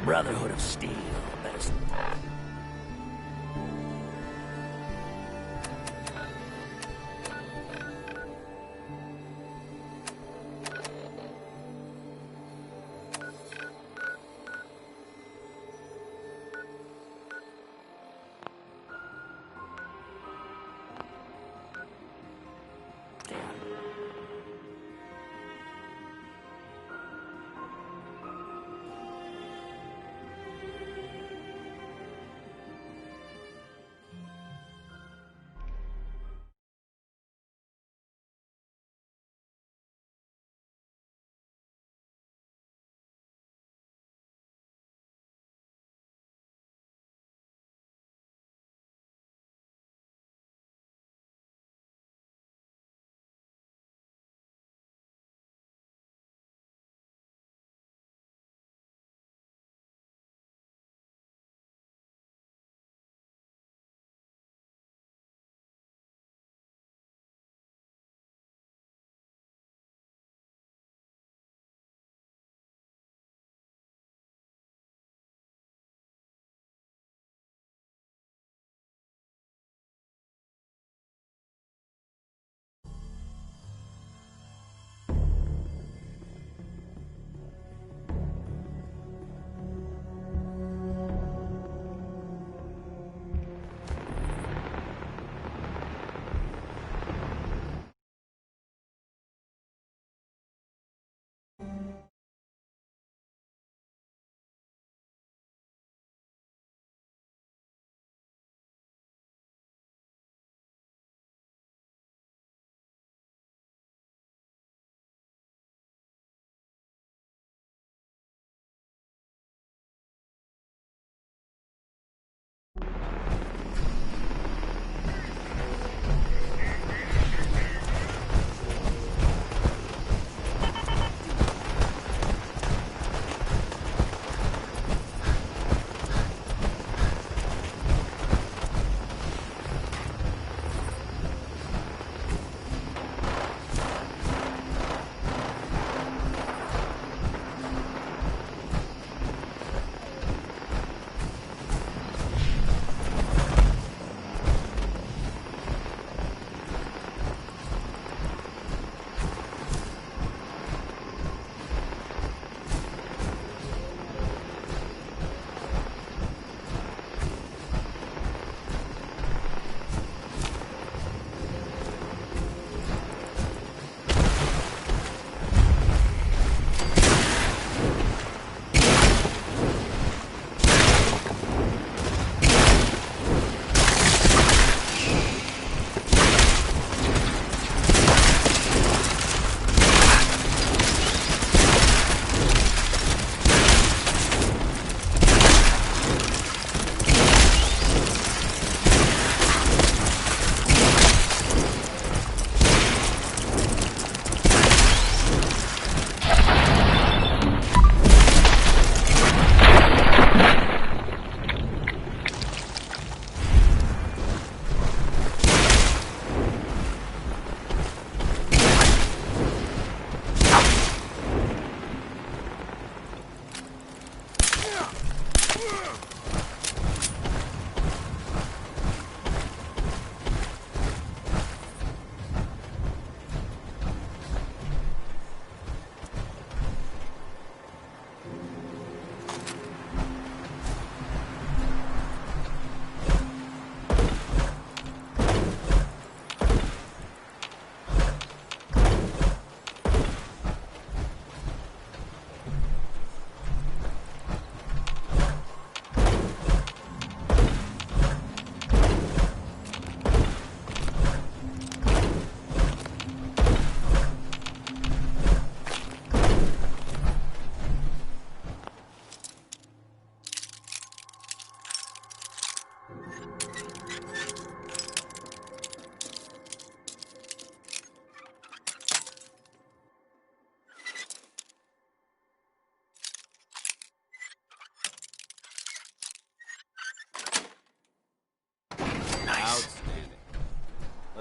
Brotherhood of Steel.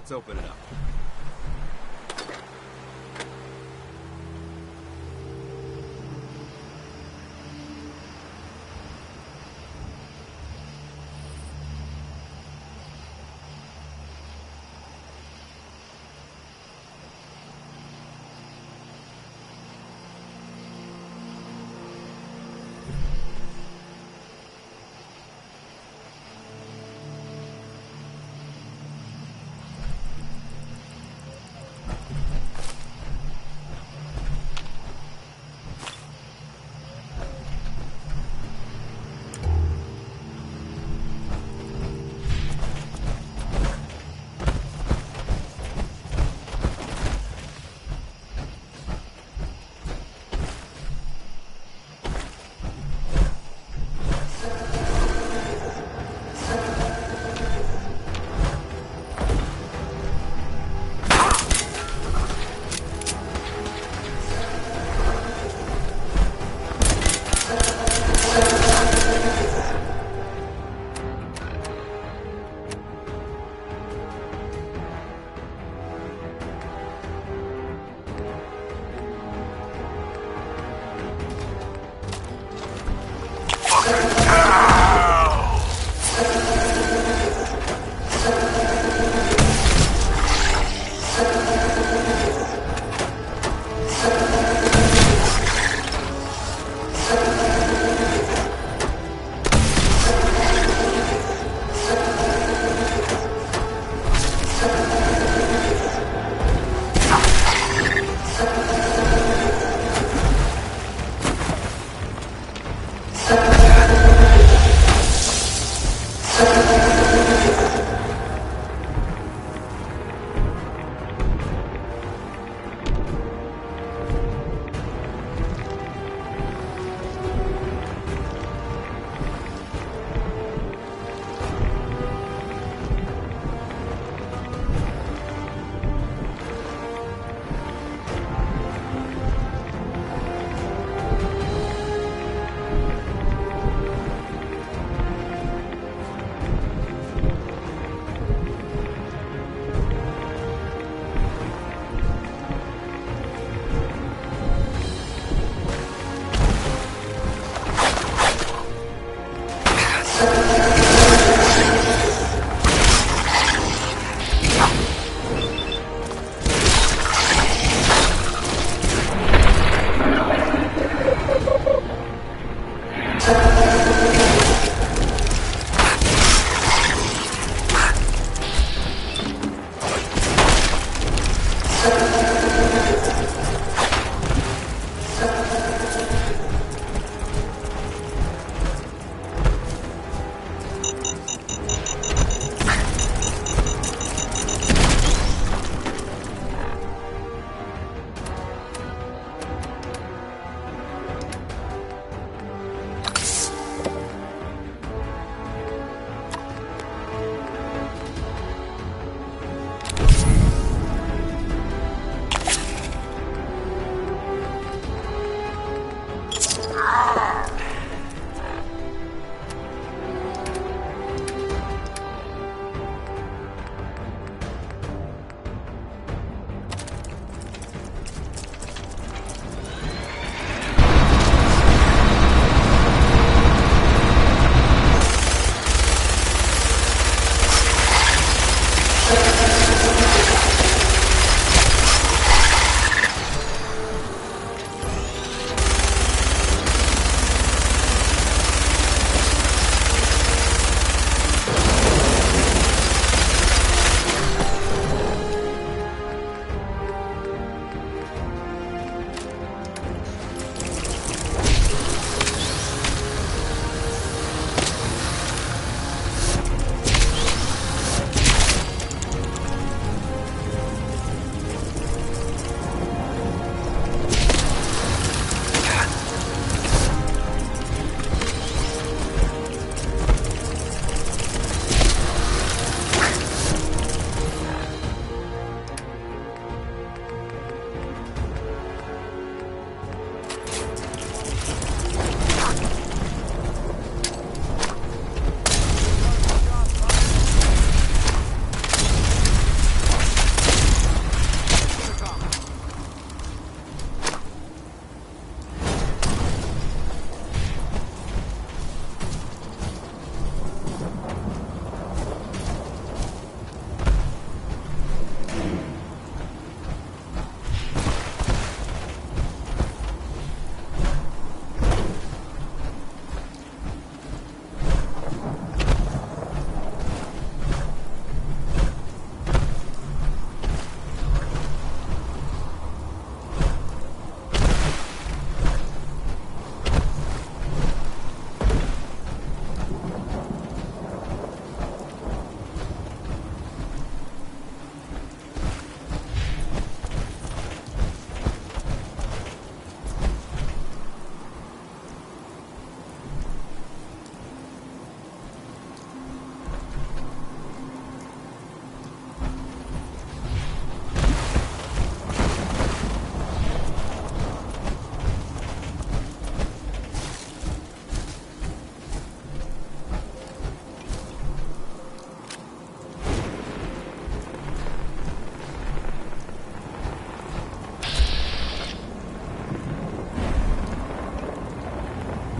Let's open it up.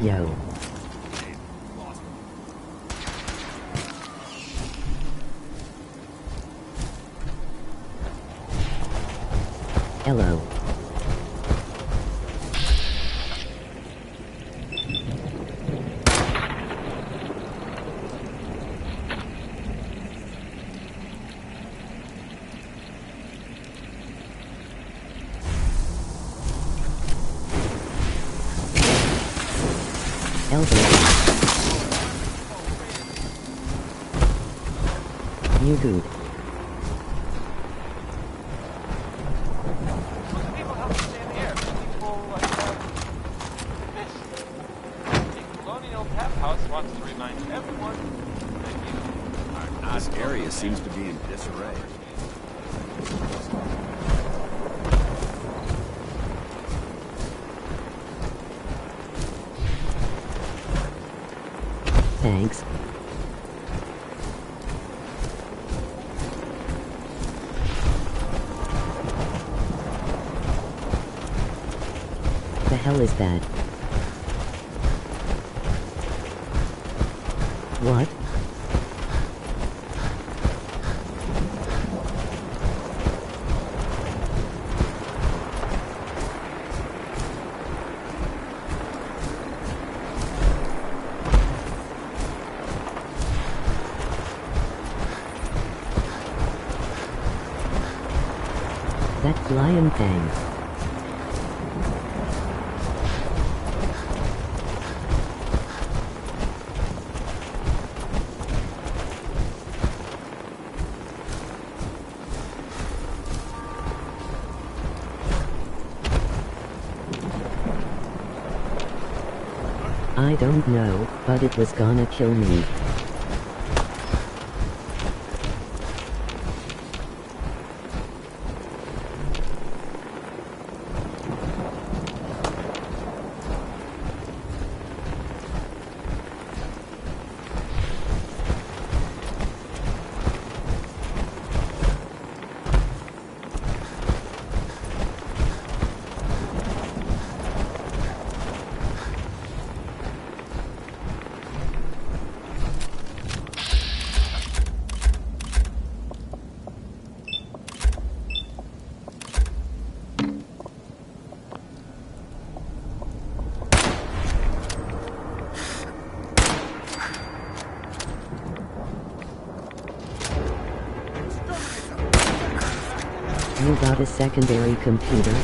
Yo. Hello. Elbow. You good. People help us in here. People like this. The Colonial Tap House wants to remind everyone that you are not. This area seems to be in disarray. Thanks. The hell is that? What? That flying thing. I don't know, but it was gonna kill me. You got a secondary computer?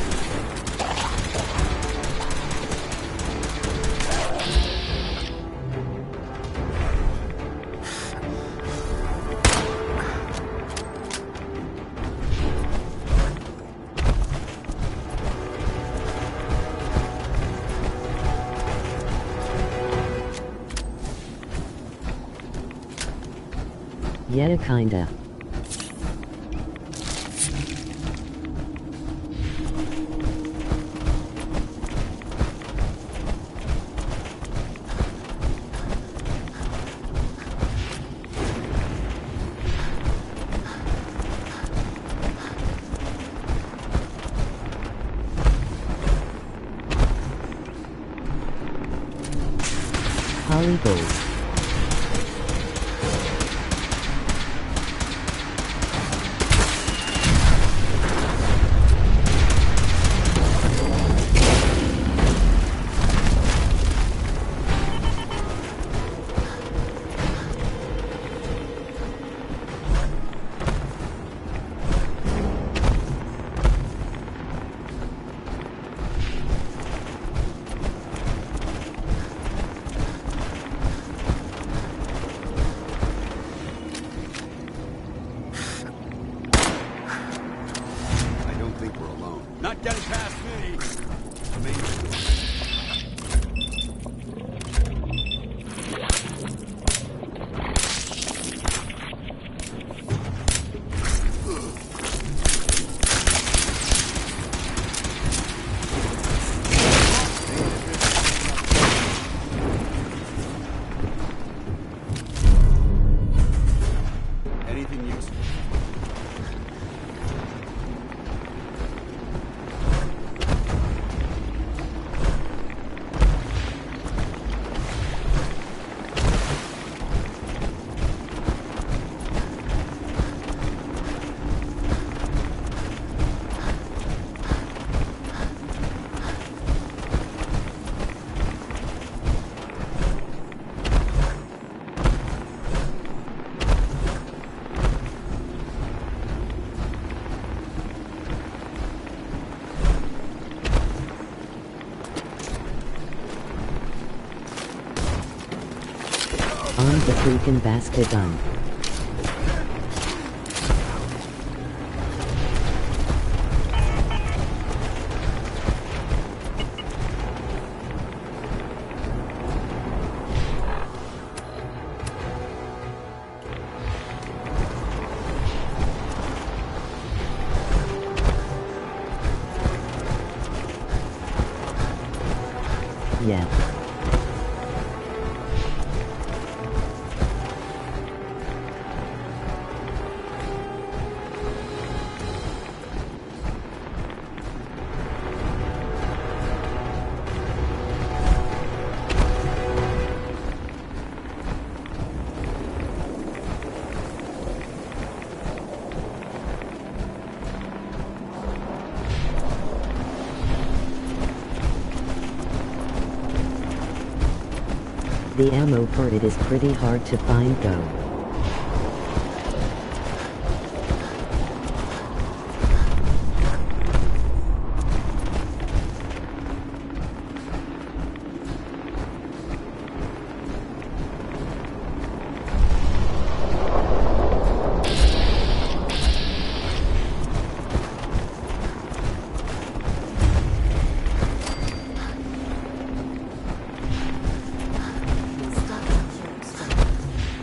Yeah, kinda. Polygold. On the freaking basket gun. Yeah. The ammo for it is pretty hard to find though.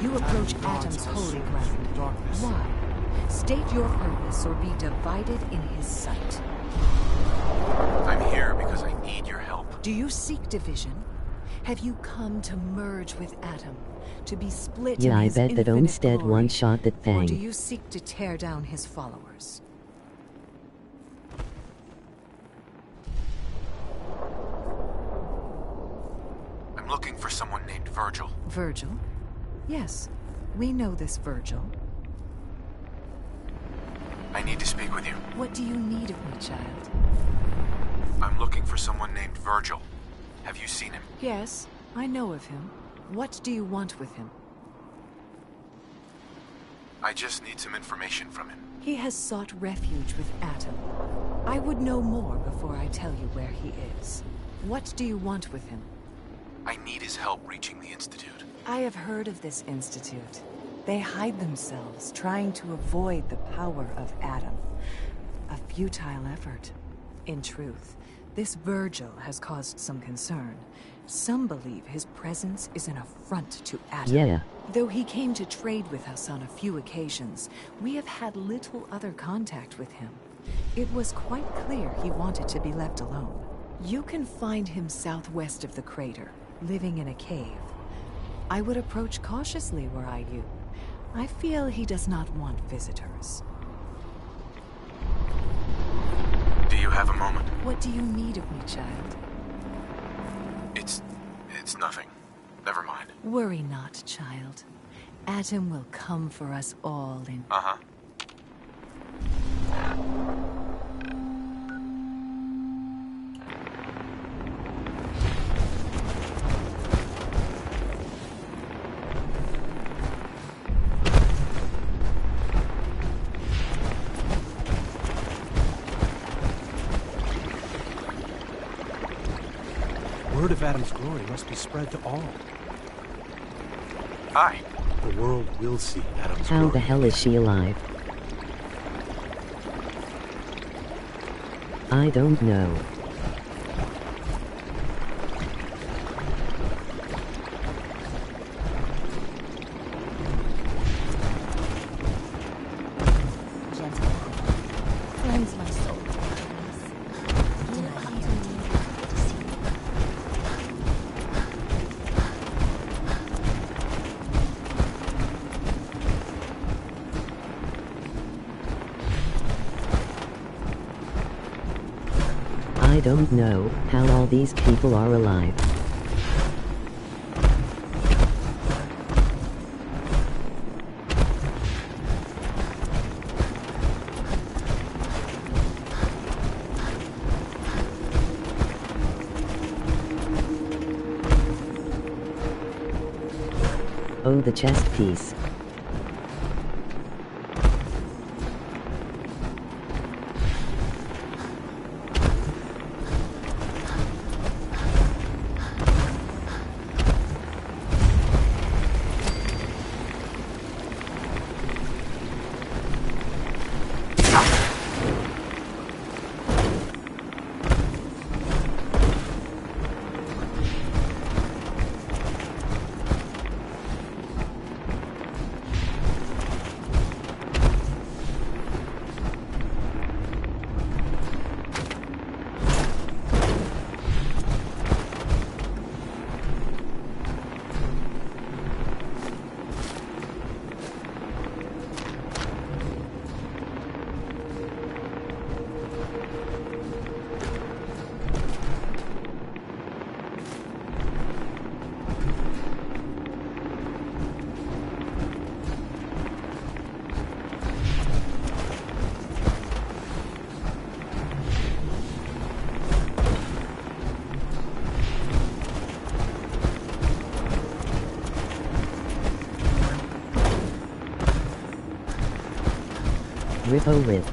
You approach Atom's holy ground. Why? State your purpose or be divided in his sight. I'm here because I need your help. Do you seek division? Have you come to merge with Atom? To be split in Yeah, I his bet that infinite Olmsted glory? one-shot that Or do thing. you seek to tear down his followers? I'm looking for someone named Virgil. Virgil? Yes, we know this Virgil. I need to speak with you. What do you need of me, child? I'm looking for someone named Virgil. Have you seen him? Yes, I know of him. What do you want with him? I just need some information from him. He has sought refuge with Atom. I would know more before I tell you where he is. What do you want with him? I need his help reaching the Institute. I have heard of this institute. They hide themselves, trying to avoid the power of Atom. A futile effort. In truth, this Virgil has caused some concern. Some believe his presence is an affront to Atom. Yeah. Though he came to trade with us on a few occasions, we have had little other contact with him. It was quite clear he wanted to be left alone. You can find him southwest of the crater, living in a cave. I would approach cautiously were I you. I feel he does not want visitors. Do you have a moment? What do you need of me, child? It's nothing. Never mind. Worry not, child. Atom will come for us all in... Uh-huh. Word of Atom's glory must be spread to all. Hi. The world will see Atom's How glory. the hell is she alive? I don't know. Gentle, cleanse my soul. Do not come to me to see me. I don't know how all these people are alive. Oh, the chest piece. Rippo rip.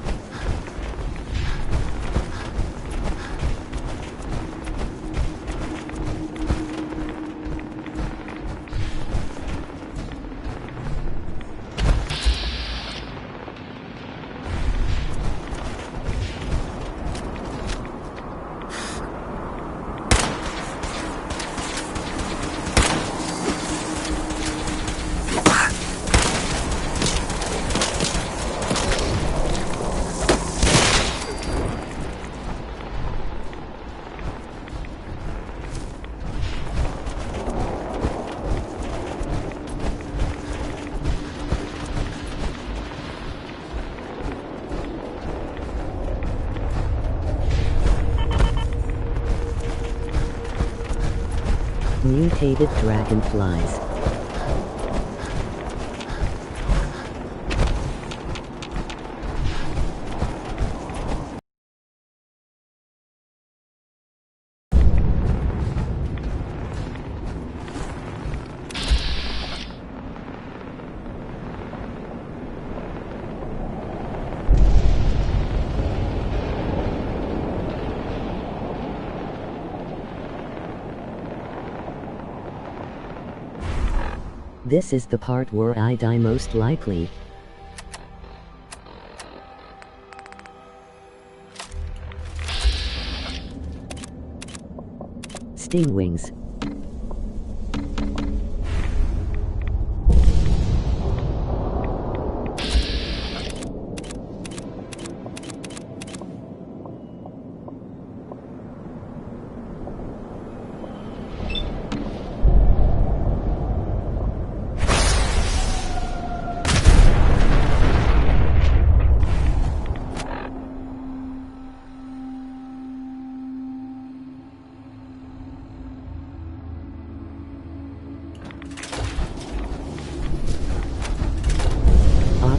Mutated dragonflies. This is the part where I die most likely. Stingwings.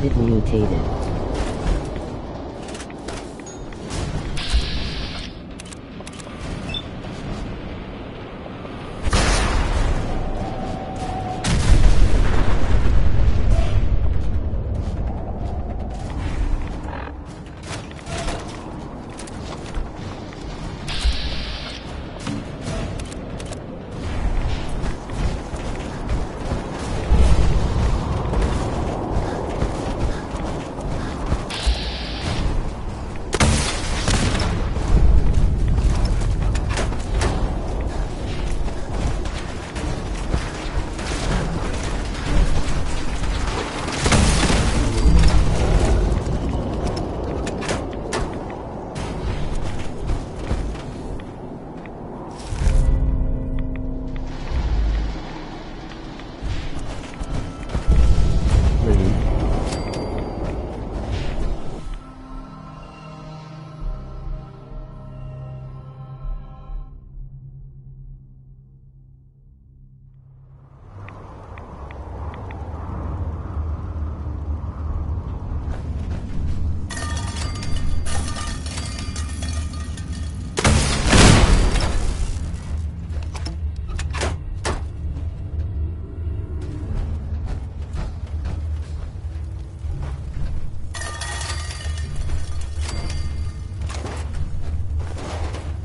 It mutated.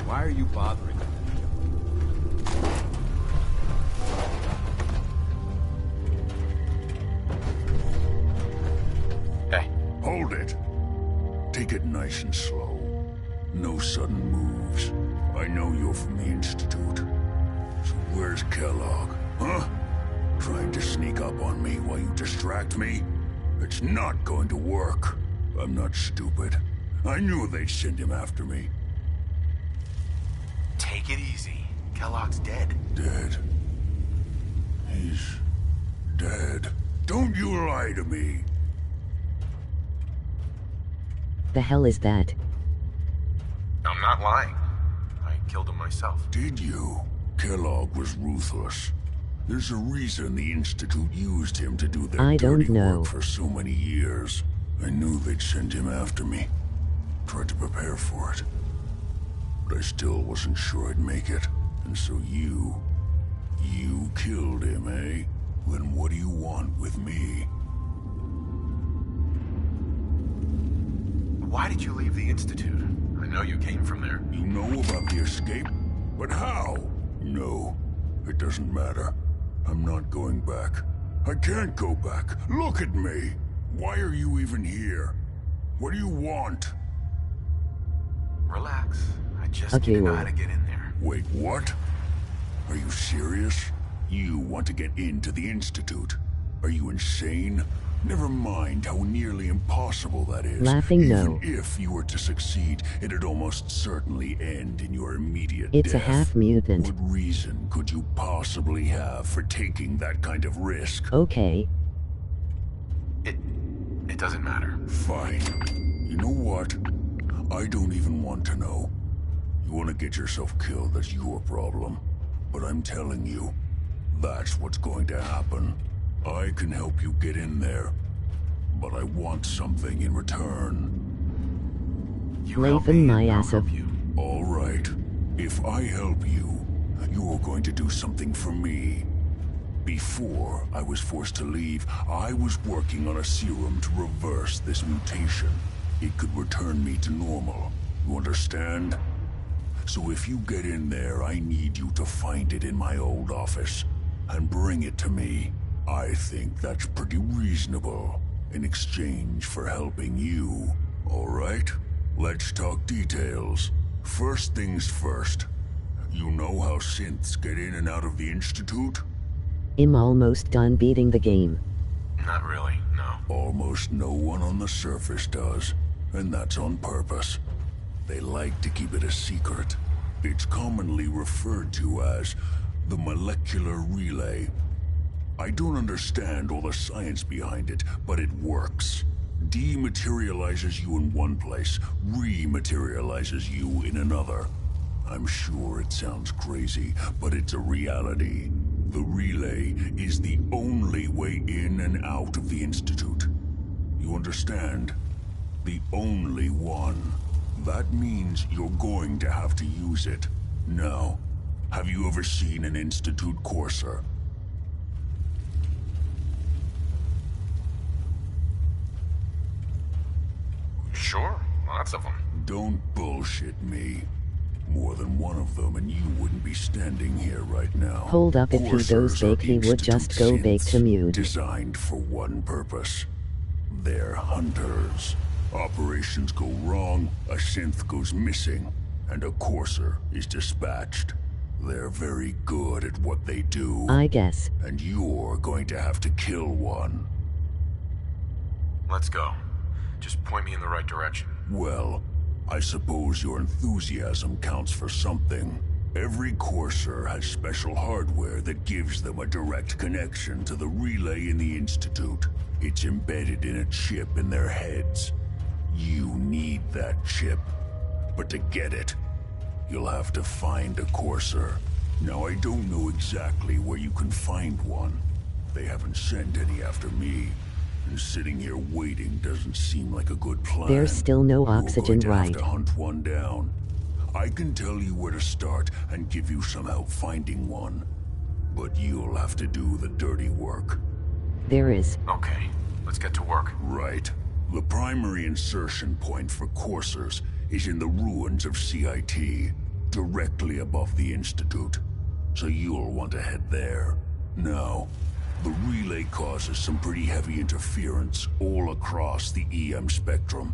Why are you bothering me? Hey, Hold it. Take it nice and slow. No sudden moves. I know you're from the Institute. So where's Kellogg, huh? Trying to sneak up on me while you distract me? It's not going to work. I'm not stupid. I knew they'd send him after me. take it easy. Kellogg's dead. Dead? He's dead. Don't you lie to me. The hell is that? I'm not lying. I killed him myself. Did you? Kellogg was ruthless. There's a reason the Institute used him to do their I don't dirty know. work for so many years. I knew they'd send him after me. Tried to prepare for it. But I still wasn't sure I'd make it. And so you killed him, eh? Then what do you want with me? Why did you leave the Institute? I know you came from there. You know about the escape? But how? No, it doesn't matter. I'm not going back. I can't go back. Look at me. Why are you even here? What do you want? Relax. I just Okay, need to know well. how to get in there. Wait, what? Are you serious? You want to get into the Institute? Are you insane? Never mind how nearly impossible that is. Laughing, Even no. if you were to succeed, it'd almost certainly end in your immediate It's a death. half-mutant. What reason could you possibly have for taking that kind of risk? Okay. It doesn't matter. Fine. You know what? I don't even want to know. You want to get yourself killed, that's your problem. But I'm telling you, that's what's going to happen. I can help you get in there, but I want something in return. You help Lathan, me, my I'll ass help of- you. All right. If I help you, you're going to do something for me. Before I was forced to leave, I was working on a serum to reverse this mutation. It could return me to normal. You understand? So if you get in there, I need you to find it in my old office and bring it to me. I think that's pretty reasonable in exchange for helping you. All right? Let's talk details. First things first. You know how synths get in and out of the Institute? I'm almost done beating the game. Not really, no. Almost no one on the surface does, and that's on purpose. They like to keep it a secret. It's commonly referred to as the molecular relay. I don't understand all the science behind it, but it works. Dematerializes you in one place, rematerializes you in another. I'm sure it sounds crazy, but it's a reality. The relay is the only way in and out of the Institute. You understand? The only one. That means you're going to have to use it. Now, have you ever seen an Institute courser? Sure, lots of them. Don't bullshit me. More than one of them, and you wouldn't be standing here right now. Hold up, if he goes Coursers are bake, he would just Institute go bake to synths mute. Designed for one purpose. They're hunters. Operations go wrong, a synth goes missing, and a courser is dispatched. They're very good at what they do. I guess. And you're going to have to kill one. Let's go. Just point me in the right direction. Well, I suppose your enthusiasm counts for something. Every courser has special hardware that gives them a direct connection to the relay in the Institute. It's embedded in a chip in their heads. You need that chip. But to get it, you'll have to find a courser. Now, I don't know exactly where you can find one. They haven't sent any after me. And sitting here waiting doesn't seem like a good plan. There's still no oxygen, You're going right? to have to hunt one down. I can tell you where to start and give you some help finding one. But you'll have to do the dirty work. There is. Okay, let's get to work. Right. The primary insertion point for coursers is in the ruins of CIT, directly above the Institute. So you'll want to head there. Now, the relay causes some pretty heavy interference all across the EM spectrum.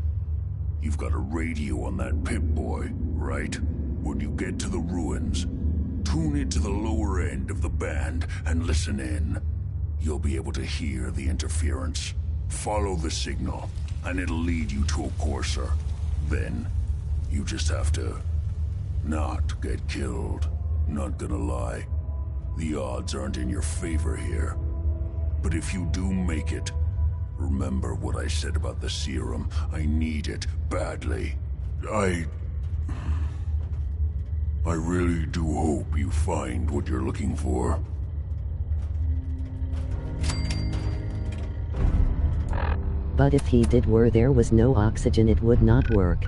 You've got a radio on that Pip-Boy, right? When you get to the ruins, tune it to the lower end of the band and listen in. You'll be able to hear the interference. Follow the signal, and it'll lead you to a courser. Then, you just have to not get killed. Not gonna lie, the odds aren't in your favor here. But if you do make it, remember what I said about the serum. I need it badly. I really do hope you find what you're looking for. But if he did, where there was no oxygen, it would not work.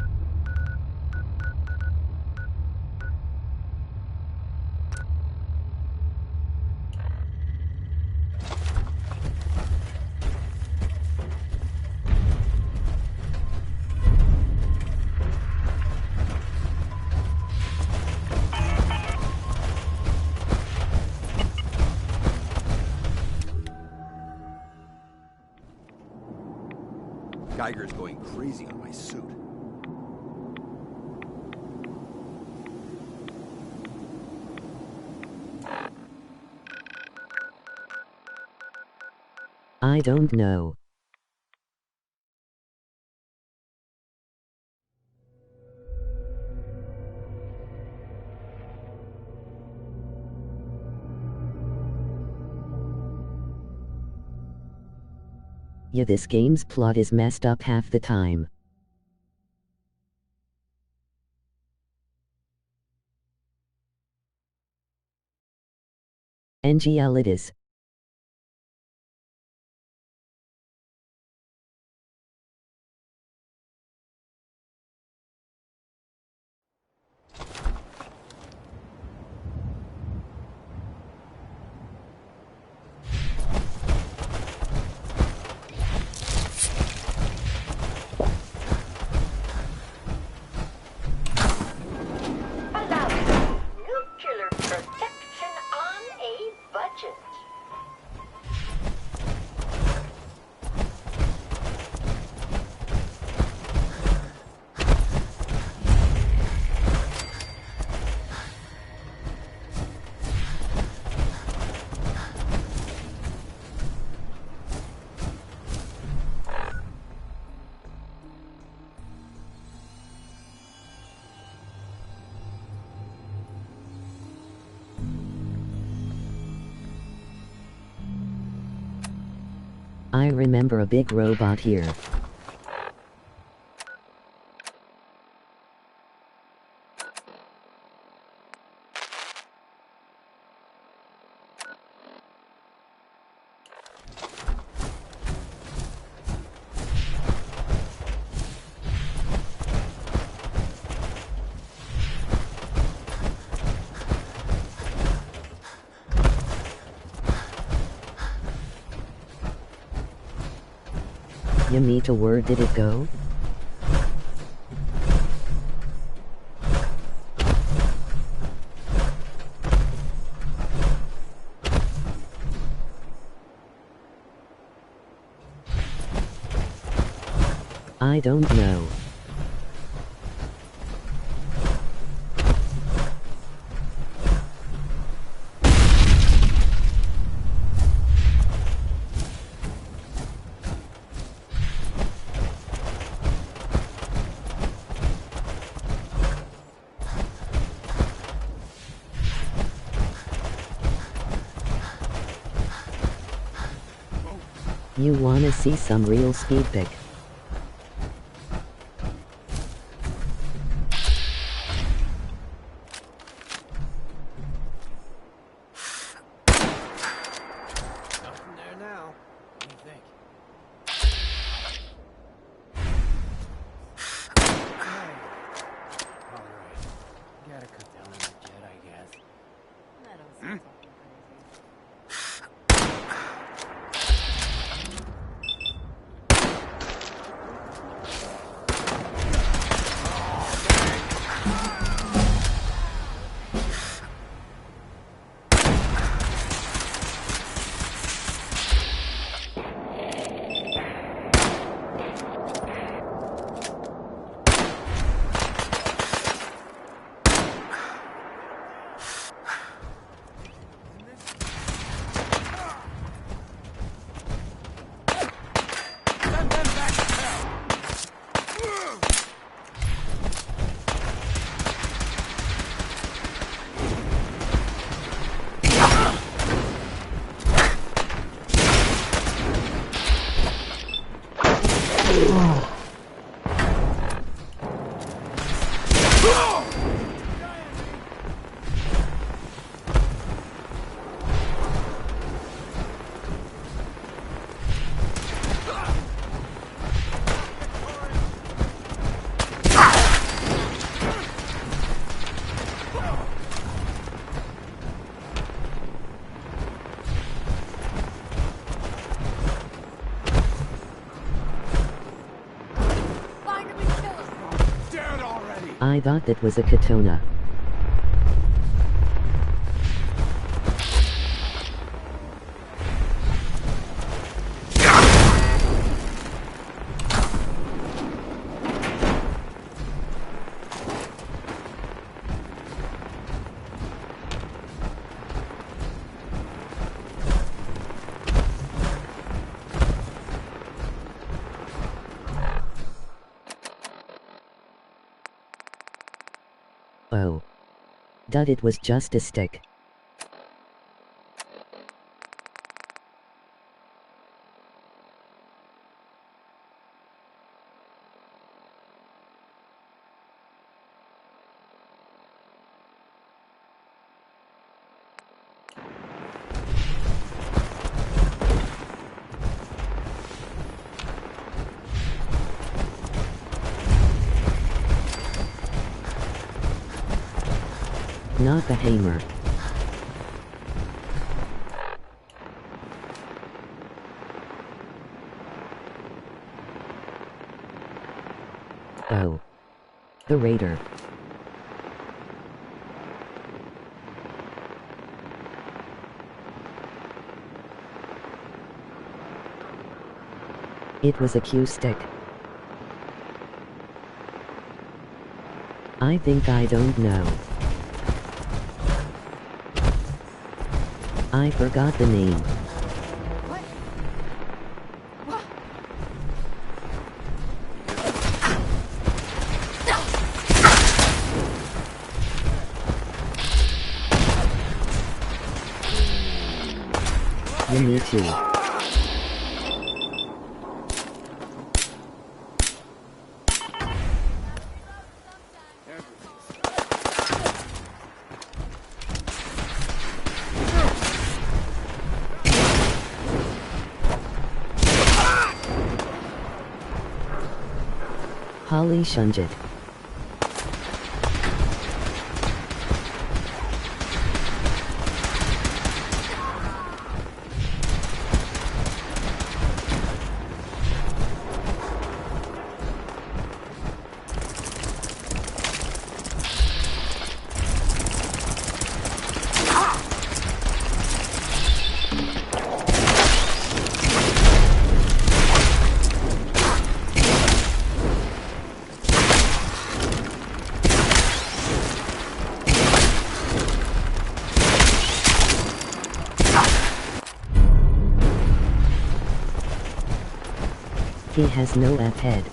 Geiger's going crazy on my suit. I don't know. Yeah, this game's plot is messed up half the time. NGL it is. Nuclear protection on a budget. I remember a big robot here. Yamita, where did it go? I don't know. You wanna see some real speed pick? Nothing there now. What do you think? Alright. Gotta cut down on the jet, I guess. That don't sound fucking crazy. I thought that was a katana. Oh. Dud, it was just a stick. Not the hammer. Oh. The raider. It was a cue stick. I think I don't know. I forgot the name. What? What? Yeah, me too. Holly Shunjit. He has no F-head.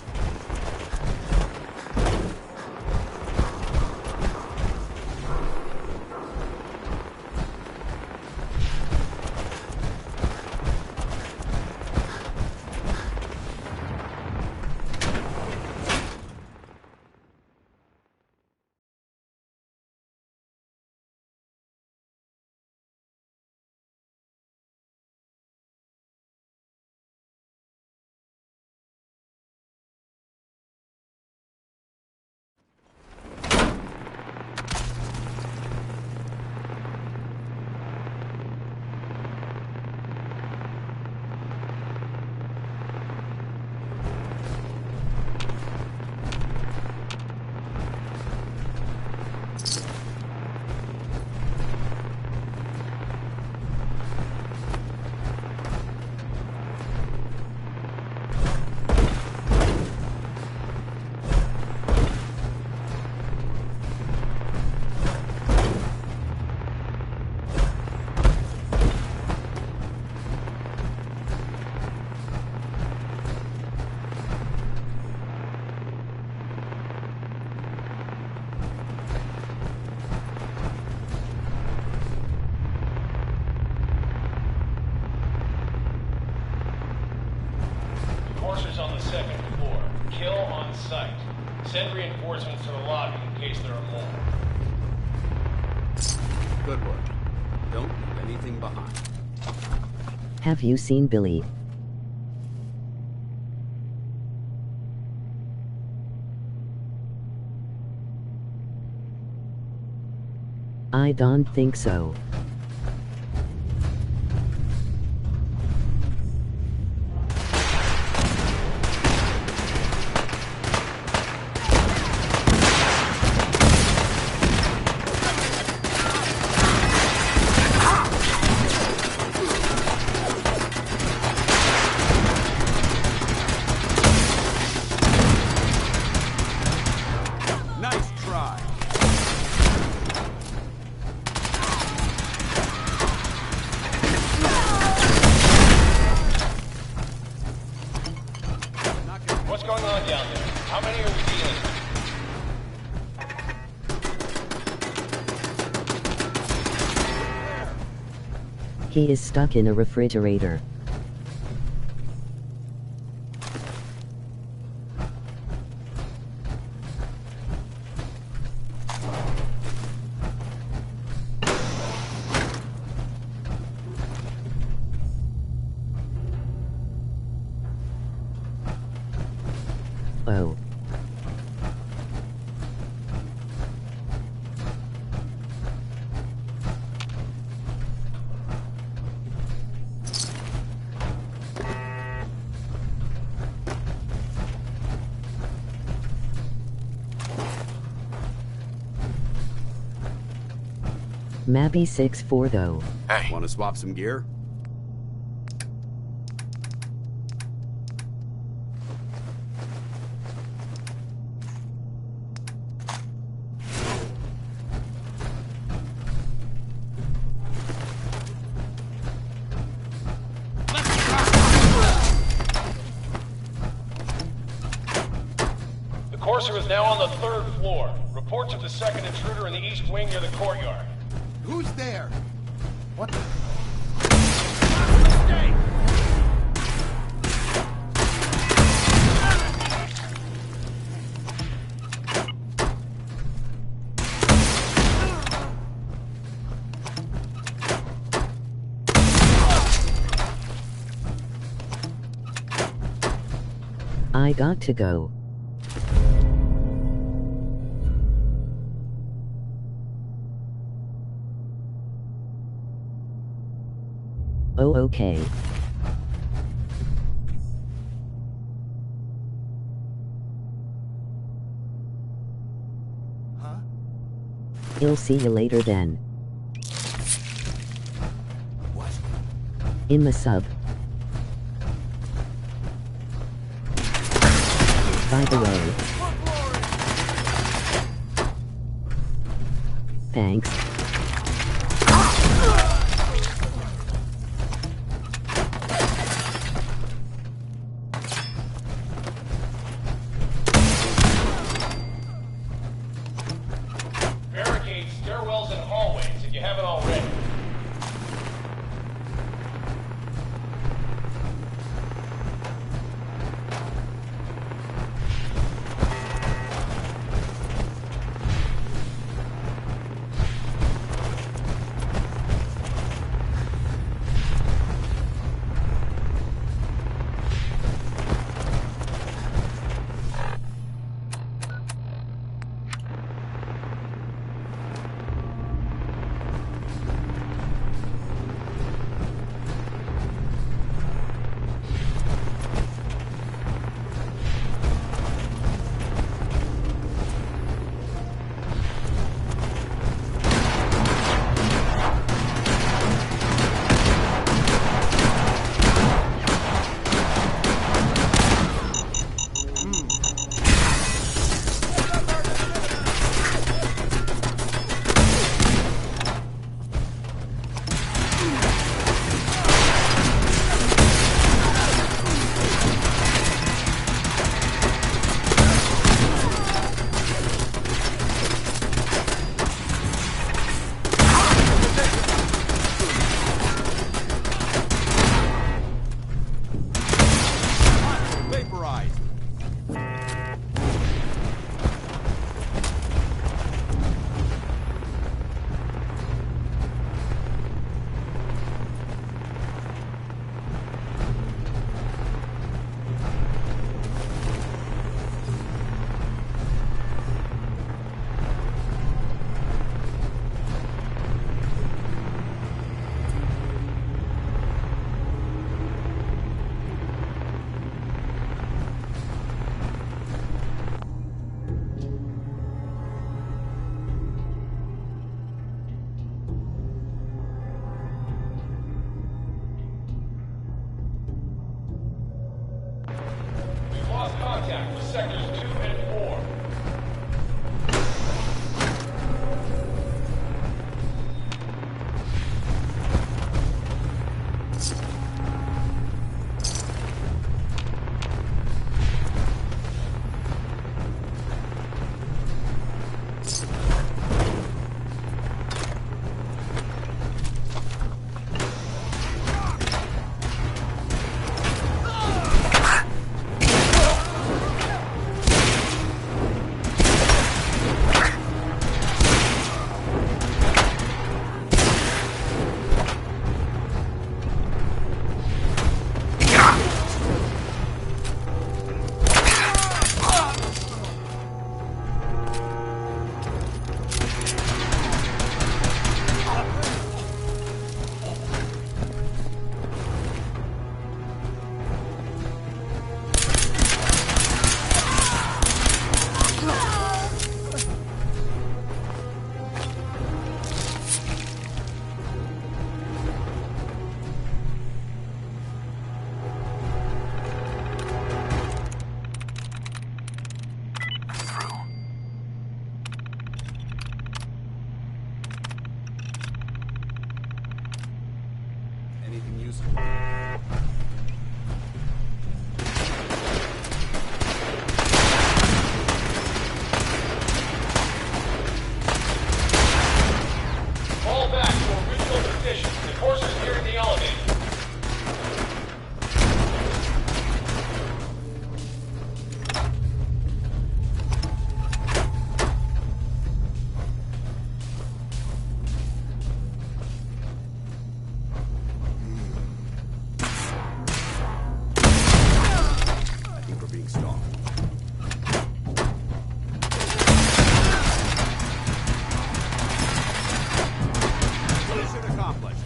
Enforcers on the second floor. Kill on sight. Send reinforcements to the lobby in case there are more. Good work. Don't leave anything behind. Have you seen Billy? I don't think so. Nice try. What's going on down there? How many are we dealing with? He is stuck in a refrigerator. Oh. Mabby 6-4 though. Hey, Want to swap some gear? The Courser is now on the 3rd floor. Reports of the second intruder in the east wing near the courtyard. Who's there? What the? Stay! I got to go. Oh, okay. Huh? I'll see you later then. What? In the sub. By the way. Thanks. Barricade stairwells and hallways if you haven't already. useful. Fall back to original position. The course is nearing the elevator. I think we're being stalked. Mission accomplished.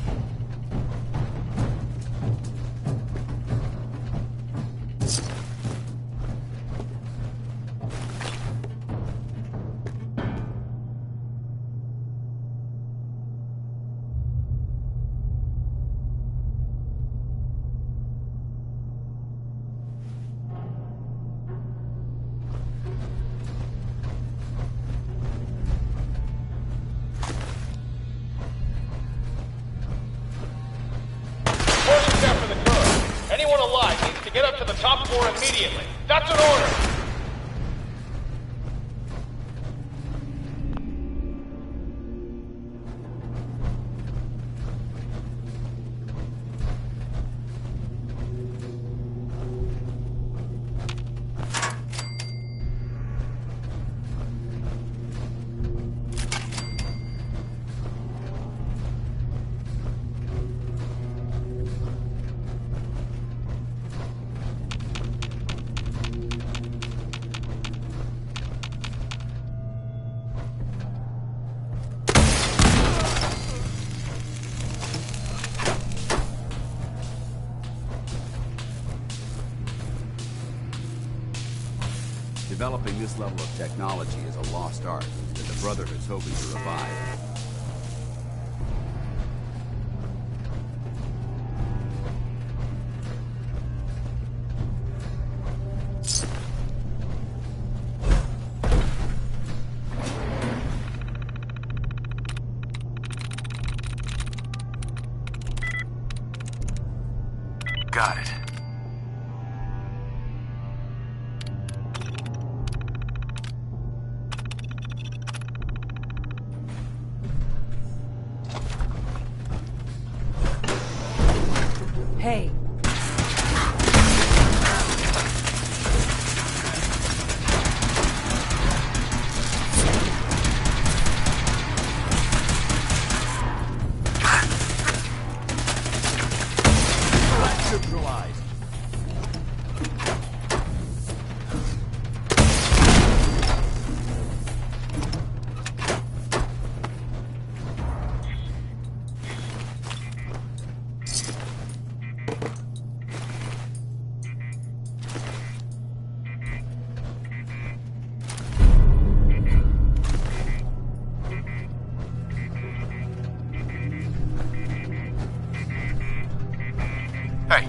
Course is after the curve. Anyone alive needs to get up to the top floor immediately. That's an order. Developing this level of technology is a lost art that the Brotherhood's hoping to revive. Got it. Hey, Neutralized. Hey,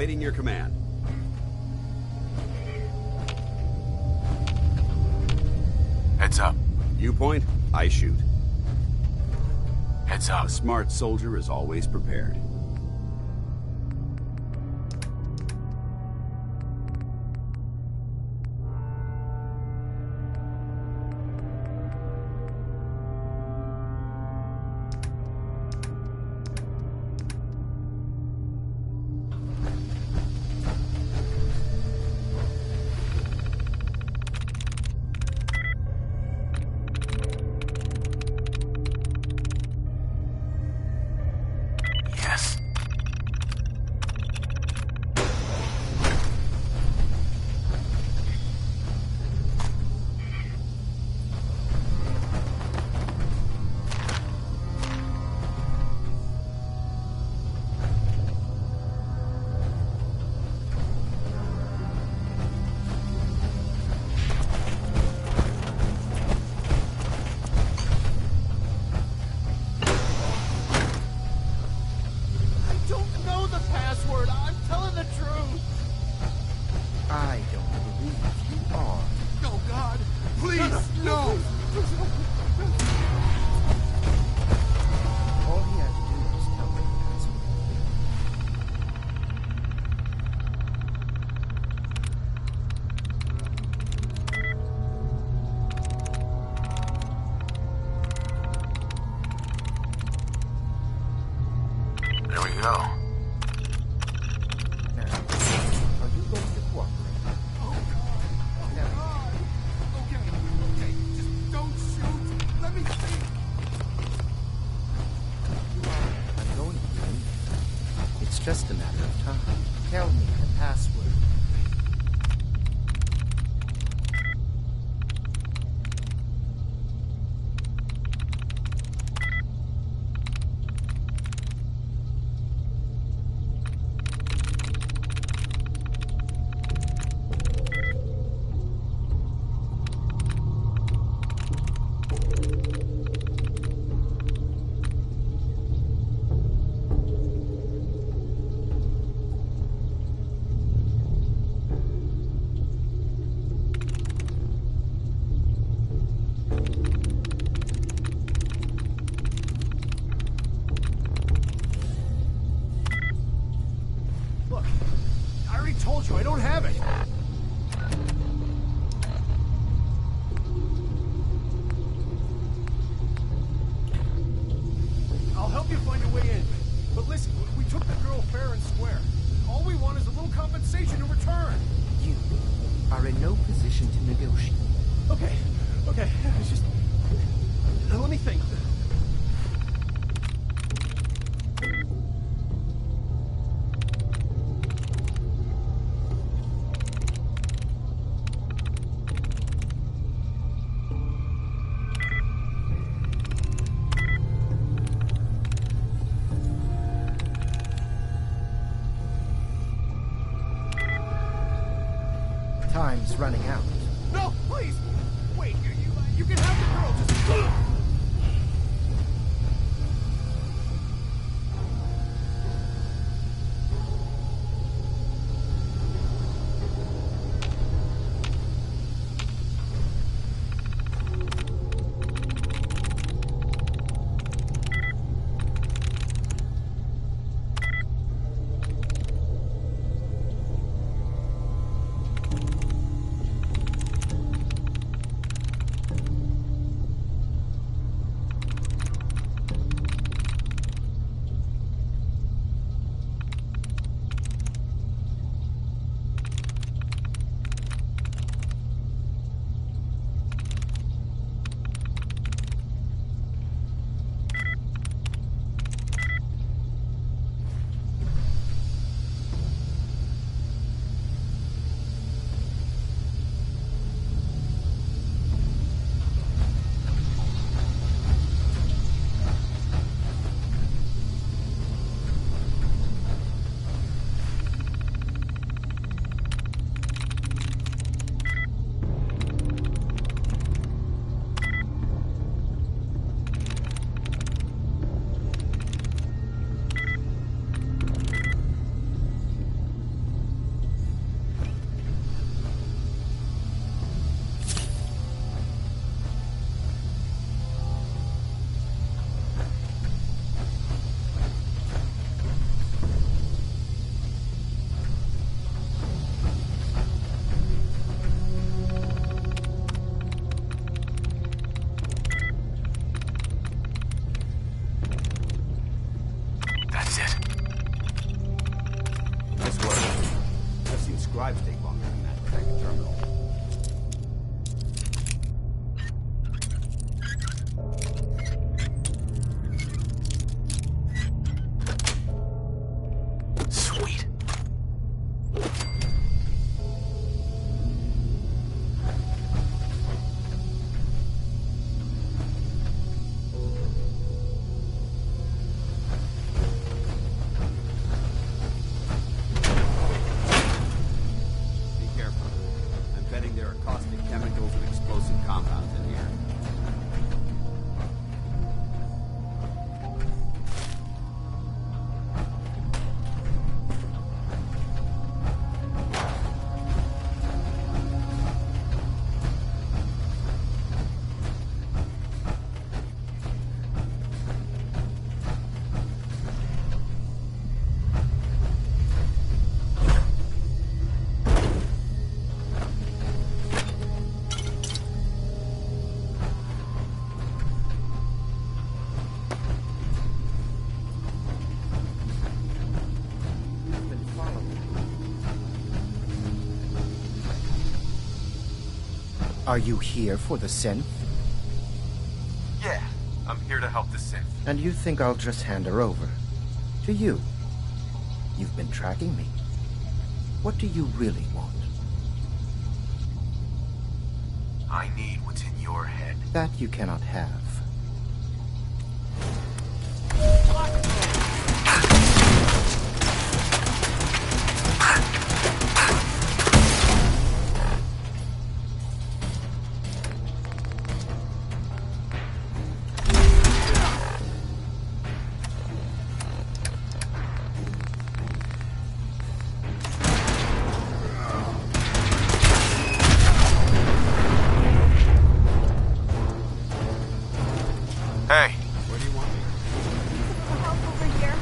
awaiting your command. Heads up. You point, I shoot. Heads up. A smart soldier is always prepared. Yes. I don't know the password. I'm telling the truth. I don't believe you are. Oh, God. Please, no. All he had to do was tell me the password. There we go. Now, are you going to cooperate? Now, Okay. Just don't shoot. Let me think. I'm going to win. It's just a matter of time. Tell me the password. Look, I already told you I don't have it. I'll help you find a way in. But listen, we took the girl fair and square. All we want is a little compensation in return. You are in no position to negotiate. Okay. It's just... Let me think. Time's running out. No, please! Wait, you can have the girl, just... scribes take longer than that to hack a terminal. Sweet. There are caustic chemicals and explosive compounds in here. Are you here for the synth? Yeah, I'm here to help the synth. And you think I'll just hand her over? To you? You've been tracking me. What do you really want? I need what's in your head. That you cannot have. Hey. Where do you want me? Help over here.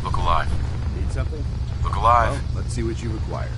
Look alive. Need something? Look alive. Well, let's see what you require.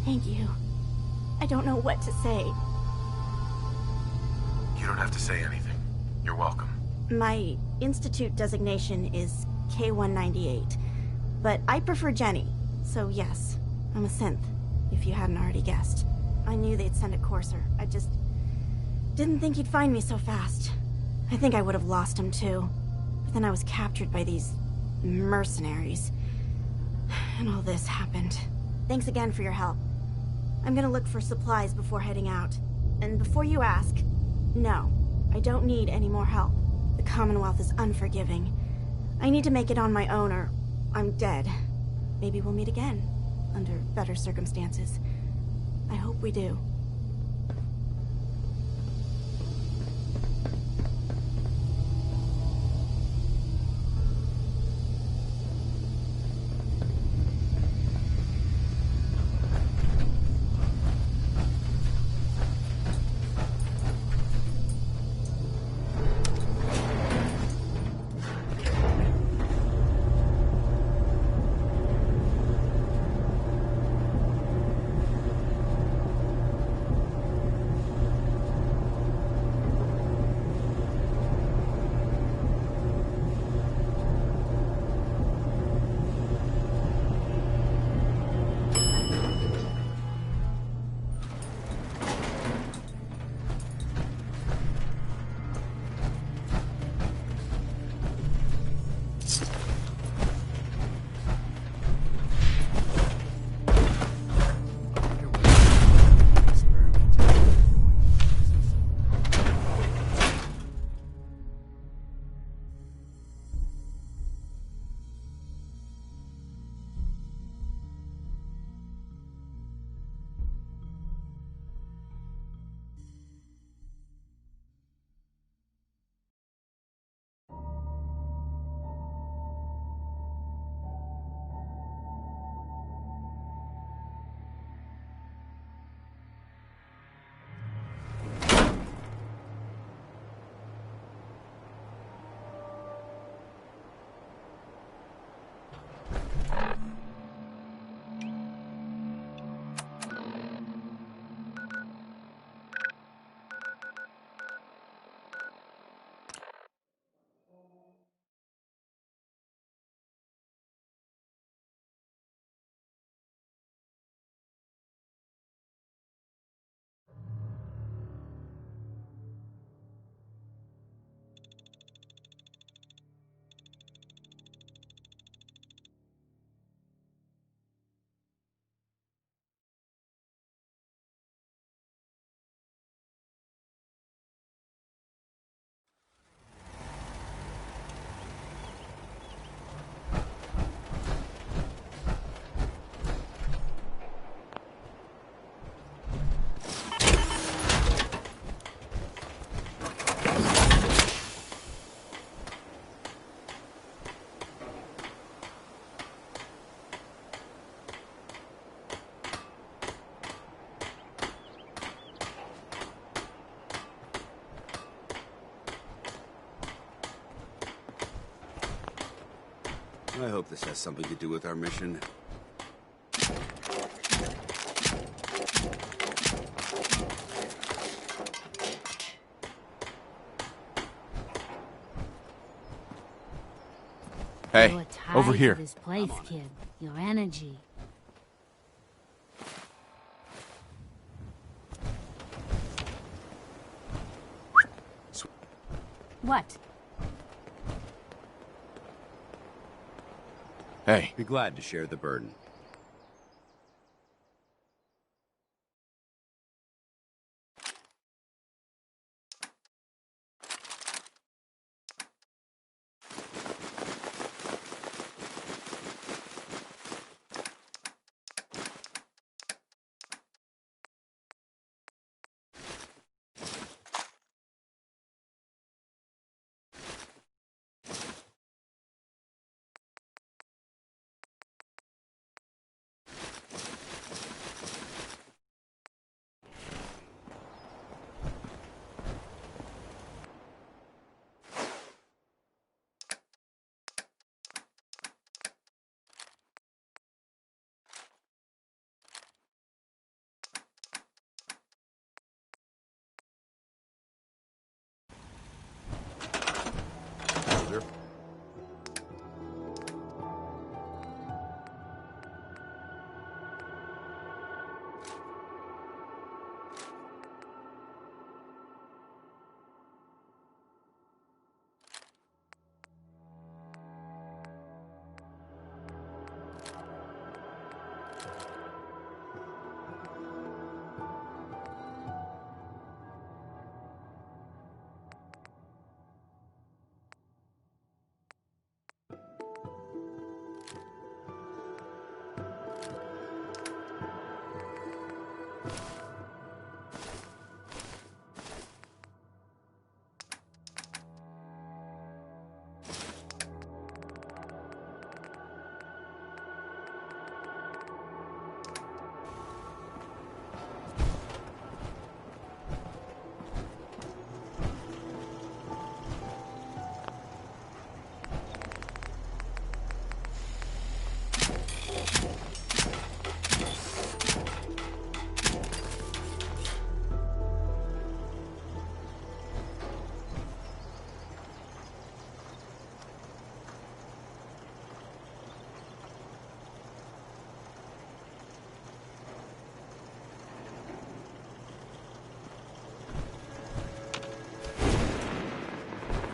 Thank you. I don't know what to say. You don't have to say anything. You're welcome. My Institute designation is K-198, but I prefer Jenny, so yes, I'm a synth, if you hadn't already guessed. I knew they'd send a courser. I just didn't think he'd find me so fast. I think I would have lost him too. But then I was captured by these mercenaries. And all this happened. Thanks again for your help. I'm gonna look for supplies before heading out. And before you ask, no, I don't need any more help. The Commonwealth is unforgiving. I need to make it on my own or I'm dead. Maybe we'll meet again, under better circumstances. I hope we do. I hope this has something to do with our mission. Hey, You're tied over to here. this place, kid. Your energy. What? Hey. Be glad to share the burden.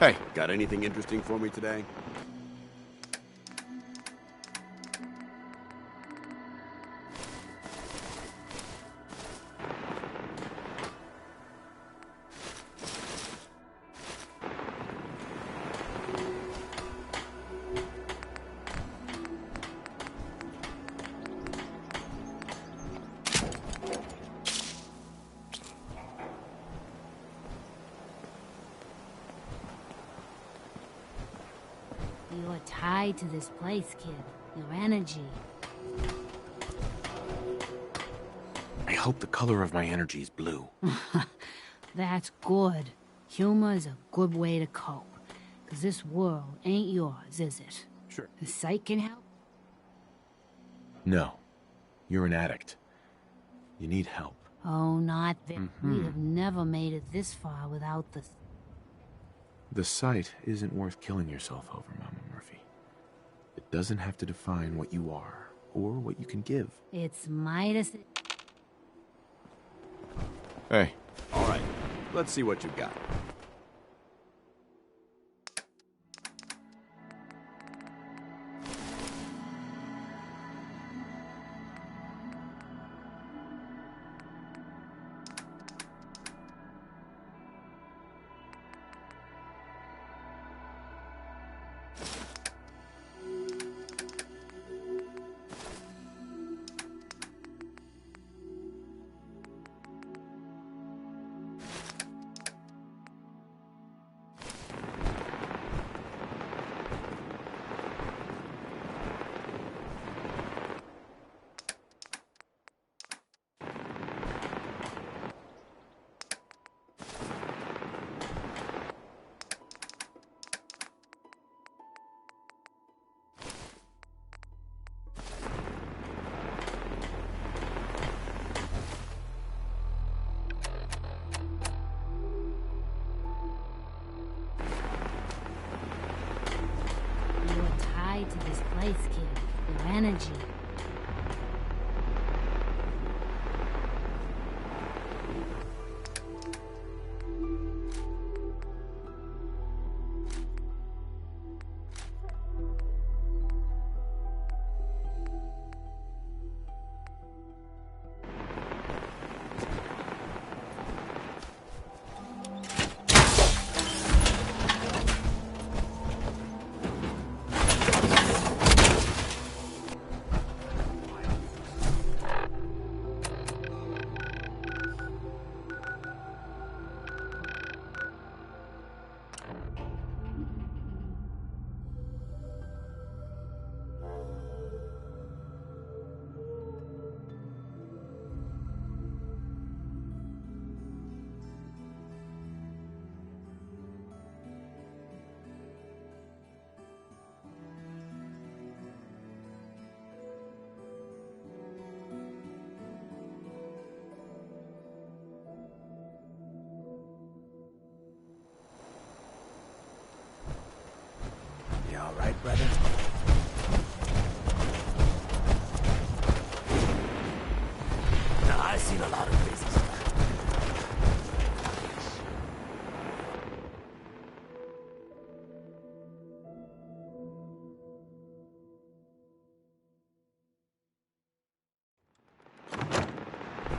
Hey. Got anything interesting for me today? You're tied to this place, kid. Your energy. I hope the color of my energy is blue. That's good. Humor is a good way to cope. 'Cause this world ain't yours, is it? Sure. The sight can help? No. You're an addict. You need help. Oh, not this. Mm-hmm. We'd have never made it this far without the... The sight isn't worth killing yourself over, Mama Murphy. It doesn't have to define what you are, or what you can give. It's Midas... Hey. All right, let's see what you've got. to this place, kid. Your energy. You all right, brother? Nah, I've seen a lot of places.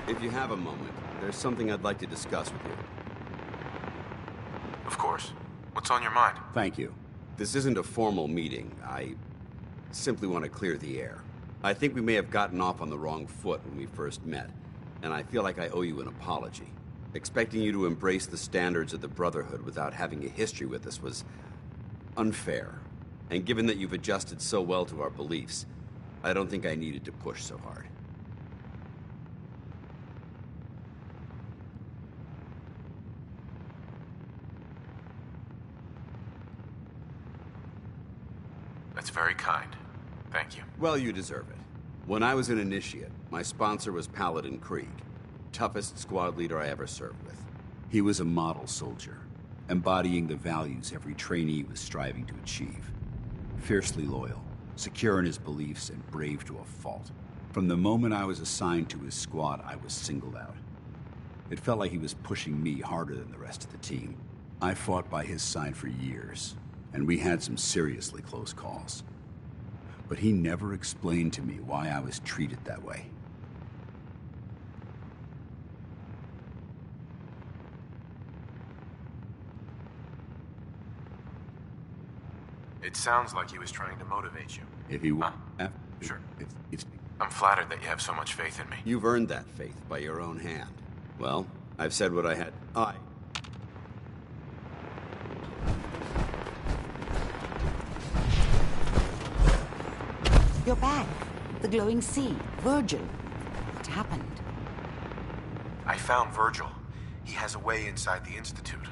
If you have a moment, there's something I'd like to discuss with you. Of course. What's on your mind? Thank you. This isn't a formal meeting. I simply want to clear the air. I think we may have gotten off on the wrong foot when we first met, and I feel like I owe you an apology. Expecting you to embrace the standards of the Brotherhood without having a history with us was unfair. And given that you've adjusted so well to our beliefs, I don't think I needed to push so hard. That's very kind. Thank you. Well, you deserve it. When I was an initiate, my sponsor was Paladin Krieg, toughest squad leader I ever served with. He was a model soldier, embodying the values every trainee was striving to achieve. Fiercely loyal, secure in his beliefs, and brave to a fault. From the moment I was assigned to his squad, I was singled out. It felt like he was pushing me harder than the rest of the team. I fought by his side for years, and we had some seriously close calls. But he never explained to me why I was treated that way. It sounds like he was trying to motivate you. If he were... Sure. It's... I'm flattered that you have so much faith in me. You've earned that faith by your own hand. Well, I've said what I had. You're back. The glowing sea. Virgil. What happened? I found Virgil. He has a way inside the Institute.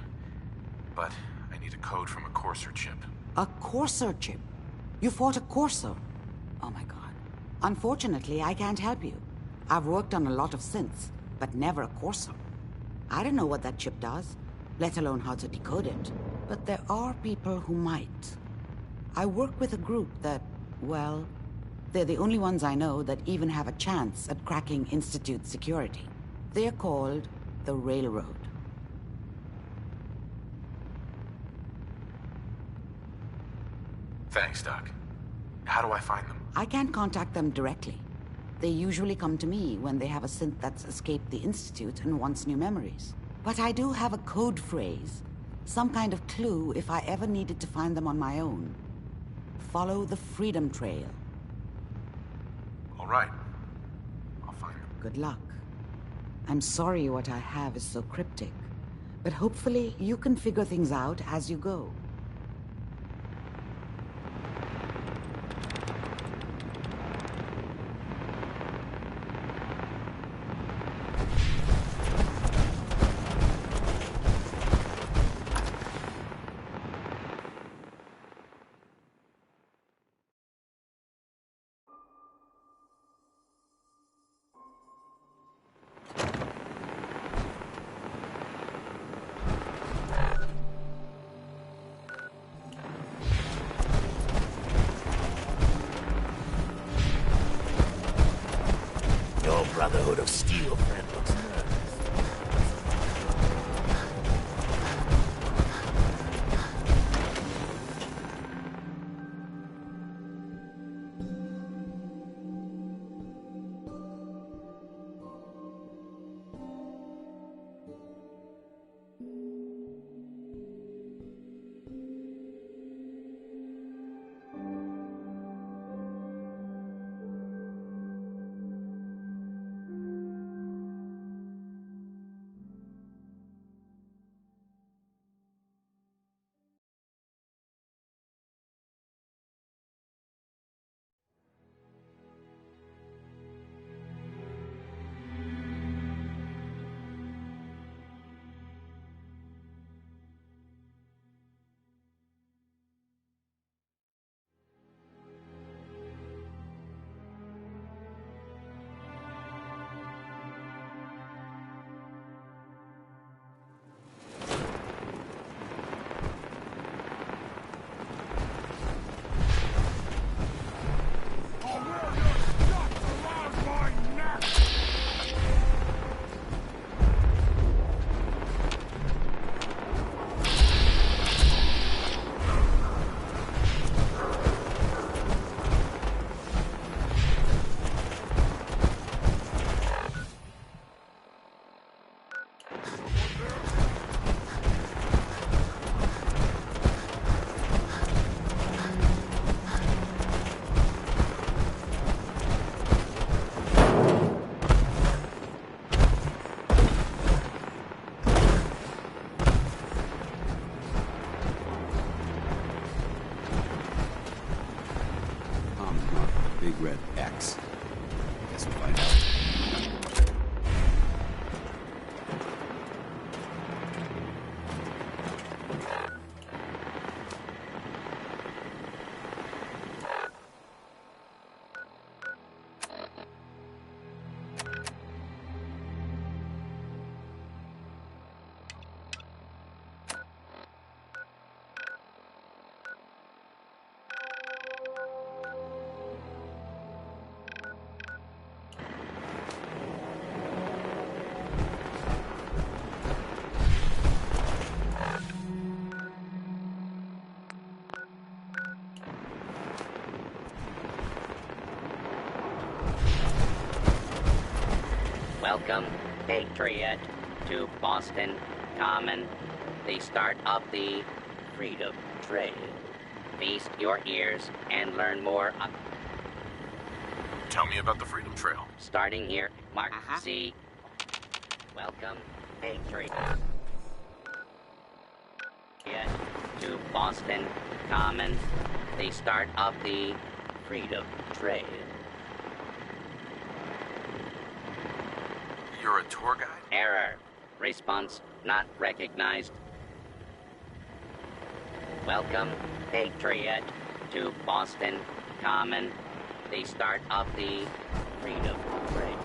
But I need a code from a Courser chip. A Courser chip? You fought a Courser? Oh my god. Unfortunately, I can't help you. I've worked on a lot of synths, but never a Courser. I don't know what that chip does, let alone how to decode it. But there are people who might. I work with a group that, well, they're the only ones I know that even have a chance at cracking Institute security. They're called the Railroad. Thanks, Doc. How do I find them? I can't contact them directly. They usually come to me when they have a synth that's escaped the Institute and wants new memories. But I do have a code phrase, some kind of clue if I ever needed to find them on my own. Follow the Freedom Trail. All right. I'll find them. Good luck. I'm sorry what I have is so cryptic, but hopefully you can figure things out as you go. big red X. Guess we'll find out. Welcome, Patriot, to Boston Common, the start of the Freedom Trail. Feast your ears and learn more. Tell me about the Freedom Trail. Starting here, Mark C. Welcome, Patriot, to Boston Common, the start of the Freedom Trail. You're a tour guide? Error. Response not recognized. Welcome, Patriot, to Boston Common, the start of the Freedom Trail.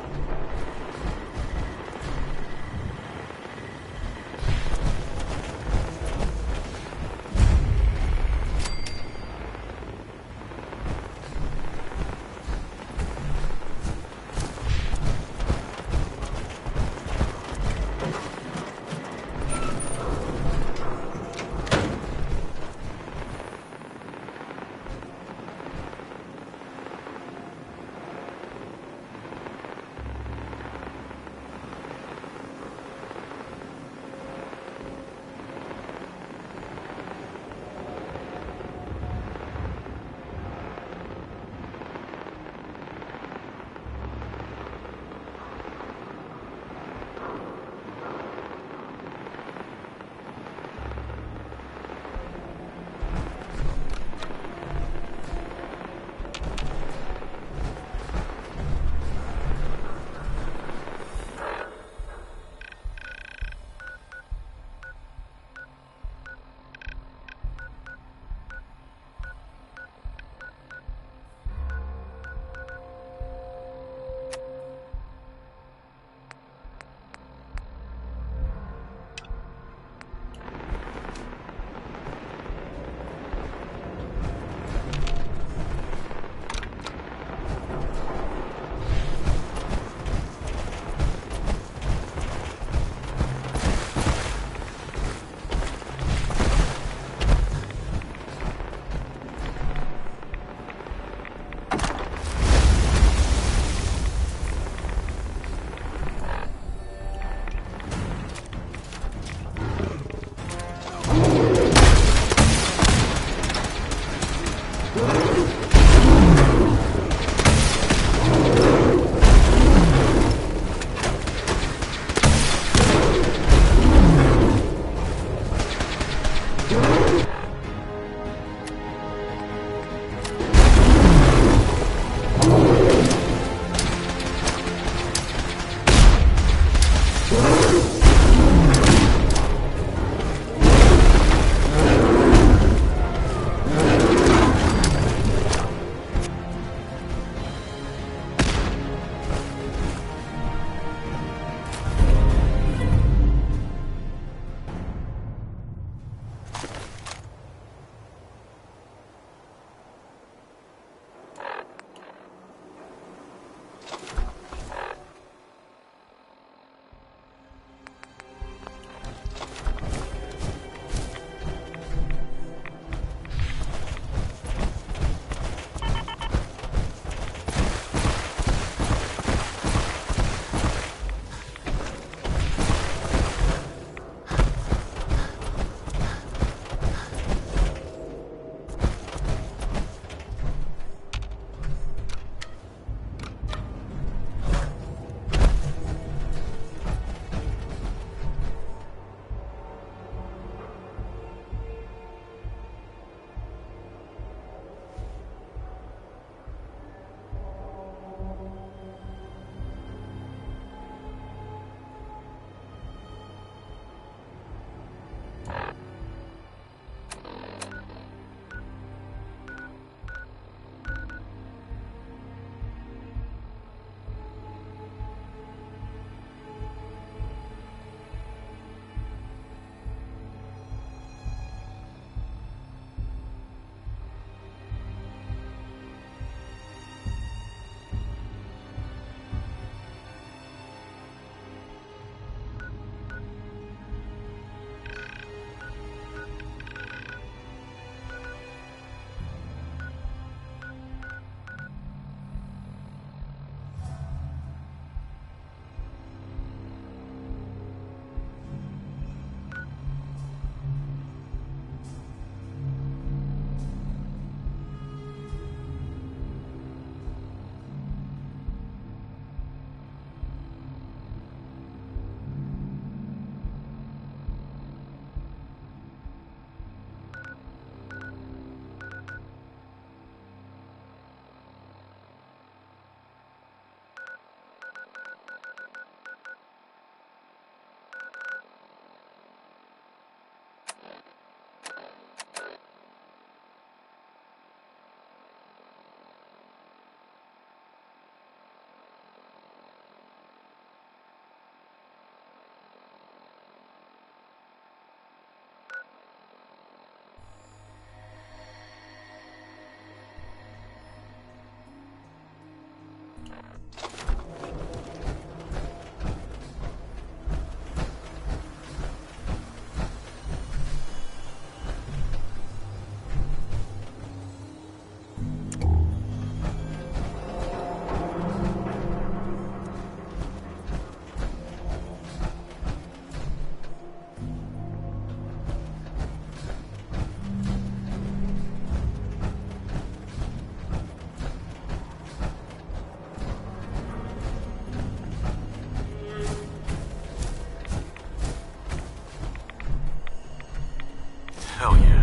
Hell yeah.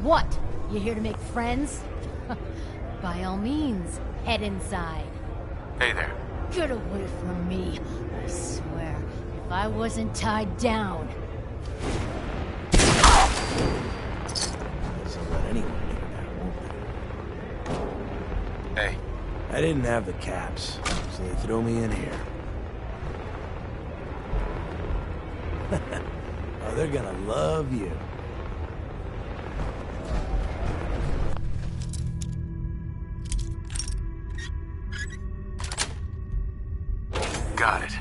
What? You here to make friends? By all means, head inside. Hey there. Get away from me. I swear, if I wasn't tied down... Doesn't let anyone near that, won't they? Hey. I didn't have the caps, so they threw me in here. Oh, they're gonna love you. Got it.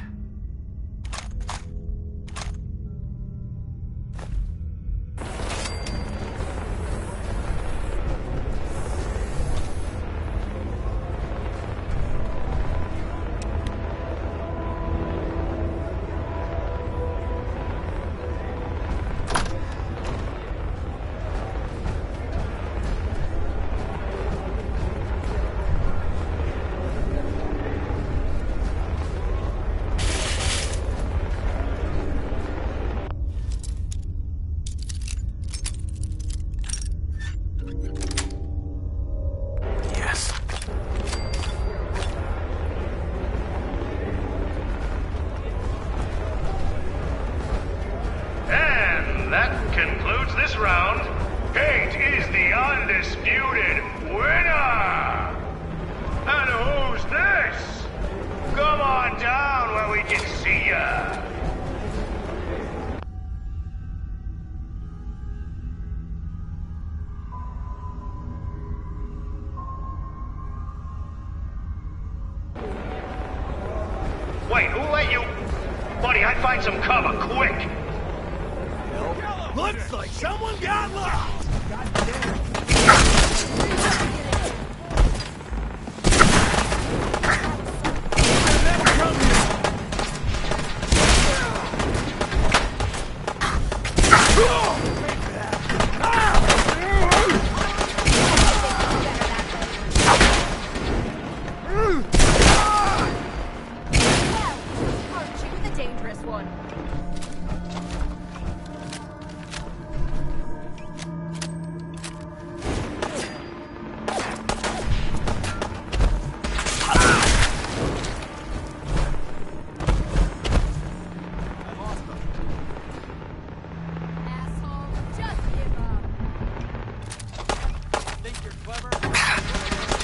Wait, who let you... Buddy, I'd find some cover, quick! Looks like someone got lost! God damn. Think you're clever?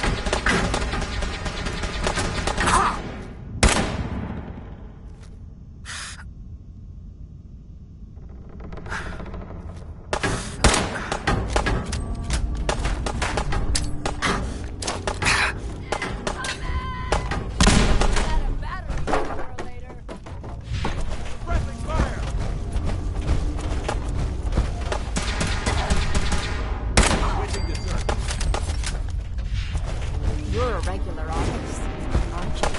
You're a regular office, aren't you?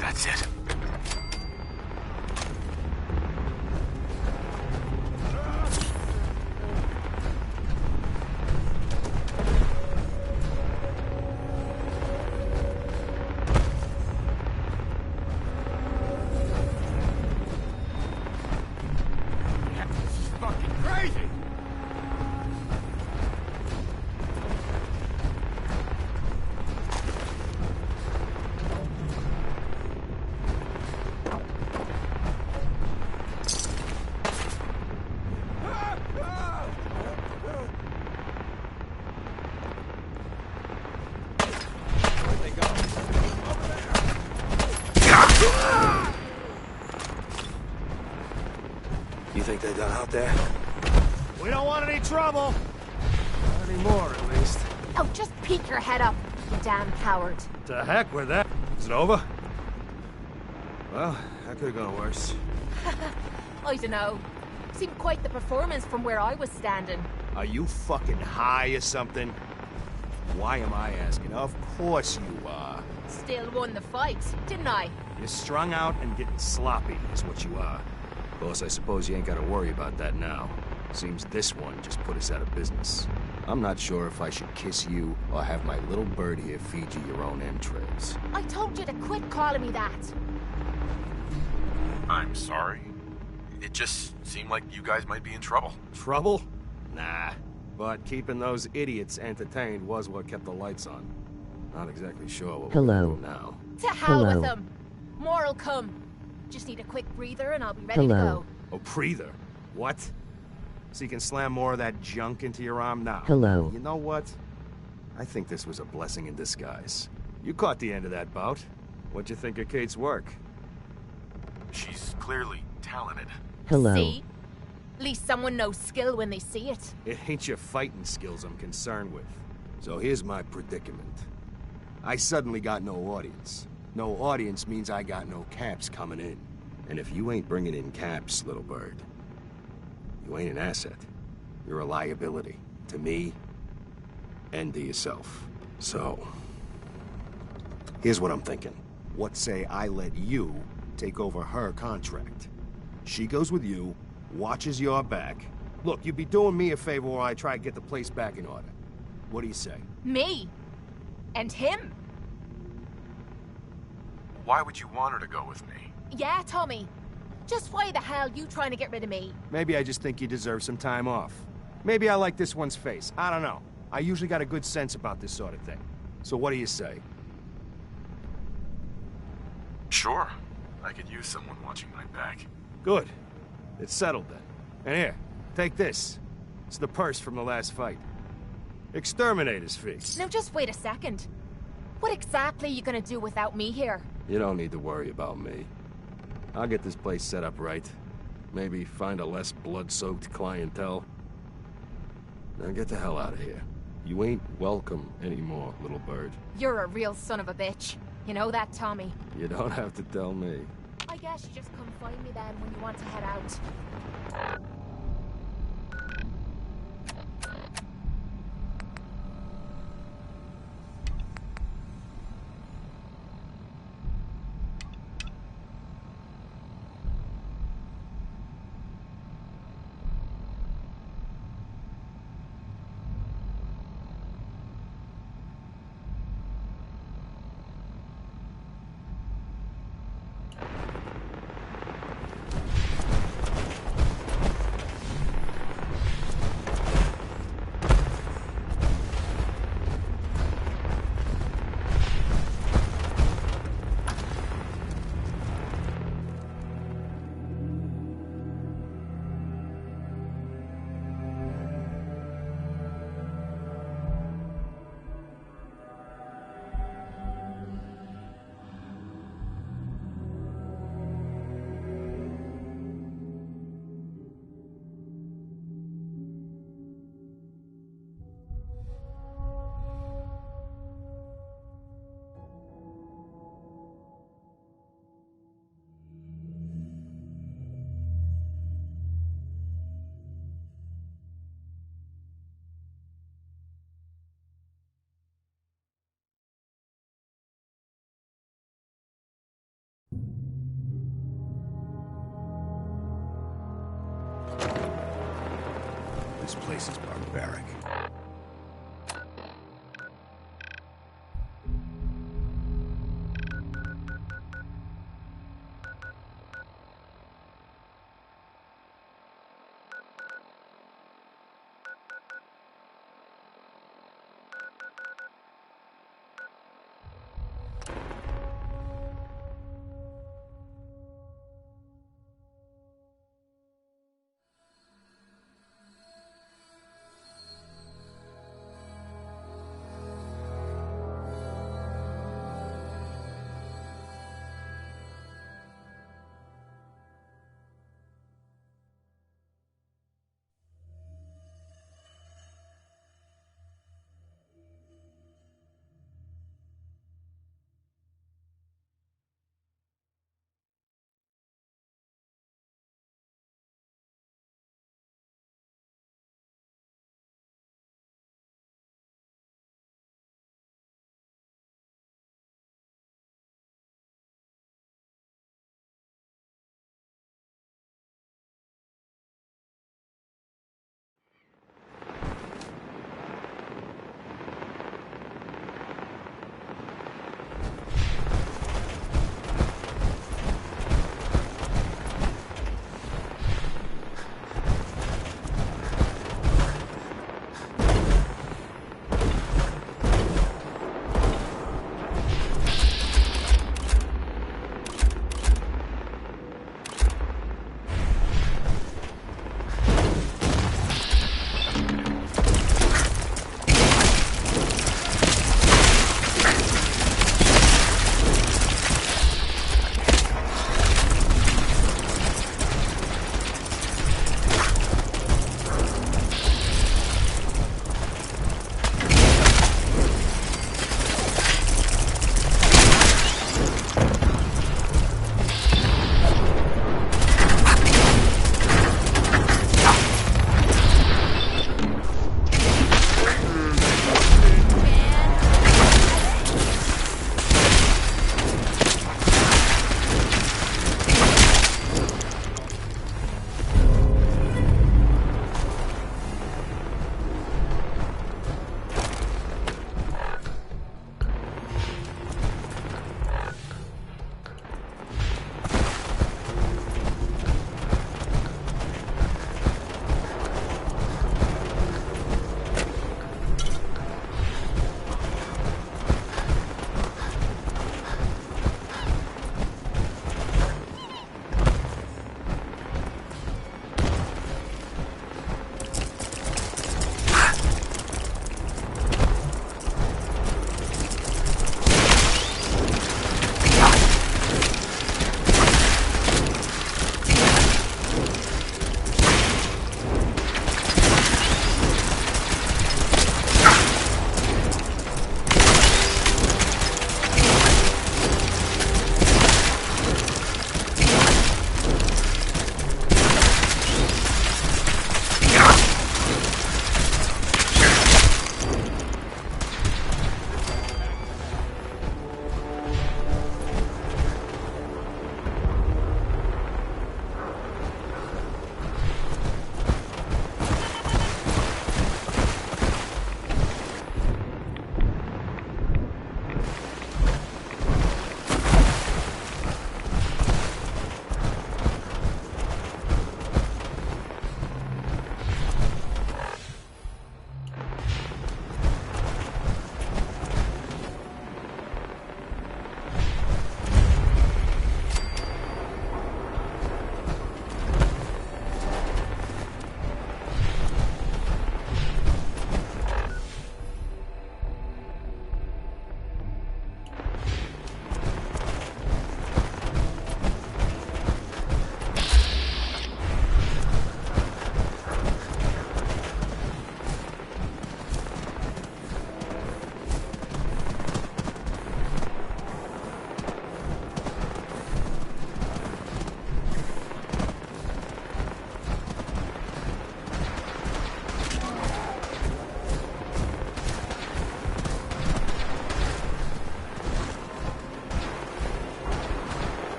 That's it. This is fucking crazy! You think they're done out there? We don't want any trouble! Not anymore, at least. Oh, just peek your head up, you damn coward. To heck with that. Is it over? Well, that could have gone worse. I dunno. Seemed quite the performance from where I was standing. Are you fucking high or something? Why am I asking? Of course you are. Still won the fight, didn't I? You're strung out and getting sloppy, is what you are. Of course, I suppose you ain't gotta worry about that now. Seems this one just put us out of business. I'm not sure if I should kiss you or have my little bird here feed you your own entrails. I told you to quit calling me that. I'm sorry. It just seemed like you guys might be in trouble. Trouble? Nah. But keeping those idiots entertained was what kept the lights on. Not exactly sure what we're Hello. gonna do now. To hell Hello. with them. More'll come. Just need a quick breather and I'll be ready Hello. to Oh, breather? What? So you can slam more of that junk into your arm now? Hello. You know what? I think this was a blessing in disguise. You caught the end of that bout. What'd you think of Kate's work? She's clearly talented. go. Hello. See? At least someone knows skill when they see it. It ain't your fighting skills I'm concerned with. So here's my predicament. I suddenly got no audience. No audience means I got no caps coming in. And if you ain't bringing in caps, little bird, you ain't an asset. You're a liability. To me, and to yourself. So, here's what I'm thinking. What say I let you take over her contract? She goes with you, watches your back. Look, you'd be doing me a favor while I try to get the place back in order. What do you say? Me. And him. Why would you want her to go with me? Yeah, Tommy. Just why the hell you trying to get rid of me? Maybe I just think you deserve some time off. Maybe I like this one's face. I don't know. I usually got a good sense about this sort of thing. So what do you say? Sure. I could use someone watching my back. Good. It's settled then. And here, take this. It's the purse from the last fight. Exterminator's fee. Now just wait a second. What exactly are you gonna do without me here? You don't need to worry about me. I'll get this place set up right. Maybe find a less blood-soaked clientele. Now get the hell out of here. You ain't welcome anymore, little bird. You're a real son of a bitch. You know that, Tommy? You don't have to tell me. I guess you just come find me then when you want to head out. This place is barbaric.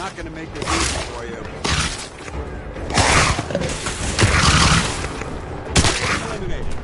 not gonna make this easy for you. Eliminated.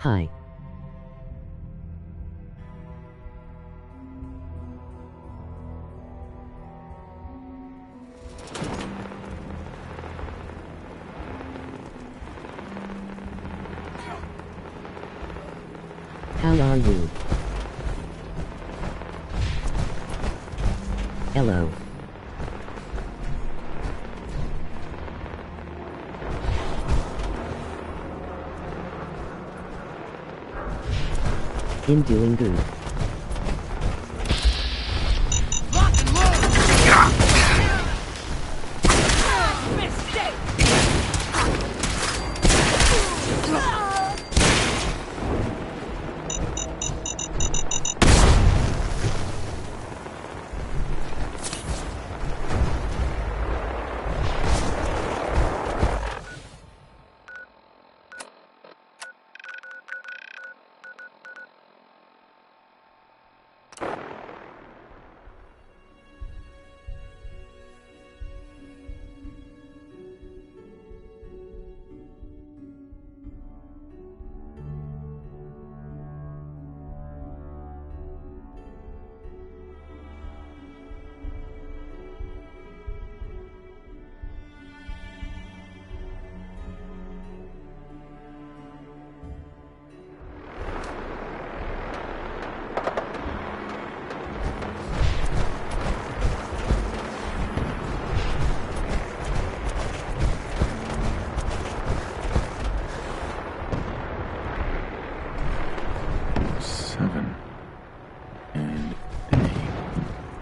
Hi. How are you? Hello. In doing good.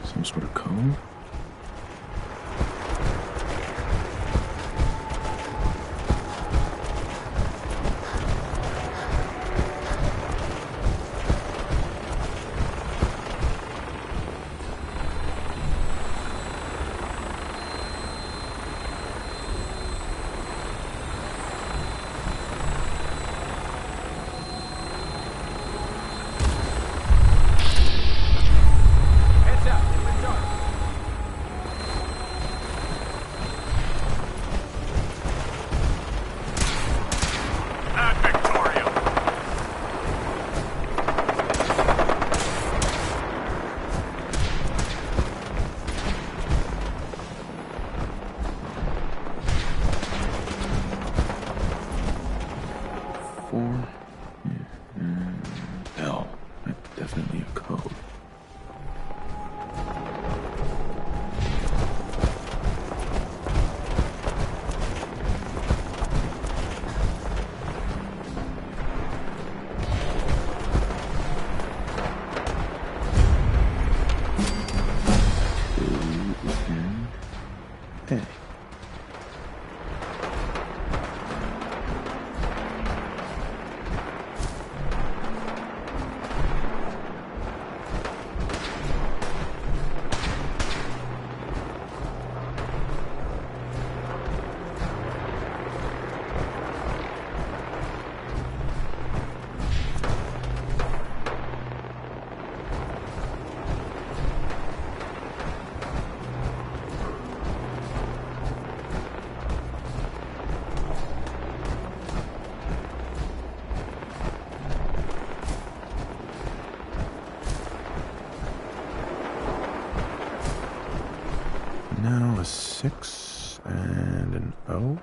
Some sort of code? 6 and an O.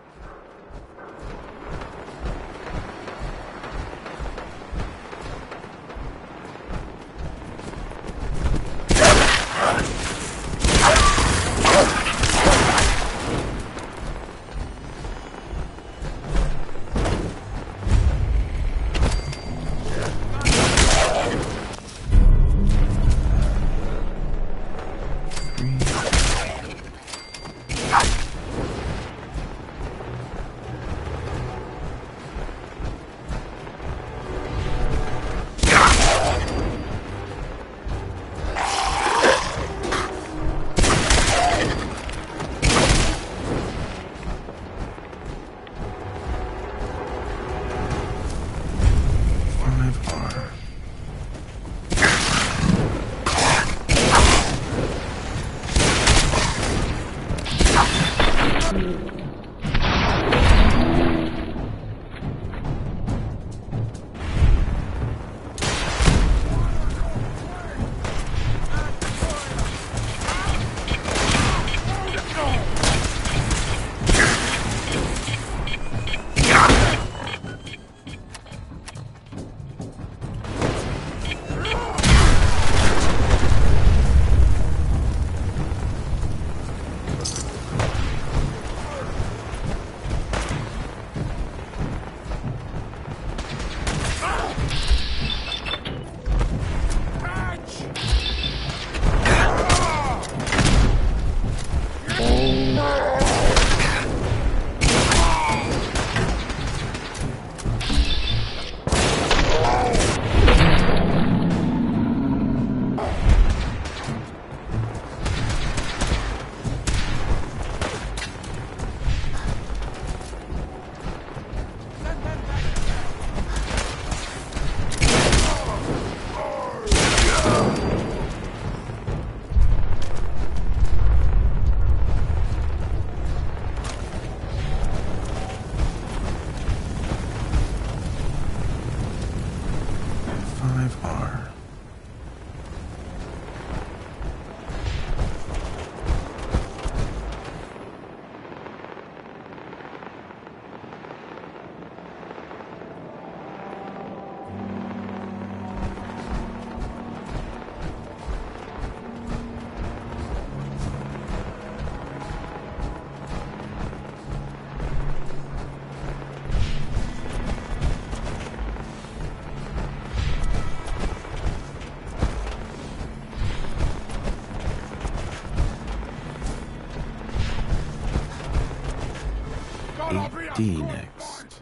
D next.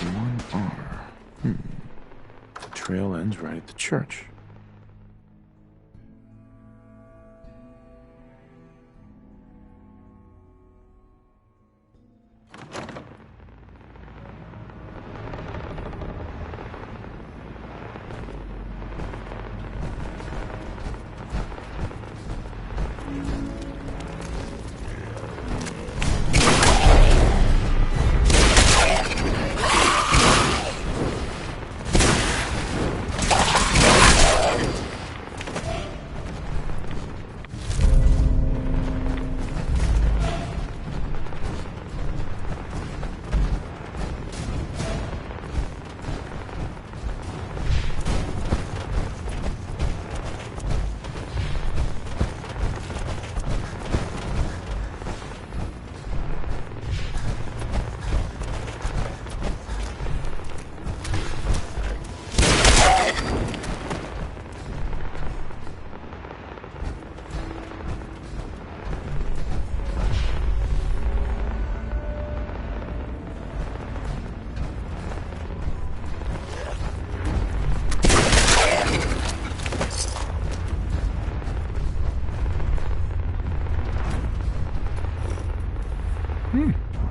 One R. The trail ends right at the church.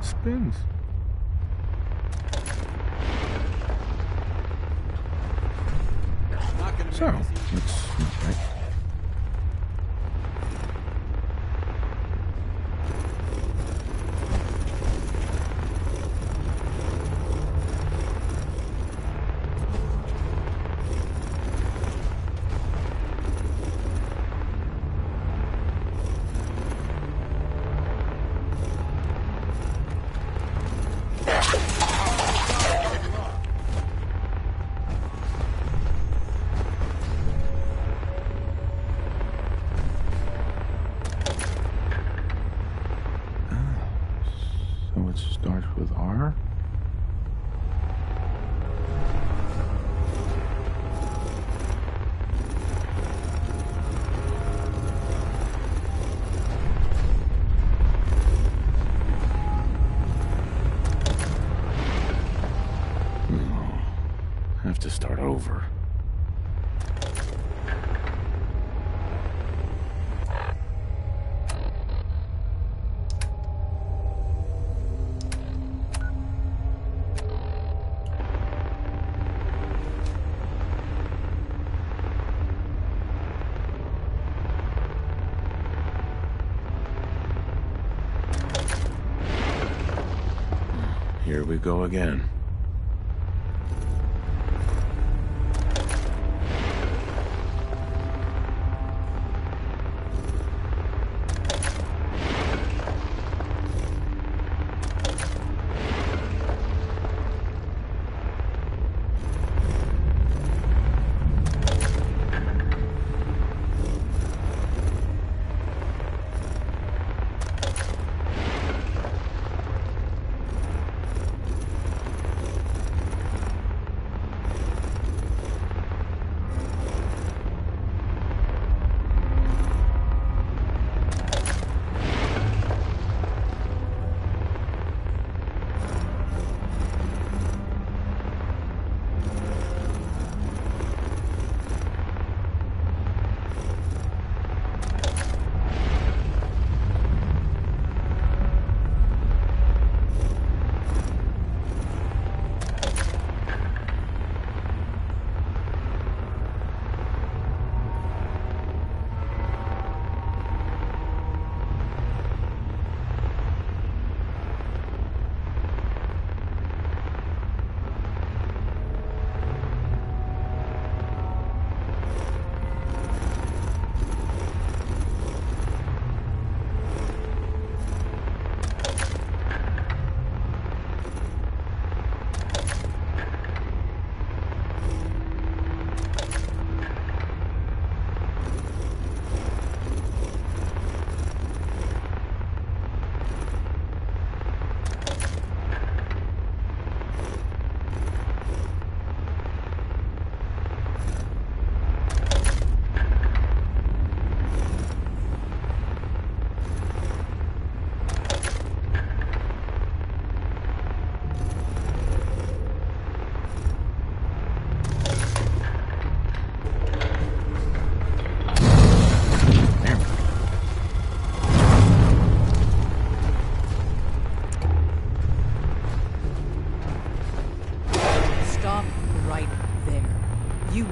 Spins. So, let's right. start over. Here we go again.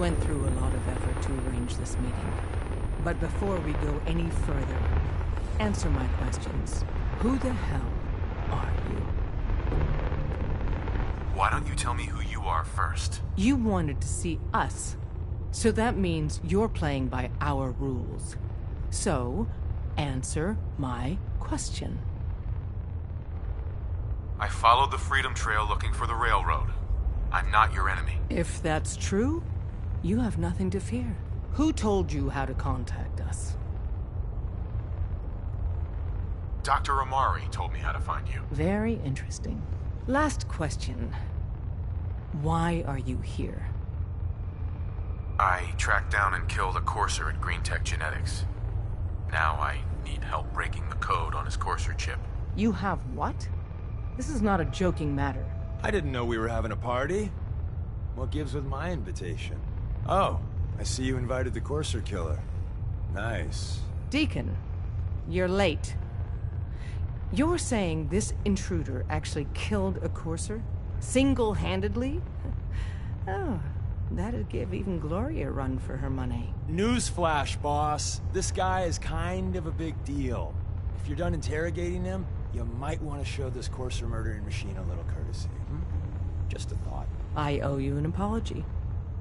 went through a lot of effort to arrange this meeting. But before we go any further, answer my questions. Who the hell are you? Why don't you tell me who you are first? You wanted to see us. So that means you're playing by our rules. So, answer my question. I followed the Freedom Trail looking for the railroad. I'm not your enemy. If that's true, you have nothing to fear. Who told you how to contact us? Dr. Amari told me how to find you. Very interesting. Last question. Why are you here? I tracked down and killed a courser at Green Tech Genetics. Now I need help breaking the code on his courser chip. You have what? This is not a joking matter. I didn't know we were having a party. What gives with my invitation? Oh, I see you invited the courser killer. Nice. Deacon, you're late. You're saying this intruder actually killed a courser? Single-handedly? Oh, that'd give even Gloria a run for her money. Newsflash, boss. This guy is kind of a big deal. If you're done interrogating him, you might want to show this courser murdering machine a little courtesy. Just a thought. I owe you an apology.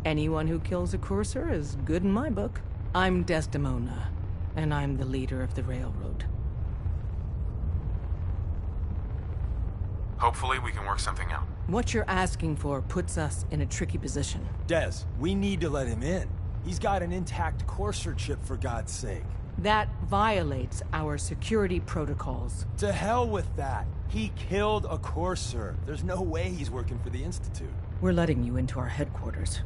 Anyone who kills a courser is good in my book. I'm Desdemona, and I'm the leader of the railroad. Hopefully we can work something out. What you're asking for puts us in a tricky position. Des, we need to let him in. He's got an intact courser chip, for God's sake. That violates our security protocols. To hell with that. He killed a courser. There's no way he's working for the Institute. We're letting you into our headquarters.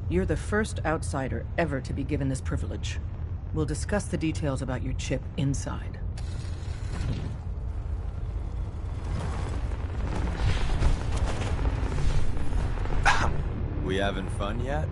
You're the first outsider ever to be given this privilege. We'll discuss the details about your chip inside. We having fun yet?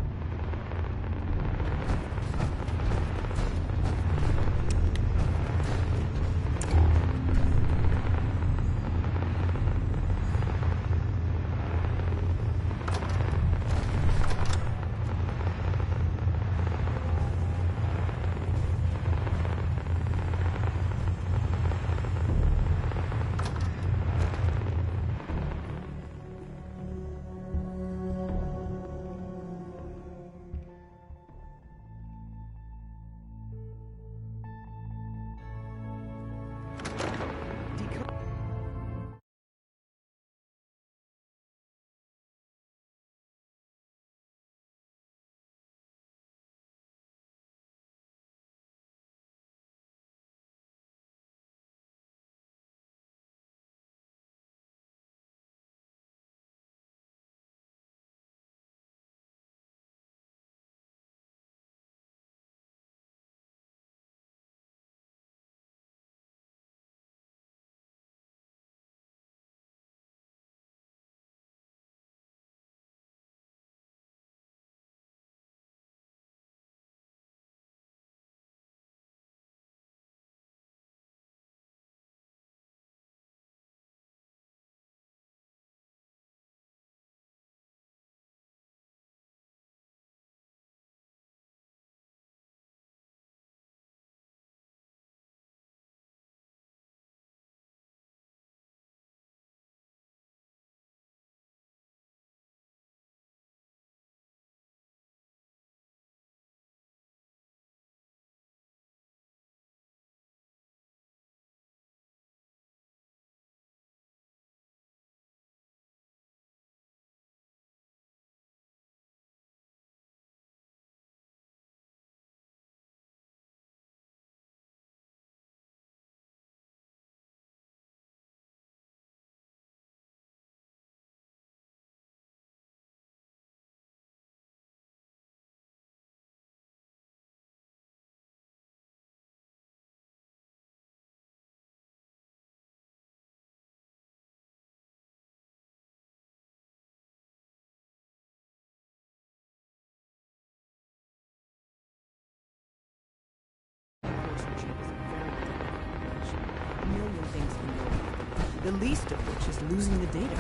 A million things can go wrong, the least of which is losing the data.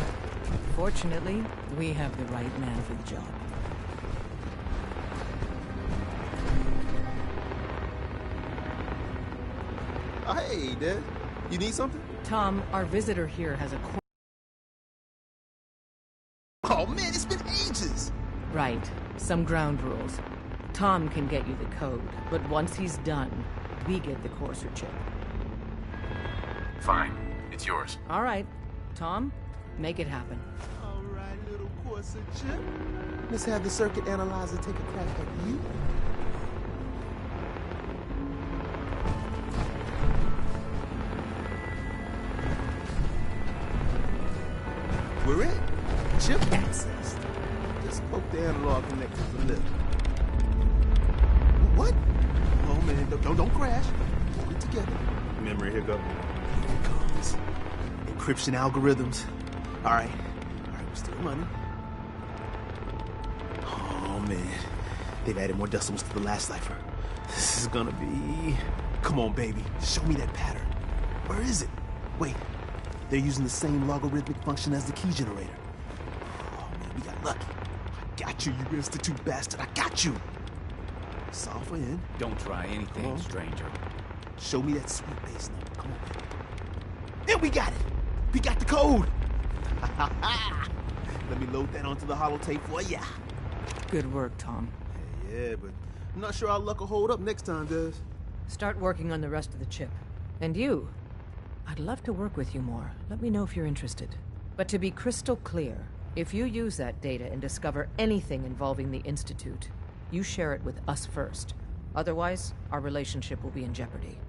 Fortunately, we have the right man for the job. Hey, Dad. You need something? Tom, our visitor here has a... Oh, man, it's been ages! Right. Some ground rules. Tom can get you the code, but once he's done, we get the Courser chip. Fine. It's yours. All right. Tom, make it happen. All right, little Courser chip. Let's have the circuit analyzer take a crack at you. We're in. Chip accessed. Just poke the analog connectors a little. What? Oh man, don't crash. Hold it together. Memory hiccup. Here it comes. Encryption algorithms. All right, we're still running. Oh man, they've added more decimals to the last cipher. This is gonna be... Come on, baby, show me that pattern. Where is it? Wait, they're using the same logarithmic function as the key generator. Oh man, we got lucky. I got you, you Institute bastard. I got you. Solve for N. Don't try anything, stranger. Show me that sweet bass number. Come on, baby. Then we got it. We got the code. Let me load that onto the holotape for ya. Good work, Tom. Yeah, but I'm not sure our luck will hold up next time, Des. Start working on the rest of the chip. And you, I'd love to work with you more. Let me know if you're interested. But to be crystal clear, if you use that data and discover anything involving the Institute, you share it with us first. Otherwise, our relationship will be in jeopardy.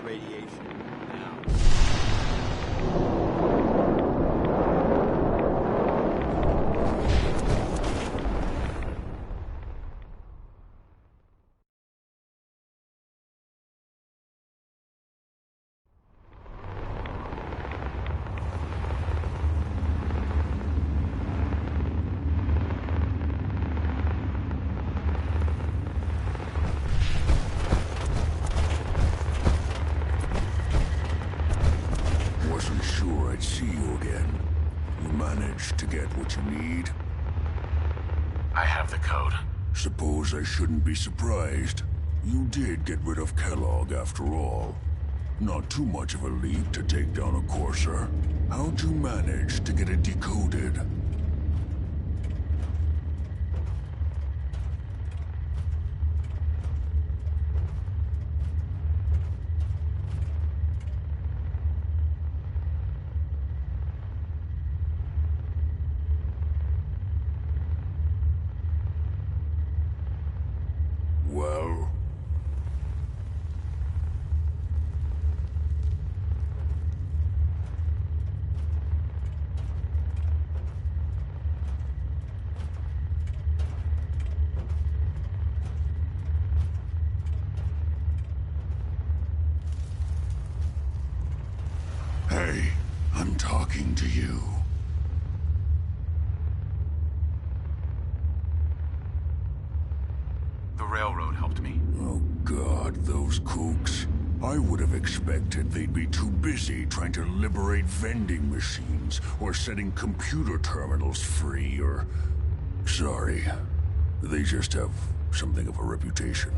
radiation. Now. Wasn't sure I'd see you again. You managed to get what you need? I have the code. Suppose I shouldn't be surprised. You did get rid of Kellogg after all. Not too much of a leap to take down a Courser. How'd you manage to get it decoded? Well? Hey, I'm talking to you. The railroad helped me. Oh God, those kooks. I would have expected they'd be too busy trying to liberate vending machines or setting computer terminals free or... Sorry. They just have something of a reputation.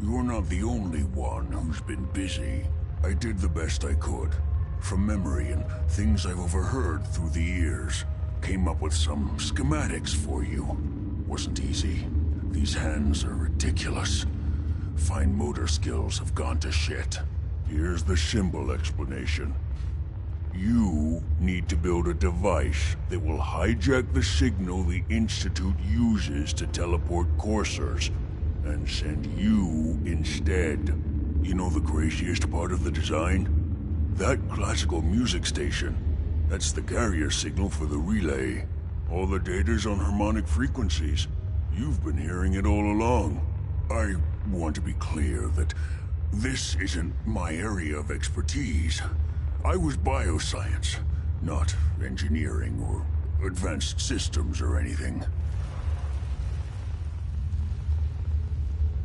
You're not the only one who's been busy. I did the best I could. From memory and things I've overheard through the years. Came up with some schematics for you. Wasn't easy. These hands are ridiculous. Fine motor skills have gone to shit. Here's the symbol explanation. You need to build a device that will hijack the signal the Institute uses to teleport coursers, and send you instead. You know the craziest part of the design? That classical music station. That's the carrier signal for the relay. All the data's on harmonic frequencies. You've been hearing it all along. I want to be clear that this isn't my area of expertise. I was bioscience, not engineering or advanced systems or anything.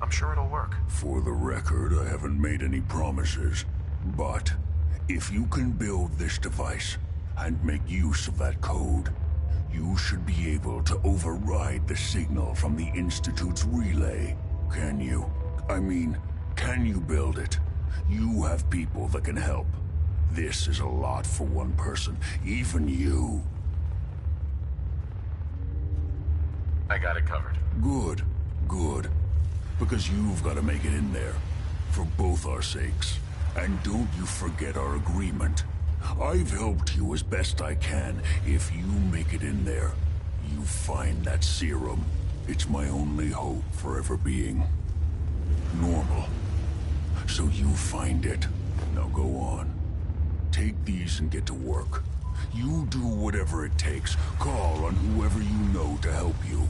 I'm sure it'll work. For the record, I haven't made any promises. But if you can build this device and make use of that code, you should be able to override the signal from the Institute's relay. Can you? I mean, can you build it? You have people that can help. This is a lot for one person, even you. I got it covered. Good, good. Because you've got to make it in there. For both our sakes. And don't you forget our agreement. I've helped you as best I can. If you make it in there, you find that serum. It's my only hope for ever being normal. So you find it. Now go on. Take these and get to work. You do whatever it takes. Call on whoever you know to help you.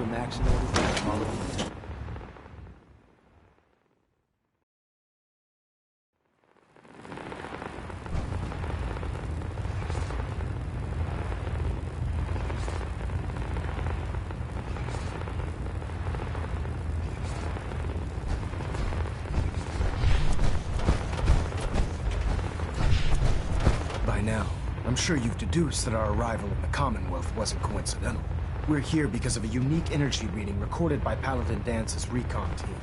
Elder Maxon ordered you to follow the By now, I'm sure you've deduced that our arrival in the Commonwealth wasn't coincidental. We're here because of a unique energy reading recorded by Paladin Dance's recon team.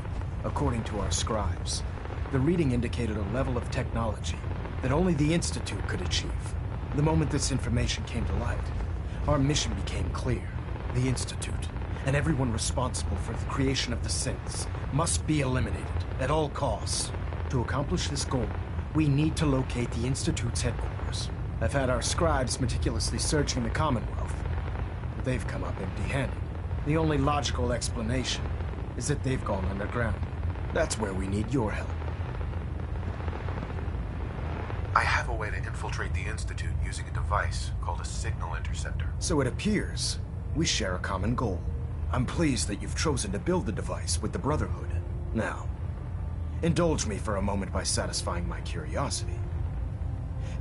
According to our scribes, the reading indicated a level of technology that only the Institute could achieve. The moment this information came to light, our mission became clear. The Institute, and everyone responsible for the creation of the synths, must be eliminated at all costs. To accomplish this goal, we need to locate the Institute's headquarters. I've had our scribes meticulously searching the Commonwealth, but they've come up empty-handed. The only logical explanation is that they've gone underground. That's where we need your help. I have a way to infiltrate the Institute using a device called a signal interceptor. So it appears we share a common goal. I'm pleased that you've chosen to build the device with the Brotherhood. Now, indulge me for a moment by satisfying my curiosity.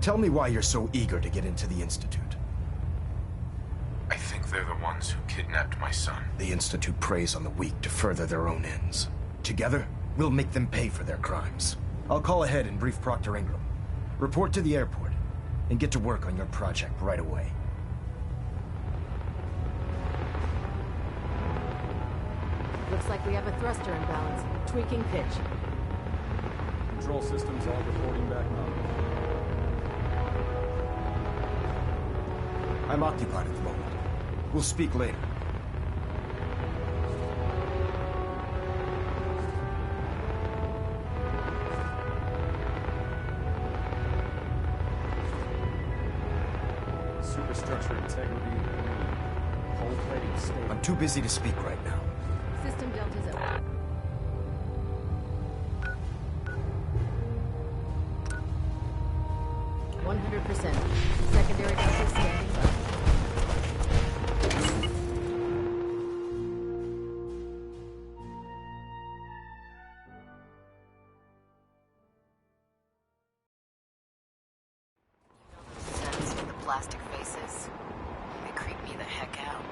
Tell me why you're so eager to get into the Institute. I think they're the ones who kidnapped my son. The Institute preys on the weak to further their own ends. Together, we'll make them pay for their crimes. I'll call ahead and brief Proctor Ingram. Report to the airport, and get to work on your project right away. Looks like we have a thruster imbalance. Tweaking pitch. Control systems all reporting back now. I'm occupied at the moment. We'll speak later. Superstructure integrity, hull plating stable. I'm too busy to speak right now. System Delta's open. Secondary Delta standing by. Sets with the plastic faces. They creep me the heck out.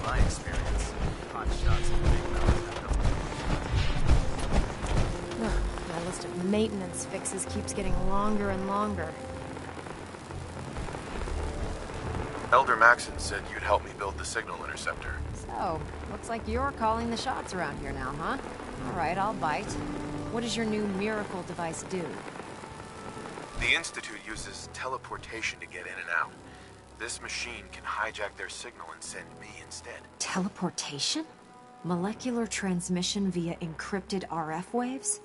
My experience, hot shots and big mouth. My list of maintenance fixes keeps getting longer and longer. Elder Maxon said you'd help me build the signal interceptor. So, looks like you're calling the shots around here now, huh? Alright, I'll bite. What does your new miracle device do? The Institute uses teleportation to get in and out. This machine can hijack their signal and send me instead. Teleportation? Molecular transmission via encrypted RF waves?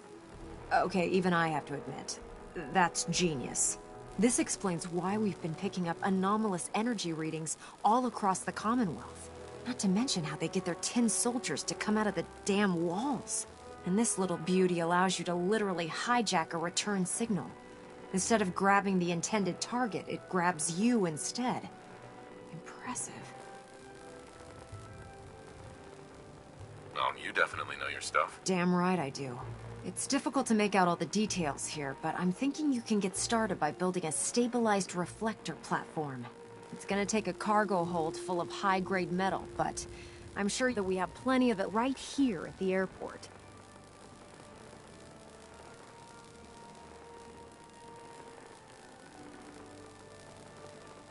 Okay, even I have to admit, that's genius. This explains why we've been picking up anomalous energy readings all across the Commonwealth. Not to mention how they get their tin soldiers to come out of the damn walls. And this little beauty allows you to literally hijack a return signal. Instead of grabbing the intended target, it grabs you instead. Impressive. Oh, you definitely know your stuff. Damn right I do. It's difficult to make out all the details here, but I'm thinking you can get started by building a stabilized reflector platform. It's gonna take a cargo hold full of high-grade metal, but I'm sure that we have plenty of it right here at the airport.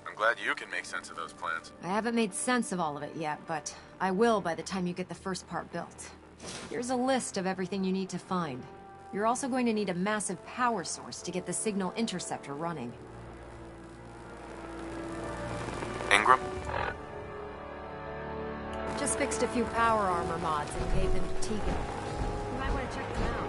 I'm glad you can make sense of those plans. I haven't made sense of all of it yet, but I will by the time you get the first part built. Here's a list of everything you need to find. You're also going to need a massive power source to get the signal interceptor running. Ingram? Just fixed a few power armor mods and gave them to Tegan. You might want to check them out.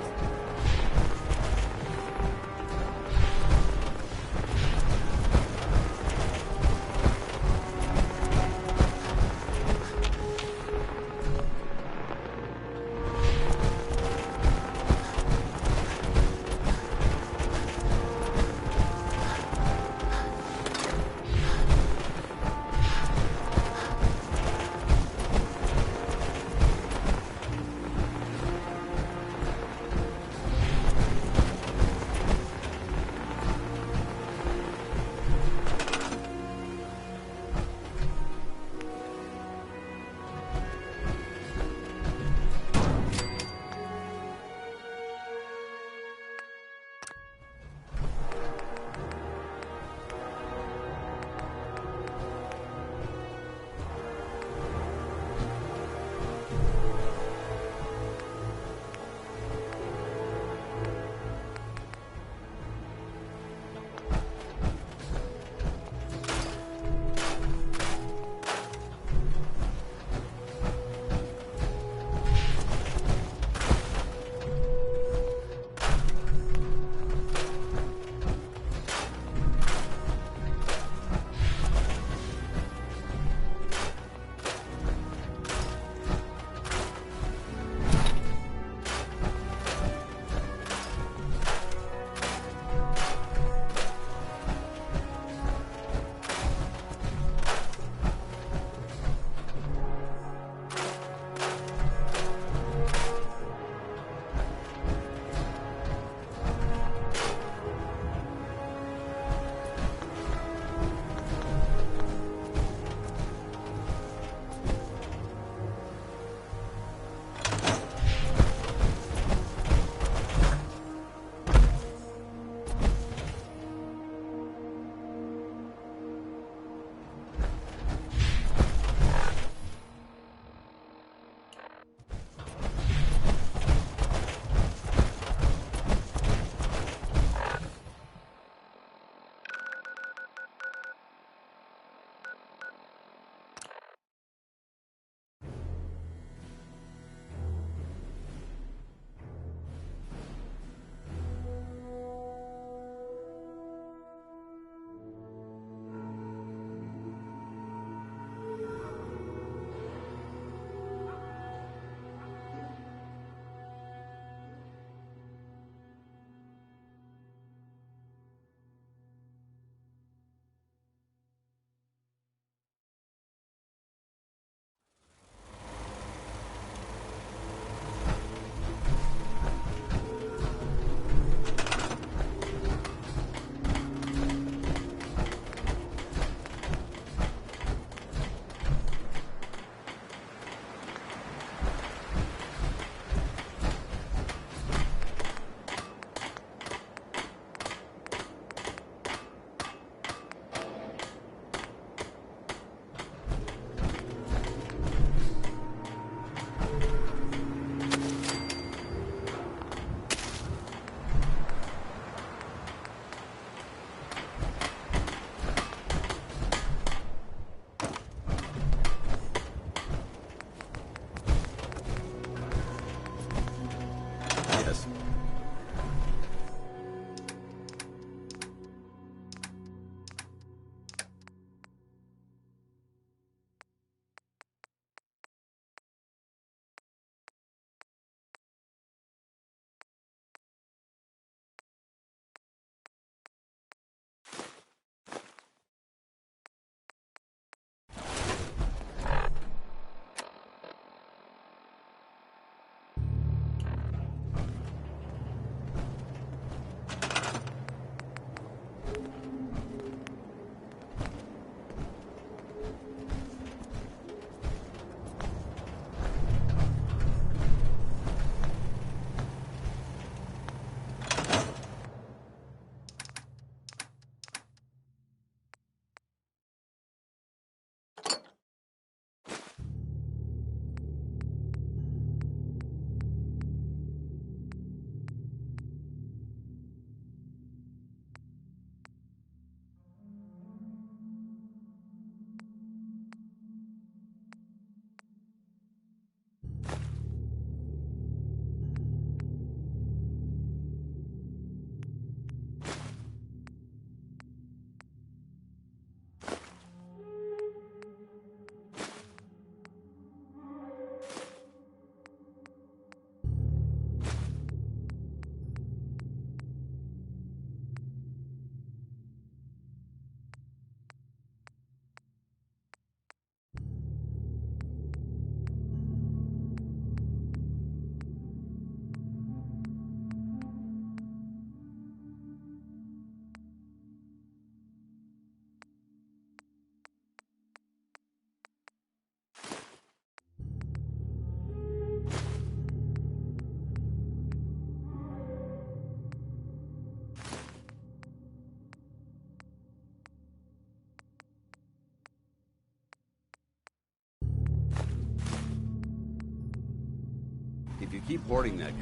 Keep boarding that.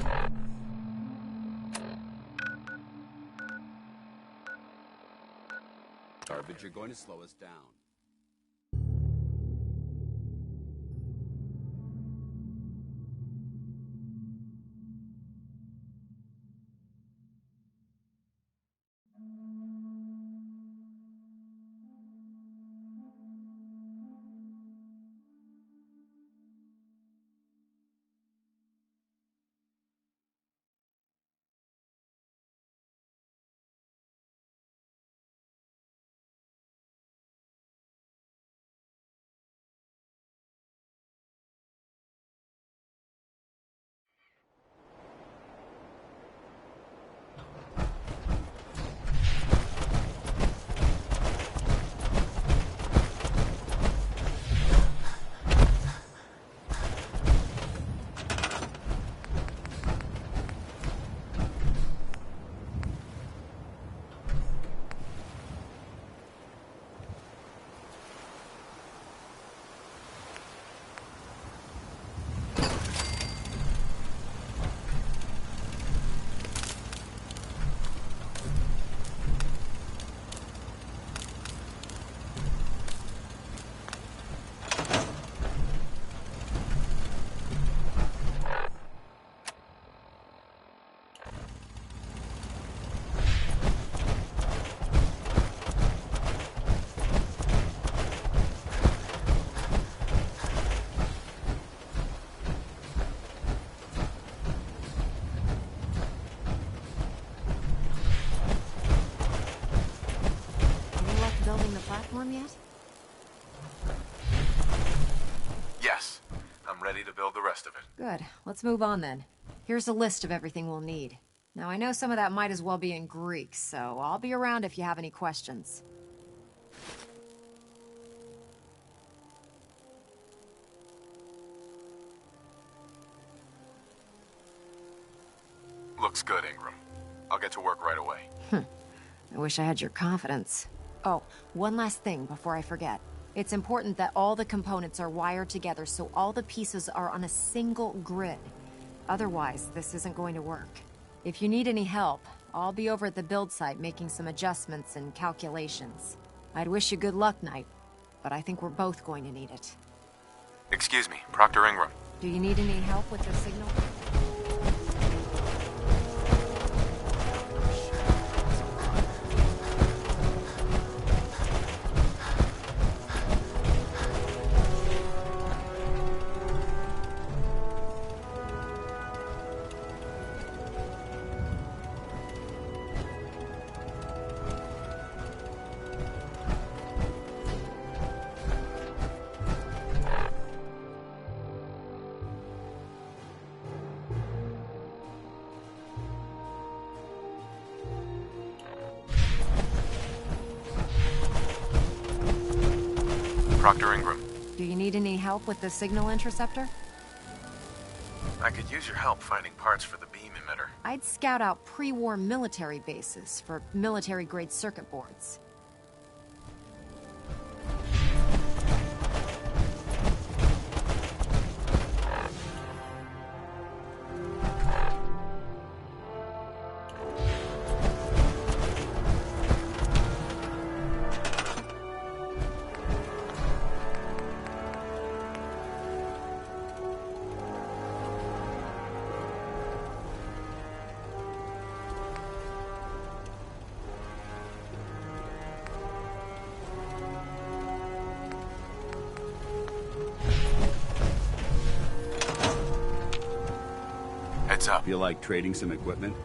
But you're going to slow us down. Platform yet? Yes. I'm ready to build the rest of it. Good. Let's move on then. Here's a list of everything we'll need. Now, I know some of that might as well be in Greek, so I'll be around if you have any questions. Looks good, Ingram. I'll get to work right away. I wish I had your confidence. Oh, one last thing before I forget. It's important that all the components are wired together so all the pieces are on a single grid. Otherwise, this isn't going to work. If you need any help, I'll be over at the build site making some adjustments and calculations. I'd wish you good luck, Knight, but I think we're both going to need it. Excuse me, Proctor Ingram. Do you need any help with the signal? Proctor Ingram. Do you need any help with the signal interceptor? I could use your help finding parts for the beam emitter. I'd scout out pre-war military bases for military-grade circuit boards. Heads up. Feel like trading some equipment?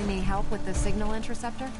Any help with the signal interceptor?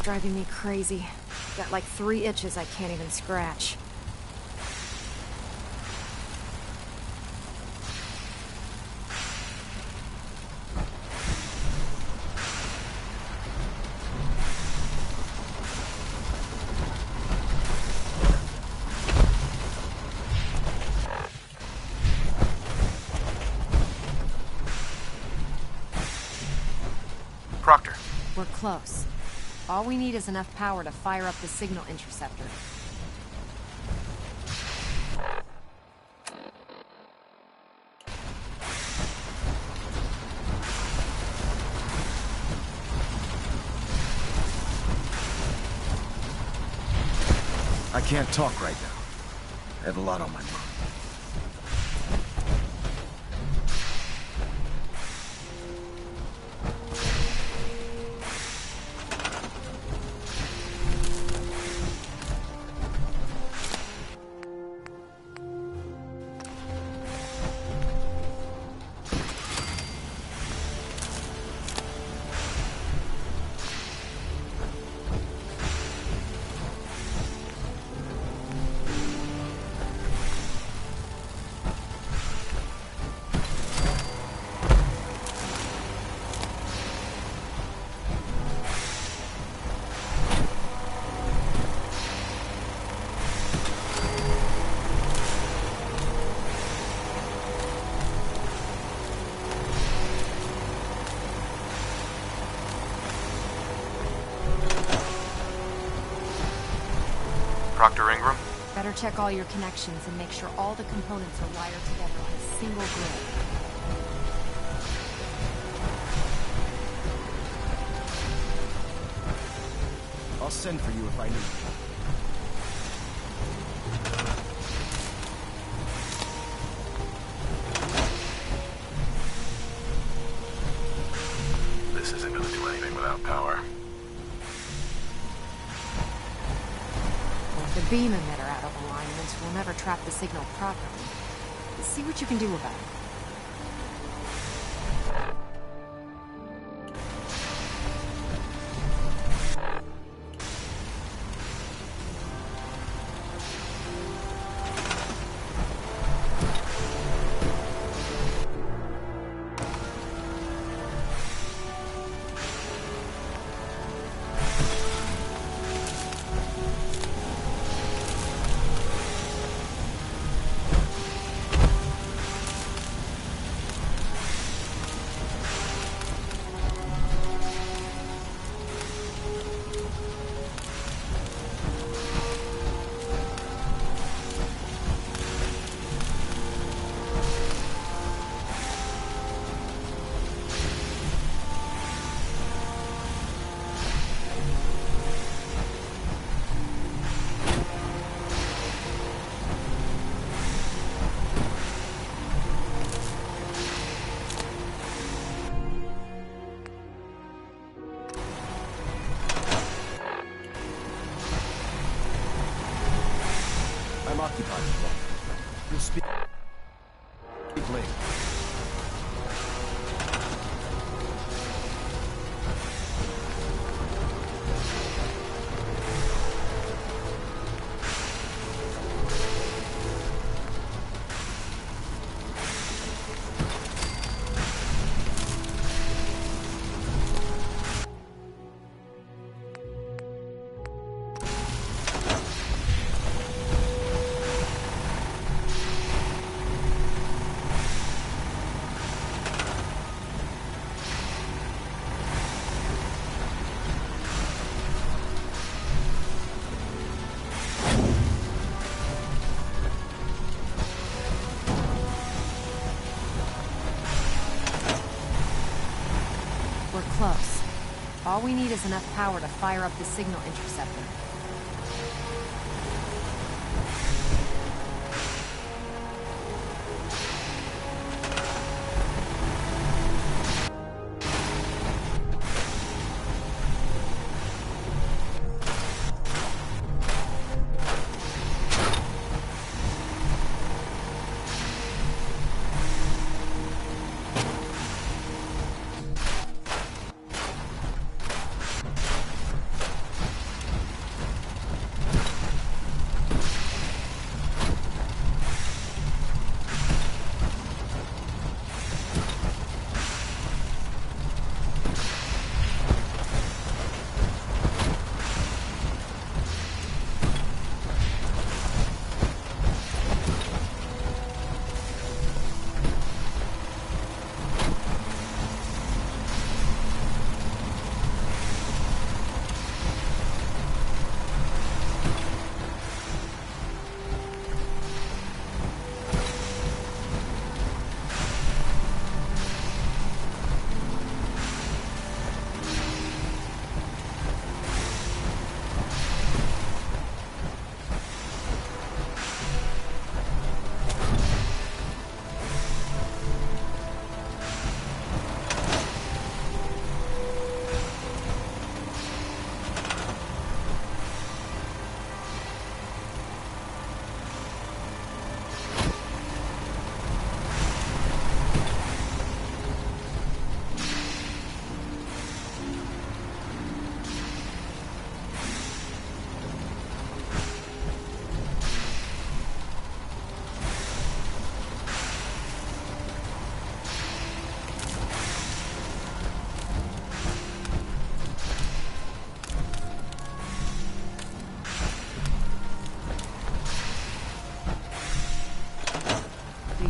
Driving me crazy. Got like 3 itches I can't even scratch. Proctor. We're close. All we need is enough power to fire up the signal interceptor. I can't talk right now. I have a lot on my mind. Dr. Ingram? Better check all your connections and make sure all the components are wired together on a single grid. I'll send for you if I need you. This isn't gonna do anything without power. With the beam emitter out of alignment, we'll never trap the signal properly. See what you can do about it. I'm occupied. You'll speak later. All we need is enough power to fire up the signal interceptor.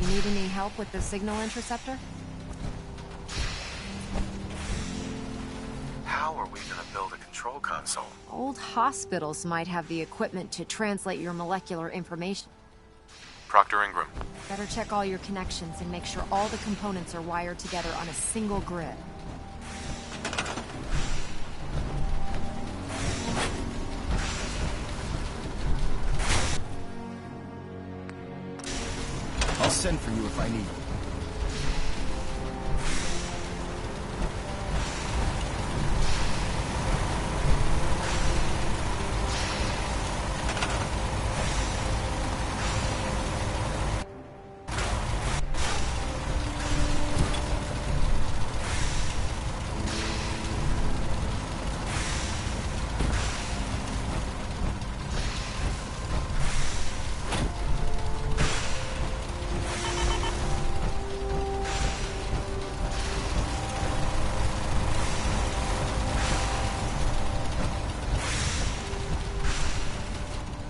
Need any help with the signal interceptor? How are we gonna build a control console? Old hospitals might have the equipment to translate your molecular information. Proctor Ingram. Better check all your connections and make sure all the components are wired together on a single grid. I'll send for you if I need you.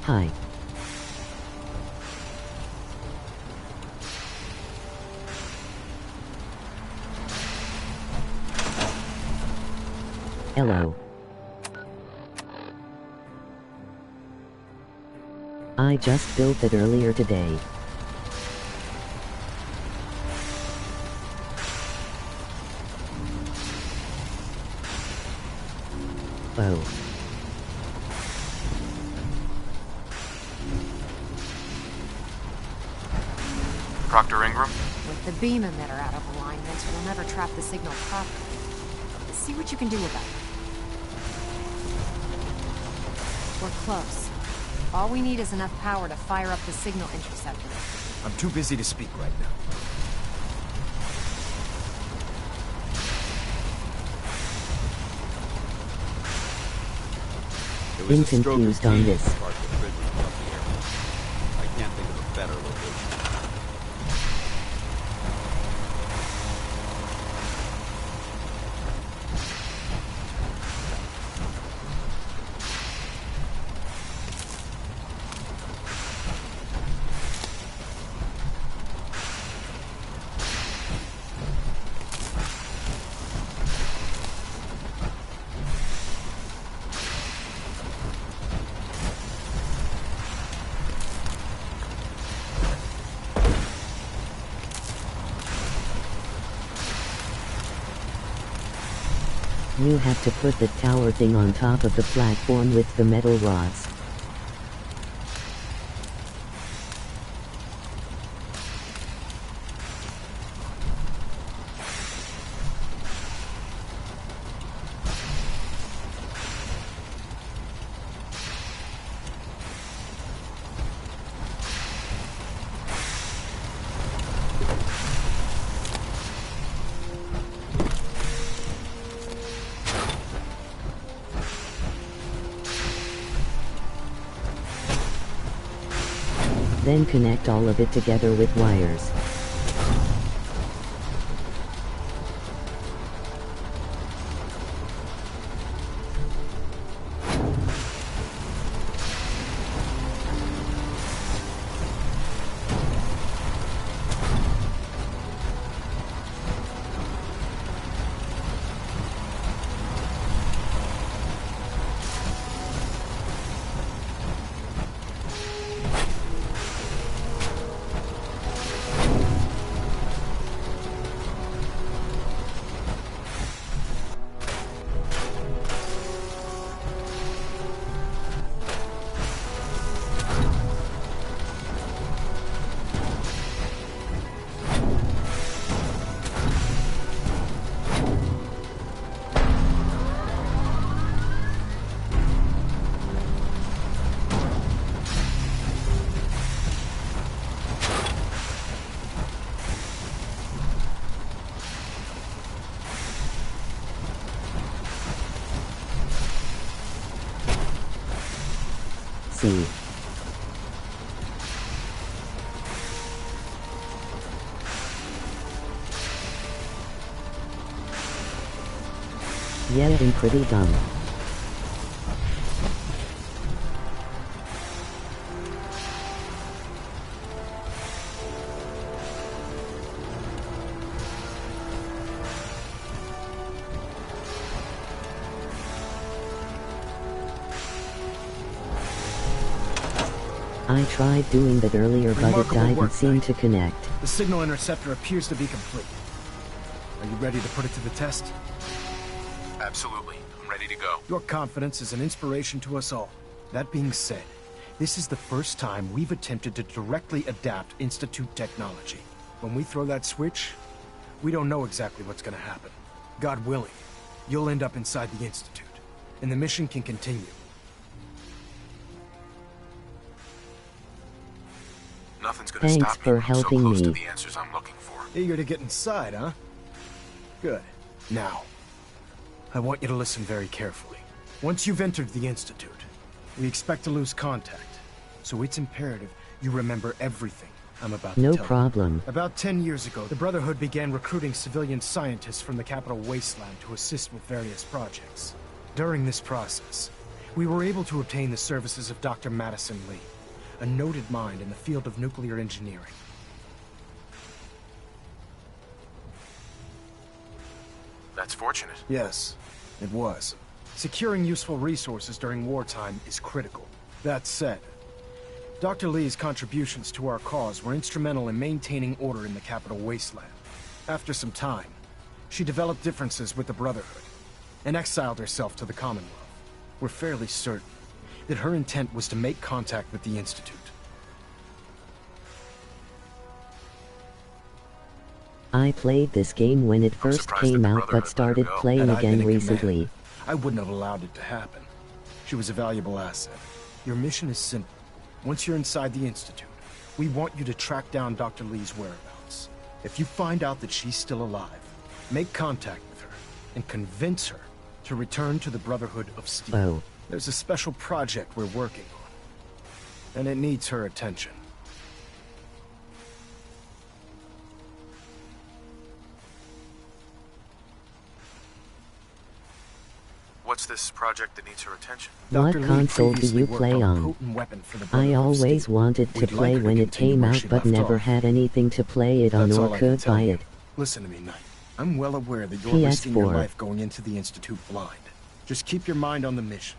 Hi. Hello. I just built it earlier today. Oh. Proctor Ingram? With the beam emitter out of alignment, we'll never trap the signal properly. See what you can do about it. We're close. All we need is enough power to fire up the signal interceptor. I'm too busy to speak right now. Been confused on this. I can't think of a better location. You have to put the tower thing on top of the platform with the metal rods. Then connect all of it together with wires. See. Yeah, and pretty dumb. I tried doing that earlier, but it Remarkable didn't work, seem Knight. to connect. The signal interceptor appears to be complete. Are you ready to put it to the test? Absolutely. I'm ready to go. Your confidence is an inspiration to us all. That being said, this is the first time we've attempted to directly adapt Institute technology. When we throw that switch, we don't know exactly what's gonna happen. God willing, you'll end up inside the Institute, and the mission can continue. Nothing's gonna Thanks stop me for when I'm so helping close to me. the answers I'm looking for. Eager to get inside, huh? Good. Now, I want you to listen very carefully. Once you've entered the Institute, we expect to lose contact, so it's imperative you remember everything I'm about to No tell you. problem. About 10 years ago, the Brotherhood began recruiting civilian scientists from the capital wasteland to assist with various projects. During this process, we were able to obtain the services of Dr. Madison Lee, a noted mind in the field of nuclear engineering. That's fortunate. Yes, it was. Securing useful resources during wartime is critical. That said, Dr. Lee's contributions to our cause were instrumental in maintaining order in the capital wasteland. After some time, she developed differences with the Brotherhood and exiled herself to the Commonwealth. We're fairly certain that her intent was to make contact with the Institute. I played this game when it first came out, but started playing Had I been again in recently. command, I wouldn't have allowed it to happen. She was a valuable asset. Your mission is simple. Once you're inside the Institute, we want you to track down Dr. Lee's whereabouts. If you find out that she's still alive, make contact with her and convince her to return to the Brotherhood of Steel. Oh. There's a special project we're working on, and it needs her attention. What's this project that needs her attention? What Dr. Lee console do previously you worked play on a on? potent weapon for the I Brotherhood of always Steel. wanted to We'd play like her when to it continue came where out, she but left never off. had anything to play it on That's or all I can could tell buy you. it. Listen to me, Knight. I'm well aware that you're PS4. risking your life going into the Institute blind. Just keep your mind on the mission.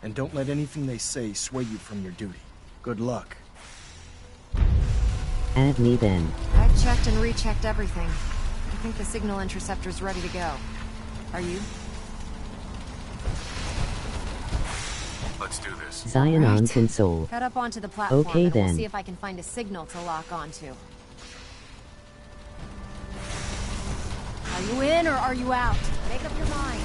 And don't let anything they say sway you from your duty. Good luck. Add me then. I've checked and rechecked everything. I think the signal interceptor's ready to go. Are you? Let's do this. Zion on console. Head up onto the platform Okay, and we'll then. see if I can find a signal to lock onto. Are you in or are you out? Make up your mind.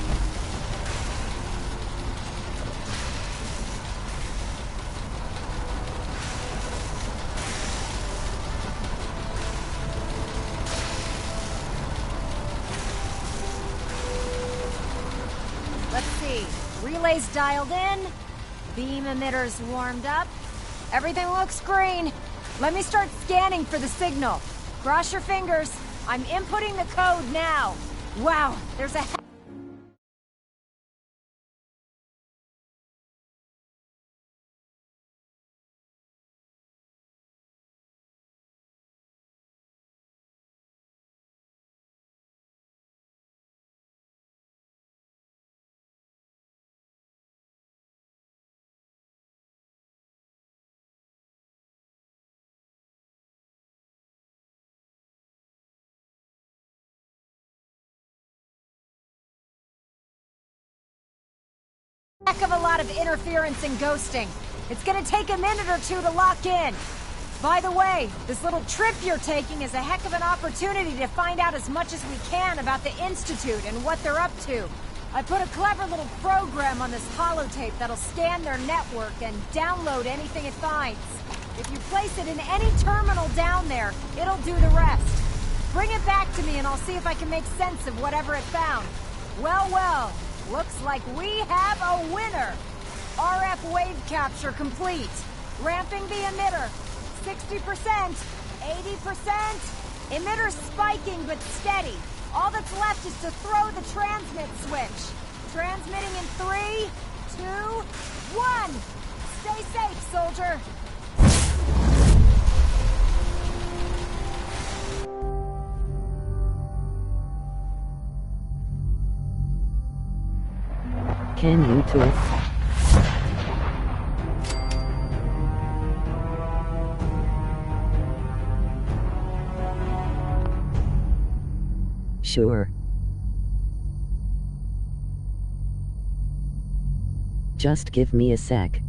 Let's see. Relays dialed in. Beam emitters warmed up. Everything looks green. Let me start scanning for the signal. Cross your fingers. I'm inputting the code now. Wow, there's a heck of a lot of interference and ghosting. It's gonna take a minute or two to lock in. By the way, this little trip you're taking is a heck of an opportunity to find out as much as we can about the Institute and what they're up to. I put a clever little program on this holotape that'll scan their network and download anything it finds. If you place it in any terminal down there, it'll do the rest. Bring it back to me and I'll see if I can make sense of whatever it found. Well, well. Looks like we have a winner! RF wave capture complete. Ramping the emitter. 60%, 80%. Emitter spiking but steady. All that's left is to throw the transmit switch. Transmitting in 3, 2, 1. Stay safe, soldier. Can you talk? Sure. Just give me a sec.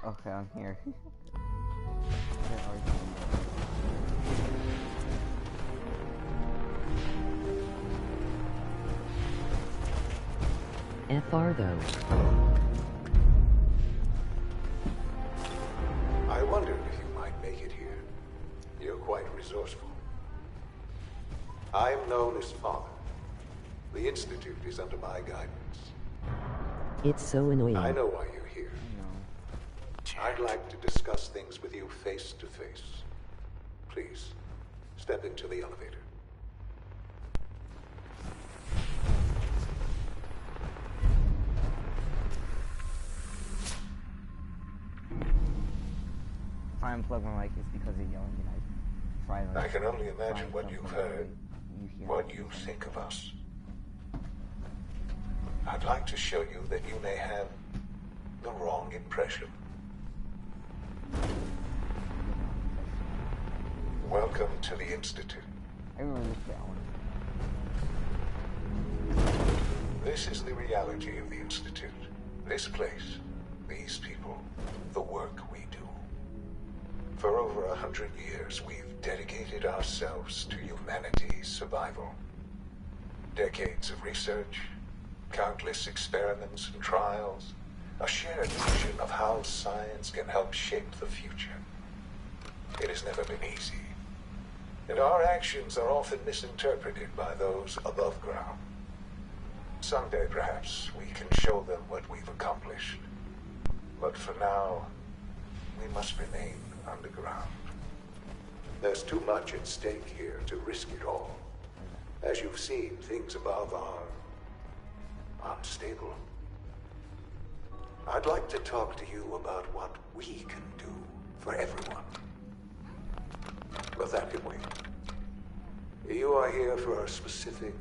Okay, I'm here. FR though. I wondered if you might make it here. You're quite resourceful. I am known as Father. The Institute is under my guidance. It's so annoying. I know why you're here. I'd like to discuss things with you face to face. Please, step into the elevator. Try and plug my mic is because of yelling and I try to... I can only imagine what you've heard, what you think of us. I'd like to show you that you may have the wrong impression. Welcome to the Institute. I remember that one. This is the reality of the Institute. This place, these people, the work we do. For over 100 years, we've dedicated ourselves to humanity's survival. Decades of research, countless experiments and trials, a shared vision of how science can help shape the future. It has never been easy, and our actions are often misinterpreted by those above ground. Someday, perhaps, we can show them what we've accomplished. But for now, we must remain underground. There's too much at stake here to risk it all. As you've seen, things above are unstable. I'd like to talk to you about what we can do for everyone. But that can wait. You are here for a specific,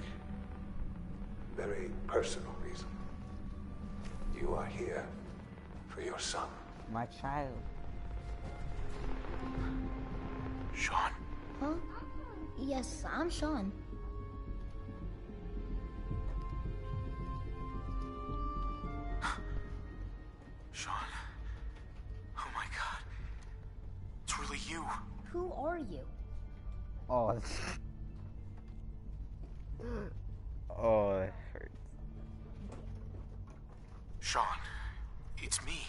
very personal reason. You are here for your son. My child. Sean. Huh? Yes, I'm Sean. Sean. Oh my god. It's really you. Who are you? Oh. Oh, it hurts. Sean, it's me.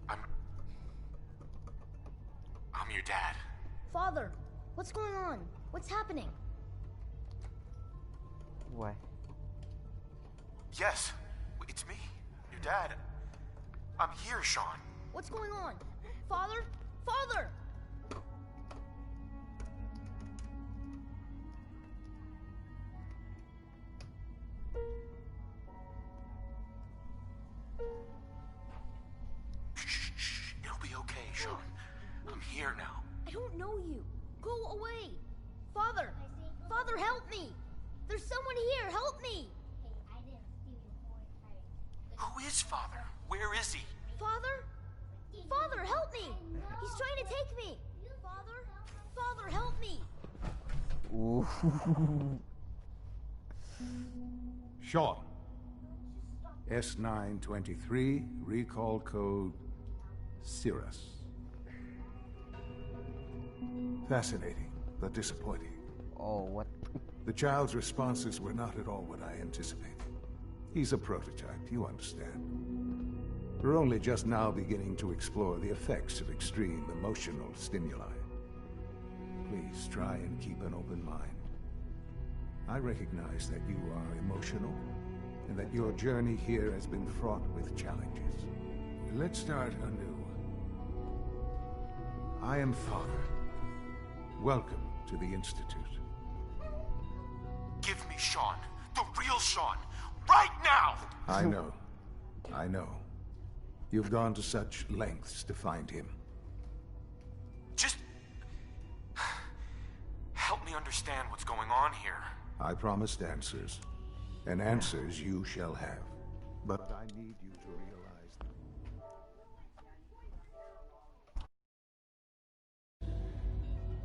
I'm your dad. Father, what's going on? What's happening? What? Yes, it's me, your dad. I'm here, Sean. What's going on? Father? Father! Shh, it'll be okay, Sean. I'm here now. I don't know you. Go away. Father! Father, help me! There's someone here, help me! Who is Father? Where is he? Father? Father, help me! He's trying to take me! Father? Father, help me! Ooh. Sean. S923, recall code Cirrus. Fascinating, but disappointing. Oh, what? The child's responses were not at all what I anticipated. He's a prototype, you understand. We're only just now beginning to explore the effects of extreme emotional stimuli. Please try and keep an open mind. I recognize that you are emotional, and that your journey here has been fraught with challenges. Let's start anew. I am Father. Welcome to the Institute. Give me Sean. The real Sean. Right now! I know. I know. You've gone to such lengths to find him. Just... help me understand what's going on here. I promised answers. And answers you shall have. But I need you to realize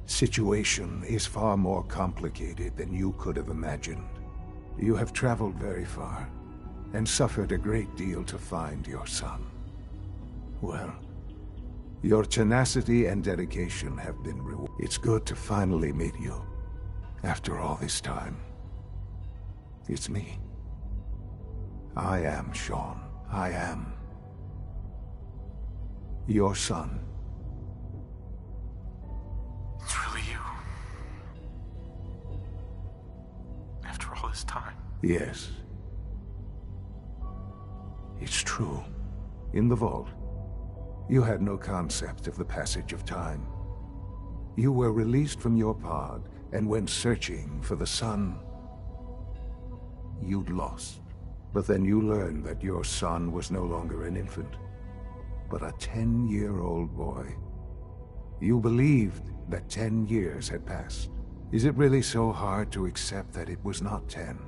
the situation is far more complicated than you could have imagined. You have traveled very far, and suffered a great deal to find your son. Well, your tenacity and dedication have been rewarded. It's good to finally meet you, after all this time. It's me. I am Sean. I am your son. It's really you. time. Yes. It's true. In the vault, you had no concept of the passage of time. You were released from your pod and went searching for the sun you'd lost. But then you learned that your son was no longer an infant, but a 10-year-old boy. You believed that 10 years had passed. Is it really so hard to accept that it was not 10,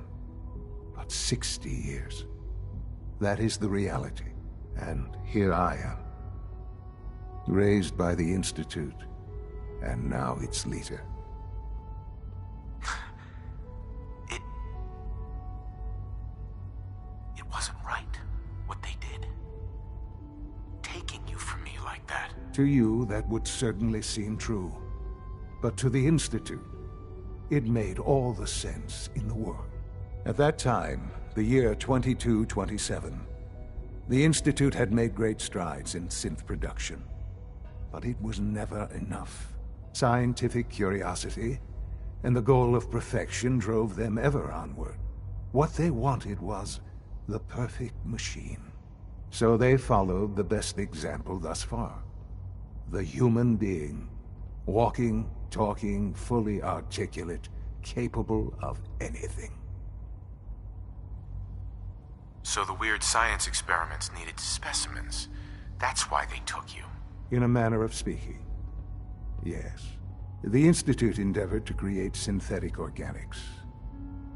but 60 years? That is the reality. And here I am, raised by the Institute, and now its leader. It wasn't right, what they did. Taking you from me like that. To you, that would certainly seem true. But to the Institute, it made all the sense in the world. At that time, the year 2227, the Institute had made great strides in synth production. But it was never enough. Scientific curiosity and the goal of perfection drove them ever onward. What they wanted was the perfect machine. So they followed the best example thus far. The human being. Walking, talking, fully articulate, capable of anything. So the weird science experiments needed specimens. That's why they took you. In a manner of speaking, yes. The Institute endeavored to create synthetic organics.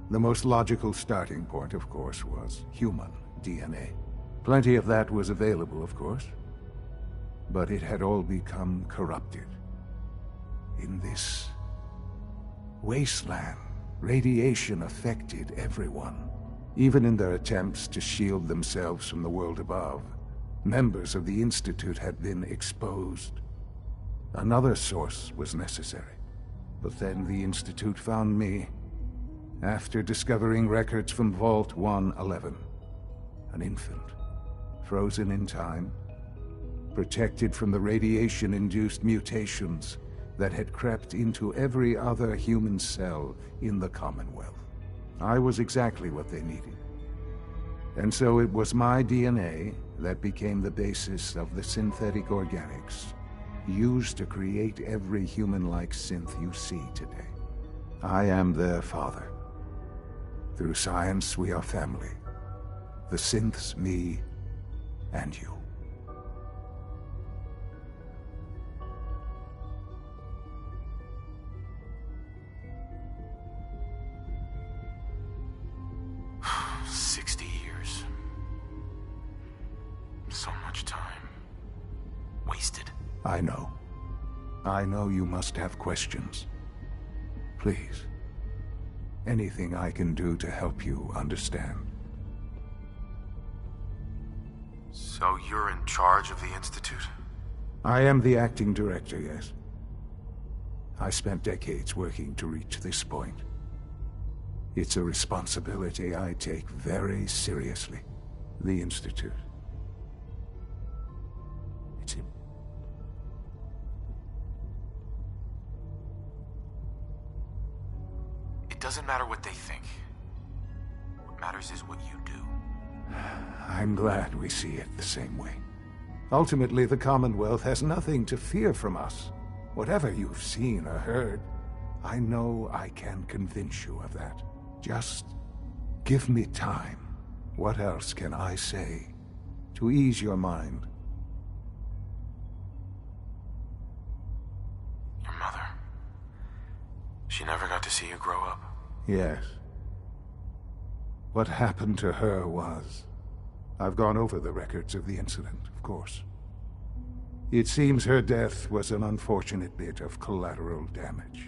The most logical starting point, of course, was human DNA. Plenty of that was available, of course. But it had all become corrupted. In this wasteland, radiation affected everyone. Even in their attempts to shield themselves from the world above, members of the Institute had been exposed. Another source was necessary. But then the Institute found me, after discovering records from Vault 111. An infant, frozen in time, protected from the radiation-induced mutations that had crept into every other human cell in the Commonwealth. I was exactly what they needed. And so it was my DNA that became the basis of the synthetic organics used to create every human-like synth you see today. I am their father. Through science, we are family. The synths, me, and you. I know. I know you must have questions. Please. Anything I can do to help you understand. So you're in charge of the Institute? I am the acting director, yes. I spent decades working to reach this point. It's a responsibility I take very seriously. The Institute. It doesn't matter what they think. What matters is what you do. I'm glad we see it the same way. Ultimately, the Commonwealth has nothing to fear from us. Whatever you've seen or heard, I know I can convince you of that. Just give me time. What else can I say to ease your mind? Your mother. She never got to see you grow up. Yes. What happened to her was... I've gone over the records of the incident, of course. It seems her death was an unfortunate bit of collateral damage.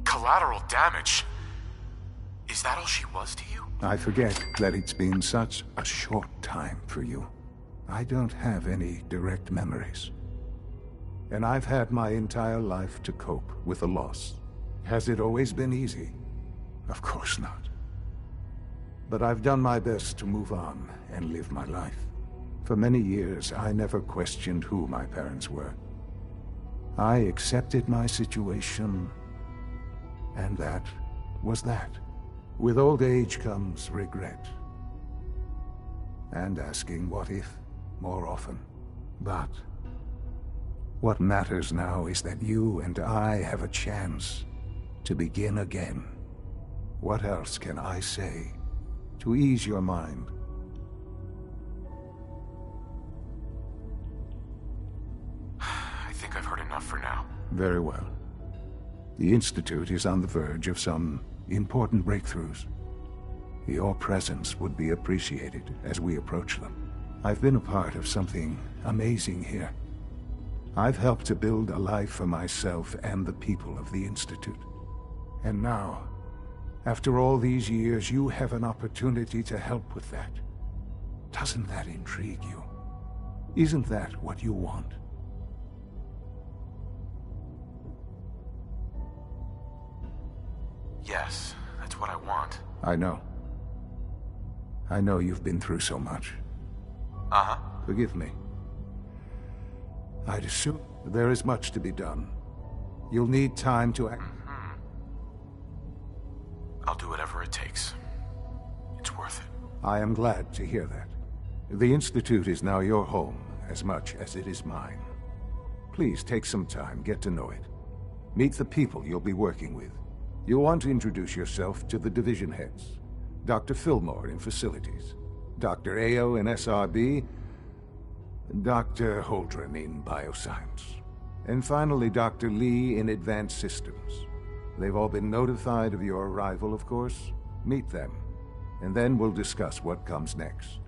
Collateral damage? Is that all she was to you? I forget that it's been such a short time for you. I don't have any direct memories. And I've had my entire life to cope with the loss. Has it always been easy? Of course not. But I've done my best to move on and live my life. For many years, I never questioned who my parents were. I accepted my situation, and that was that. With old age comes regret. And asking what if more often. But what matters now is that you and I have a chance to begin again. What else can I say to ease your mind? I think I've heard enough for now. Very well. The Institute is on the verge of some important breakthroughs. Your presence would be appreciated as we approach them. I've been a part of something amazing here. I've helped to build a life for myself and the people of the Institute. And now, after all these years, you have an opportunity to help with that. Doesn't that intrigue you? Isn't that what you want? Yes, that's what I want. I know. I know you've been through so much. Uh-huh. Forgive me. I'd assume there is much to be done. You'll need time to act. I'll do whatever it takes. It's worth it. I am glad to hear that. The Institute is now your home as much as it is mine. Please take some time, get to know it. Meet the people you'll be working with. You'll want to introduce yourself to the division heads. Dr. Fillmore in Facilities, Dr. Ao in SRB, Dr. Holdren in Bioscience, and finally Dr. Lee in Advanced Systems. They've all been notified of your arrival, of course. Meet them, and then we'll discuss what comes next.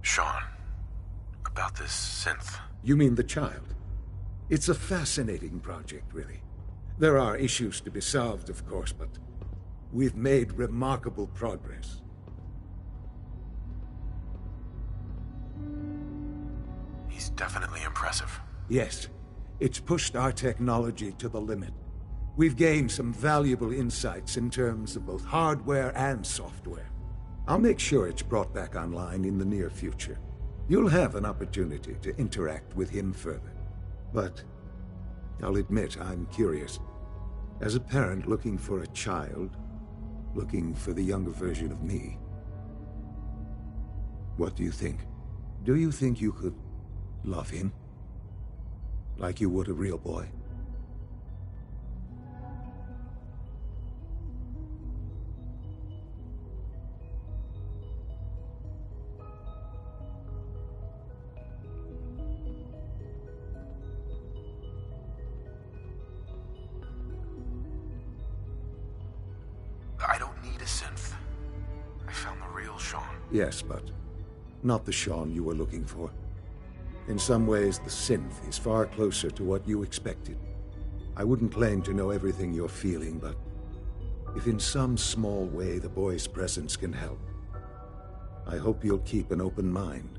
Sean, about this synth. You mean the child? It's a fascinating project, really. There are issues to be solved, of course, but we've made remarkable progress. He's definitely impressive. Yes, it's pushed our technology to the limit. We've gained some valuable insights in terms of both hardware and software. I'll make sure it's brought back online in the near future. You'll have an opportunity to interact with him further. But I'll admit I'm curious. As a parent looking for a child, looking for the younger version of me, what do you think? Do you think you could love him? Like you would a real boy? I don't need a synth. I found the real Sean. Yes, but not the Sean you were looking for. In some ways, the synth is far closer to what you expected. I wouldn't claim to know everything you're feeling, but if in some small way the boy's presence can help, I hope you'll keep an open mind.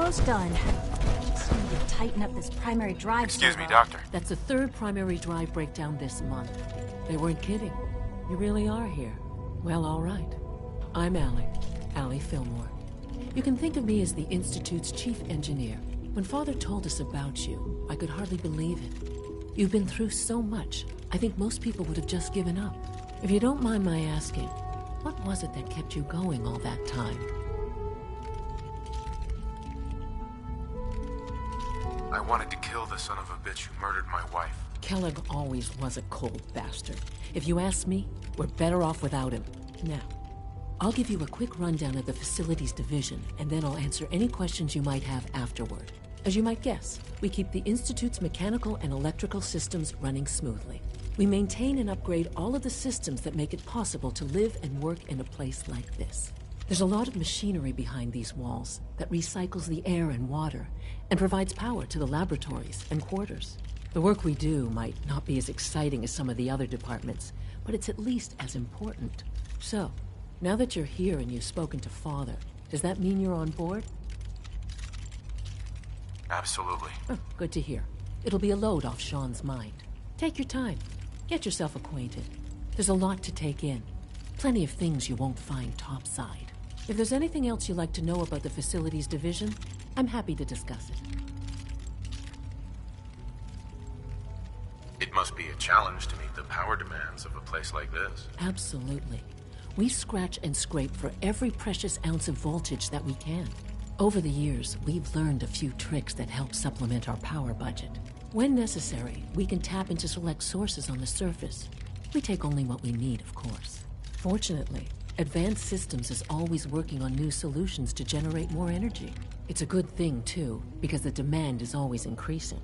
almost done. Just need to tighten up this primary drive. Excuse me, servo. Doctor. That's the third primary drive breakdown this month. They weren't kidding. You really are here. Well, all right. I'm Allie Fillmore. You can think of me as the Institute's chief engineer. When Father told us about you, I could hardly believe it. You've been through so much, I think most people would have just given up. If you don't mind my asking, what was it that kept you going all that time? I wanted to kill the son of a bitch who murdered my wife. Kellogg always was a cold bastard. If you ask me, we're better off without him. Now, I'll give you a quick rundown of the facilities division, and then I'll answer any questions you might have afterward. As you might guess, we keep the Institute's mechanical and electrical systems running smoothly. We maintain and upgrade all of the systems that make it possible to live and work in a place like this. There's a lot of machinery behind these walls that recycles the air and water and provides power to the laboratories and quarters. The work we do might not be as exciting as some of the other departments, but it's at least as important. So, now that you're here and you've spoken to Father, does that mean you're on board? Absolutely. Oh, good to hear. It'll be a load off Sean's mind. Take your time. Get yourself acquainted. There's a lot to take in. Plenty of things you won't find topside. If there's anything else you'd like to know about the facilities division, I'm happy to discuss it. It must be a challenge to meet the power demands of a place like this. Absolutely. We scratch and scrape for every precious ounce of voltage that we can. Over the years, we've learned a few tricks that help supplement our power budget. When necessary, we can tap into select sources on the surface. We take only what we need, of course. Fortunately, Advanced Systems is always working on new solutions to generate more energy. It's a good thing, too, because the demand is always increasing.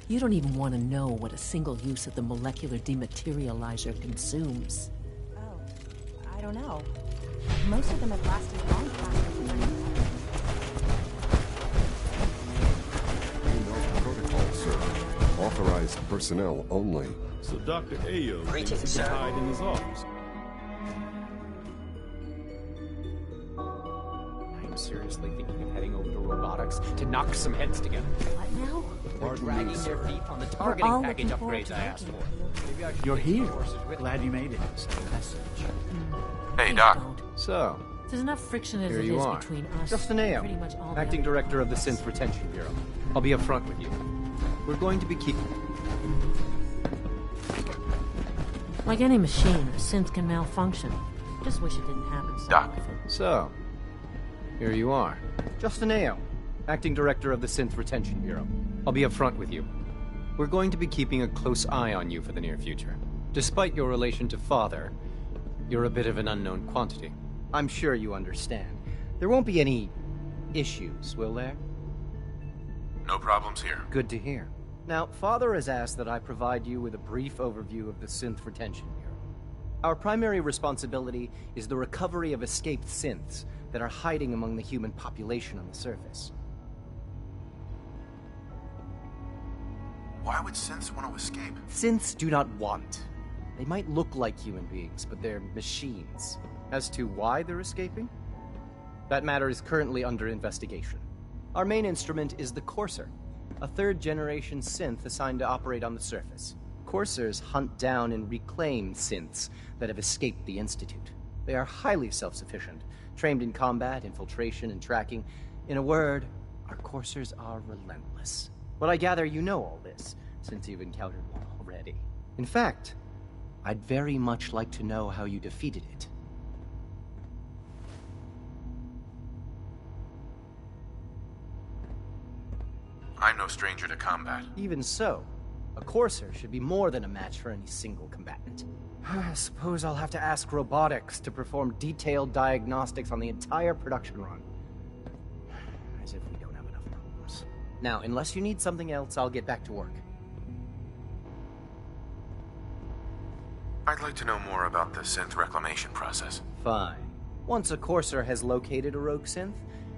You don't even want to know what a single use of the molecular dematerializer consumes. Oh, I don't know. Most of them have lasted long past protocol, sir. Authorized personnel only. So Dr. Ayo Greetings, thinks sir. to hide in his office. I'm seriously thinking of heading over to robotics to knock some heads together. What now? They're dragging their feet on the all targeting looking package forward upgrades to I asked working for. Maybe I should You're take some here. courses with Glad me. you made it. Message. Hey, Please Doc. don't. So, There's enough friction as here it you is are. between us. Justin and Ayo, pretty much all the Acting other Director of the departments. Synth Retention Bureau. I'll be upfront with you. We're going to be keeping... Like any machine, a synth can malfunction. Just wish it didn't happen so Doc. often. So, here you are. Justin Ayo, Acting Director of the Synth Retention Bureau. I'll be upfront with you. We're going to be keeping a close eye on you for the near future. Despite your relation to Father, you're a bit of an unknown quantity. I'm sure you understand. There won't be any issues, will there? No problems here. Good to hear. Now, Father has asked that I provide you with a brief overview of the Synth Retention Bureau. Our primary responsibility is the recovery of escaped synths that are hiding among the human population on the surface. Why would synths want to escape? Synths do not want. They might look like human beings, but they're machines. As to why they're escaping? That matter is currently under investigation. Our main instrument is the Courser, a third-generation synth assigned to operate on the surface. Coursers hunt down and reclaim synths that have escaped the Institute. They are highly self-sufficient, trained in combat, infiltration, and tracking. In a word, our Coursers are relentless. But I gather you know all this, since you've encountered one already. In fact, I'd very much like to know how you defeated it. I'm no stranger to combat. Even so, a Courser should be more than a match for any single combatant. I suppose I'll have to ask robotics to perform detailed diagnostics on the entire production run. As if we don't have enough problems. Now, unless you need something else, I'll get back to work. I'd like to know more about the synth reclamation process. Fine. Once a Courser has located a rogue synth,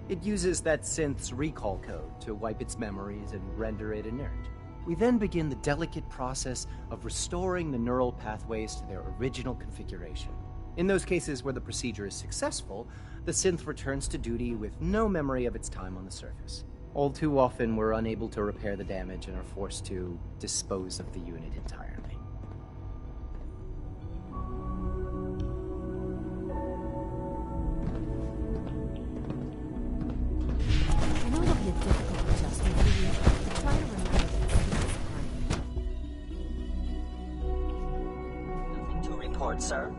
it uses that synth's recall code to wipe its memories and render it inert. We then begin the delicate process of restoring the neural pathways to their original configuration. In those cases where the procedure is successful, the synth returns to duty with no memory of its time on the surface. All too often, we're unable to repair the damage and are forced to dispose of the unit entirely. I know it'll be a difficult adjustment for you, but try to remember that Nothing to report, sir.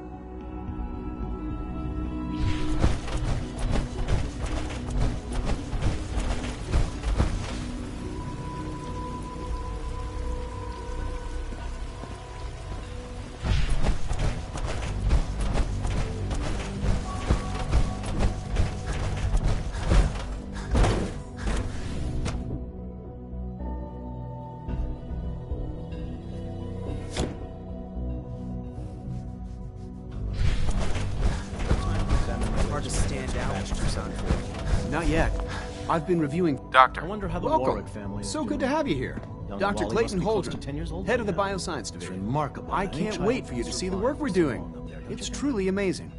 Not yet. I've been reviewing... Doctor. I wonder how the Welcome. Warwick family is So doing. good to have you here. Young Dr. Wally Clayton must be close to Holdren, 10 years old head of the by now. Bioscience Division. Remarkable. I Any can't child wait for you to see the work we're doing. It's truly amazing.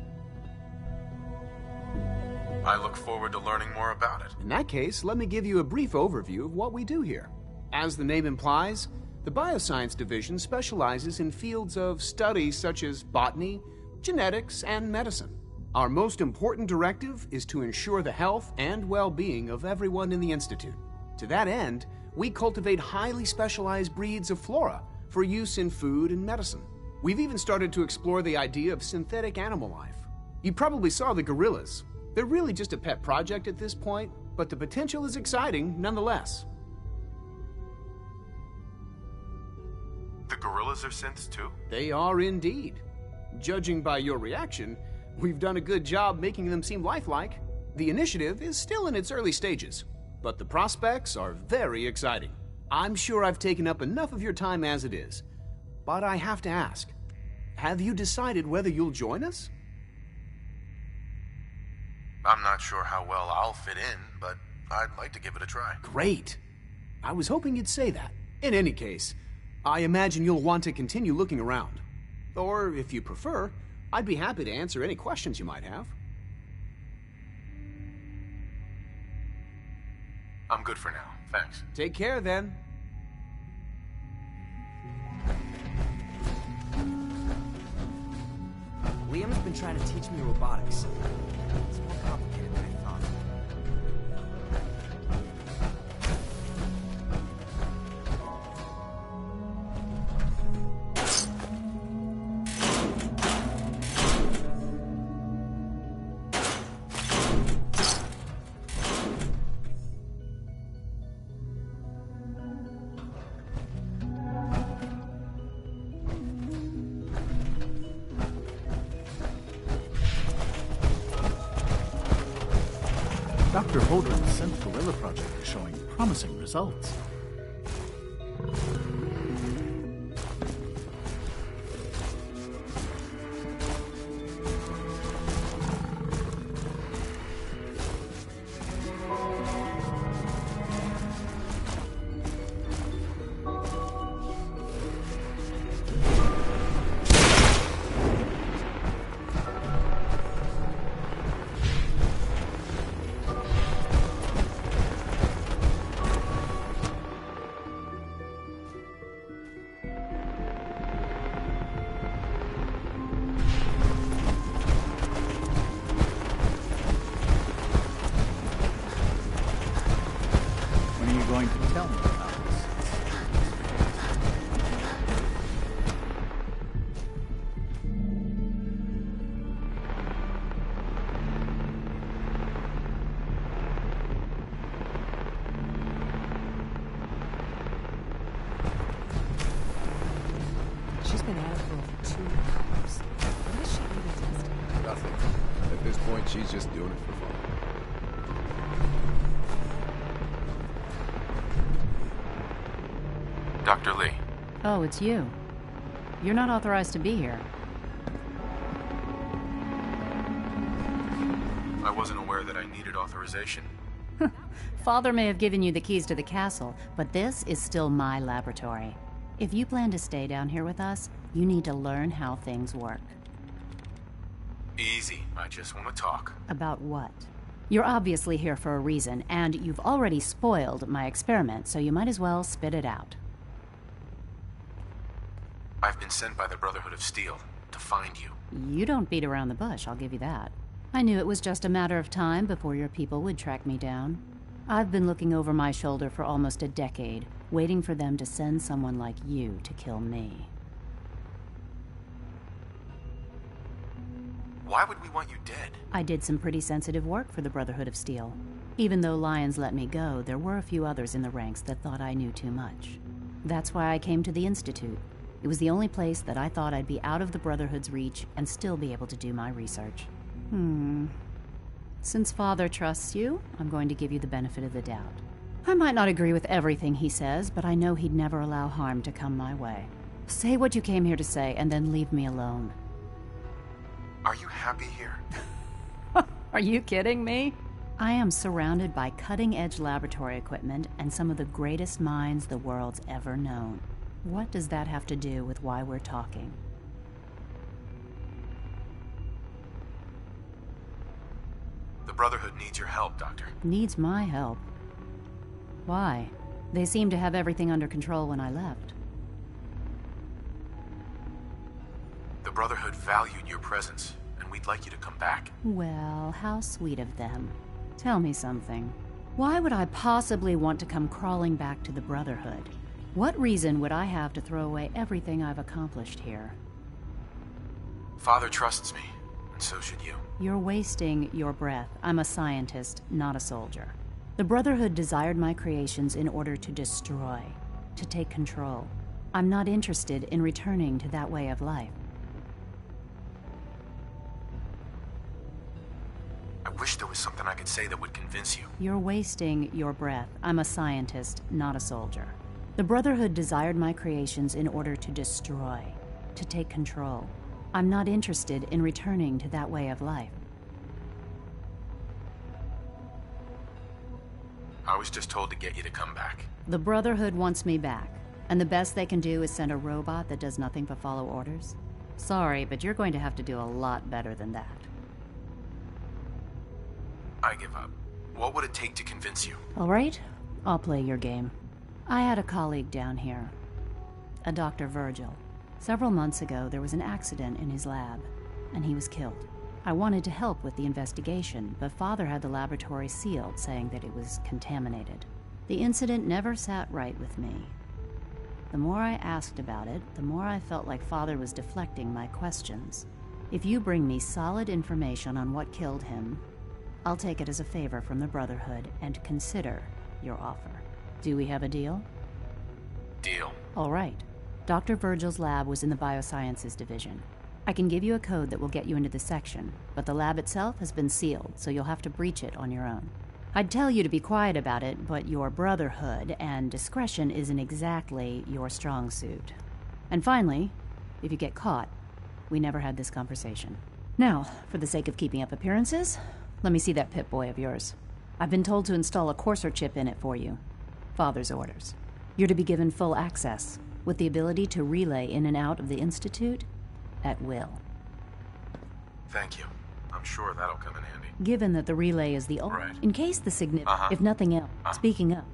I look forward to learning more about it. In that case, let me give you a brief overview of what we do here. As the name implies, the Bioscience Division specializes in fields of study such as botany, genetics, and medicine. Our most important directive is to ensure the health and well-being of everyone in the Institute. To that end, we cultivate highly specialized breeds of flora for use in food and medicine. We've even started to explore the idea of synthetic animal life. You probably saw the gorillas. They're really just a pet project at this point, but the potential is exciting nonetheless. The gorillas are synths too? They are indeed. Judging by your reaction, we've done a good job making them seem lifelike. The initiative is still in its early stages, but the prospects are very exciting. I'm sure I've taken up enough of your time as it is, but I have to ask, have you decided whether you'll join us? I'm not sure how well I'll fit in, but I'd like to give it a try. Great. I was hoping you'd say that. In any case, I imagine you'll want to continue looking around. Or, if you prefer, I'd be happy to answer any questions you might have. I'm good for now, thanks. Take care, then. Liam's been trying to teach me robotics. It's more complicated than I thought. Dr. Holdren's synth gorilla project is showing promising results. When are you going to tell me about this? She's been out for over 2 hours. What is she even testing? Nothing. At this point, she's just doing it for fun. Dr. Lee. Oh, it's you. You're not authorized to be here. I wasn't aware that I needed authorization. Father may have given you the keys to the castle, but this is still my laboratory. If you plan to stay down here with us, you need to learn how things work. Easy. I just want to talk. About what? You're obviously here for a reason, and you've already spoiled my experiment, so you might as well spit it out. I've been sent by the Brotherhood of Steel to find you. You don't beat around the bush, I'll give you that. I knew it was just a matter of time before your people would track me down. I've been looking over my shoulder for almost a decade, waiting for them to send someone like you to kill me. Why would we want you dead? I did some pretty sensitive work for the Brotherhood of Steel. Even though Lyons let me go, there were a few others in the ranks that thought I knew too much. That's why I came to the Institute. It was the only place that I thought I'd be out of the Brotherhood's reach and still be able to do my research. Since Father trusts you, I'm going to give you the benefit of the doubt. I might not agree with everything he says, but I know he'd never allow harm to come my way. Say what you came here to say, and then leave me alone. Are you happy here? Are you kidding me? I am surrounded by cutting-edge laboratory equipment and some of the greatest minds the world's ever known. What does that have to do with why we're talking? The Brotherhood needs your help, Doctor. Needs my help? Why? They seemed to have everything under control when I left. The Brotherhood valued your presence, and we'd like you to come back. Well, how sweet of them. Tell me something. Why would I possibly want to come crawling back to the Brotherhood? What reason would I have to throw away everything I've accomplished here? Father trusts me, and so should you. You're wasting your breath. I'm a scientist, not a soldier. The Brotherhood desired my creations in order to destroy, to take control. I'm not interested in returning to that way of life. I wish there was something I could say that would convince you. You're wasting your breath. I'm a scientist, not a soldier. The Brotherhood desired my creations in order to destroy, to take control. I'm not interested in returning to that way of life. I was just told to get you to come back. The Brotherhood wants me back, and the best they can do is send a robot that does nothing but follow orders. Sorry, but you're going to have to do a lot better than that. I give up. What would it take to convince you? All right, I'll play your game. I had a colleague down here, a Dr. Virgil. Several months ago, there was an accident in his lab, and he was killed. I wanted to help with the investigation, but Father had the laboratory sealed, saying that it was contaminated. The incident never sat right with me. The more I asked about it, the more I felt like Father was deflecting my questions. If you bring me solid information on what killed him, I'll take it as a favor from the Brotherhood and consider your offer. Do we have a deal? Deal. All right. Dr. Virgil's lab was in the Biosciences Division. I can give you a code that will get you into the section, but the lab itself has been sealed, so you'll have to breach it on your own. I'd tell you to be quiet about it, but your Brotherhood and discretion isn't exactly your strong suit. And finally, if you get caught, we never had this conversation. Now, for the sake of keeping up appearances, let me see that Pip-Boy of yours. I've been told to install a Courser chip in it for you. Father's orders. You're to be given full access, with the ability to relay in and out of the Institute at will. Thank you. I'm sure that'll come in handy. Given that the relay is the only... Right. In case the if nothing else, speaking up.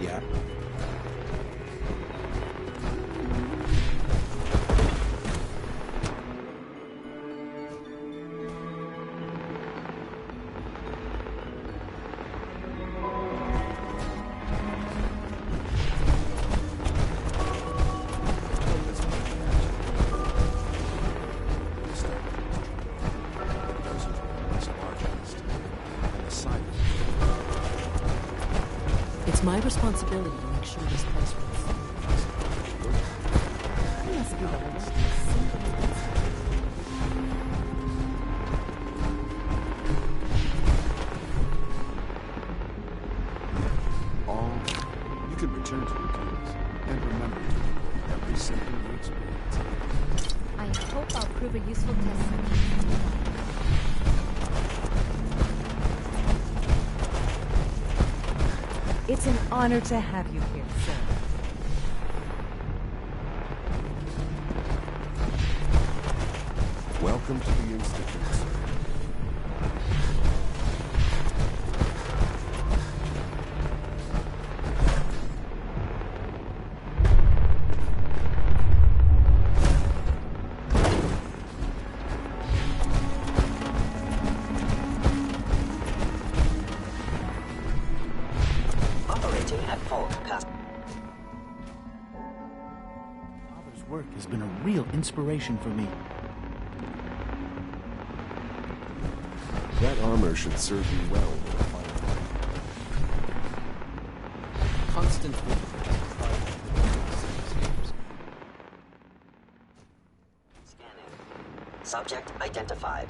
Yeah. It's my responsibility to make sure this place works. must be the Lord. All you can return to your duties and remember to record every symptom you experience. I hope I'll prove a useful test subject. It's an honor to have you here, sir. Welcome to the Institute, sir. Operating at full capacity. Father's work has been a real inspiration for me. That armor should serve you well in a fight. Constant Scanning. Subject identified.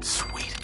Sweet.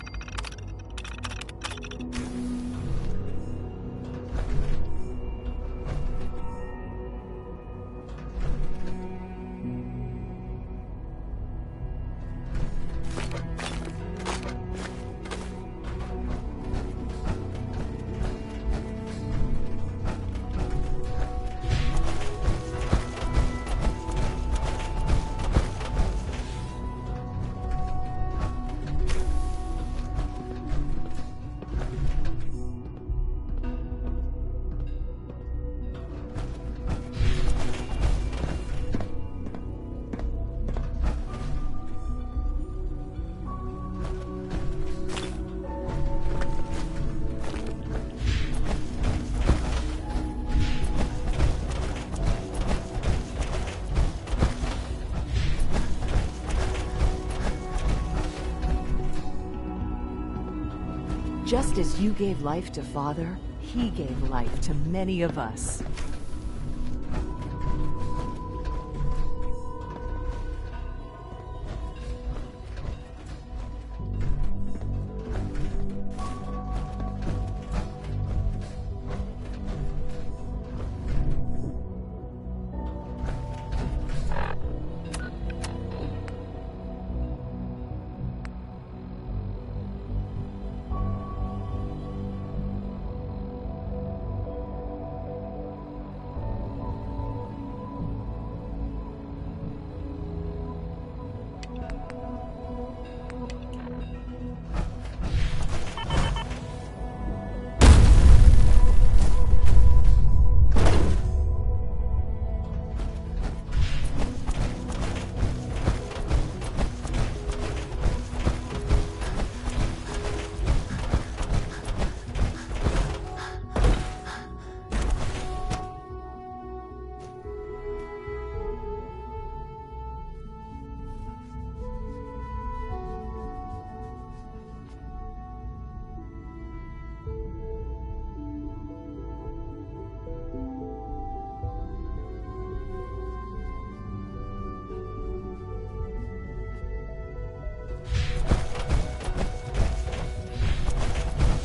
Just as you gave life to Father, he gave life to many of us.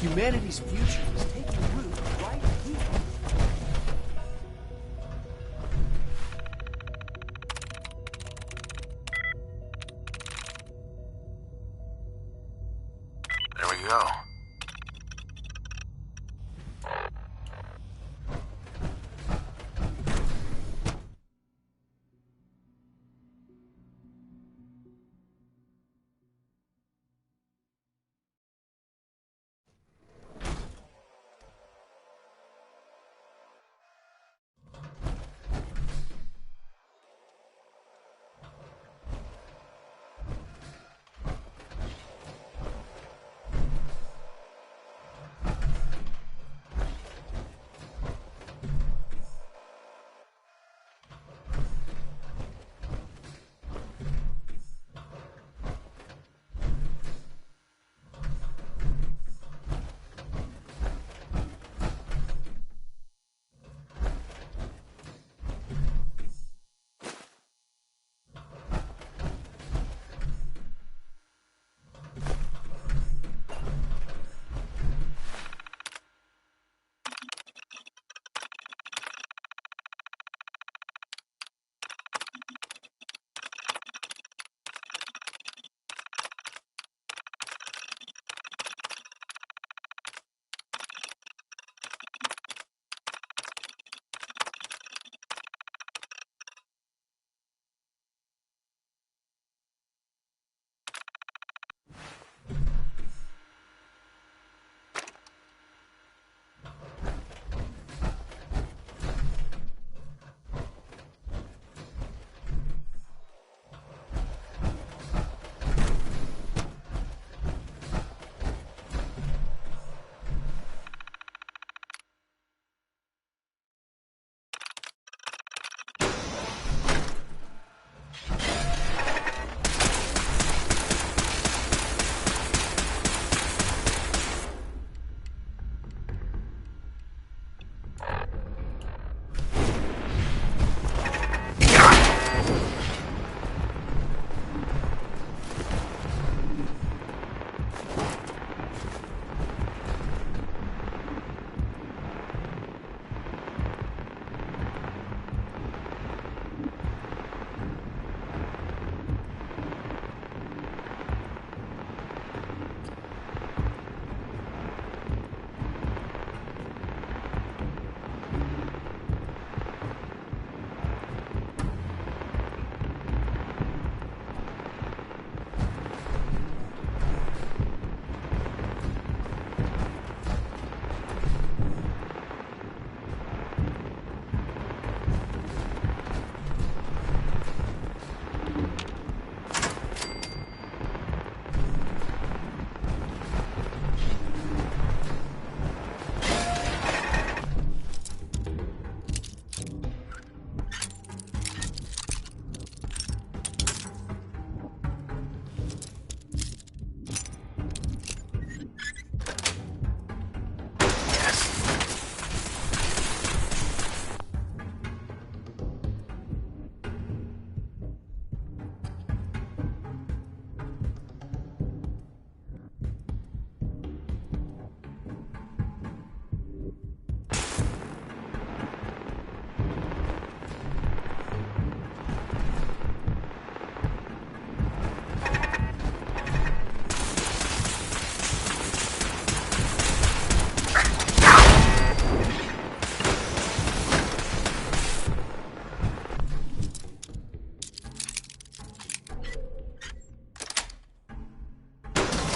Humanity's future is taking root right here. There we go.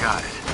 Got it.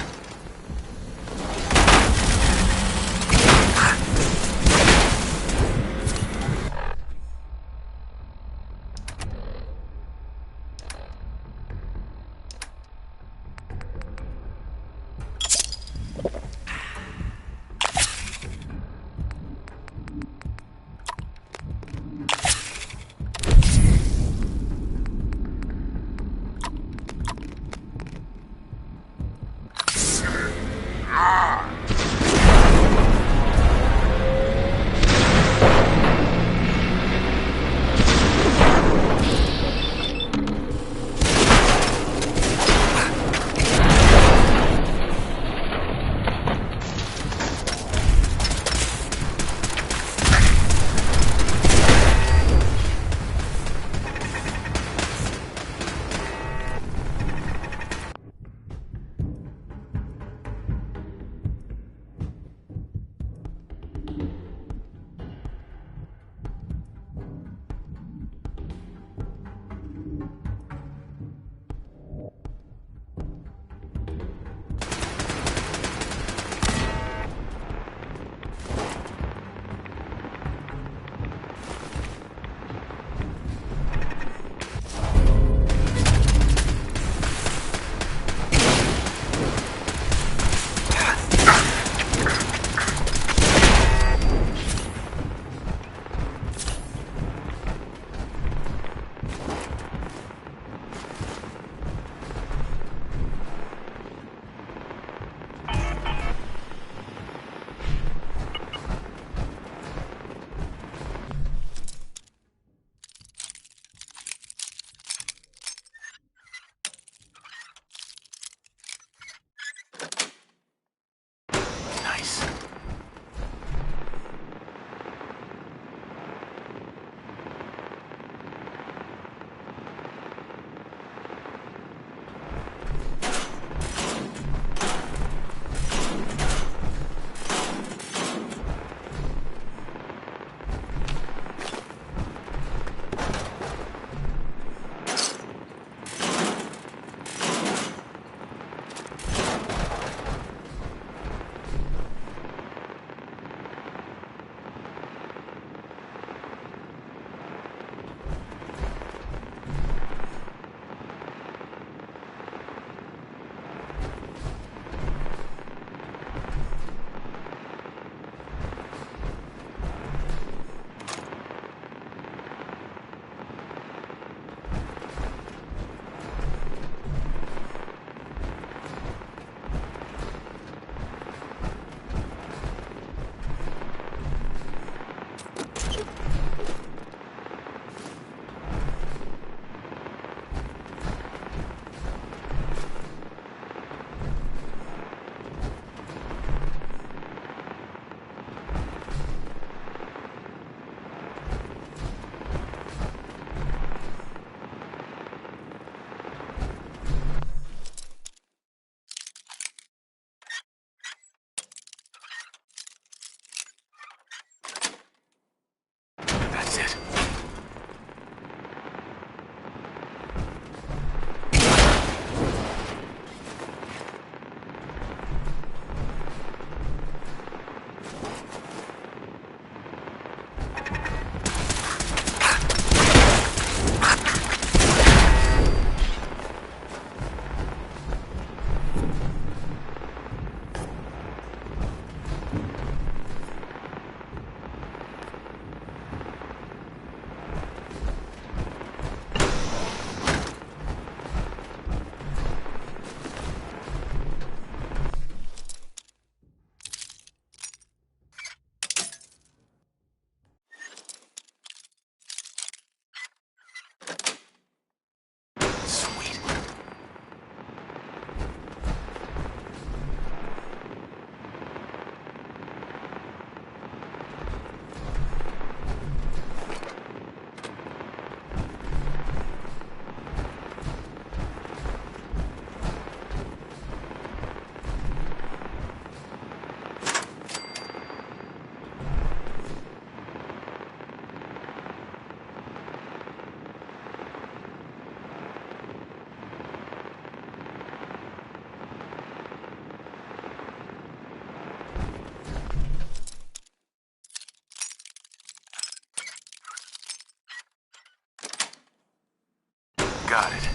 got it.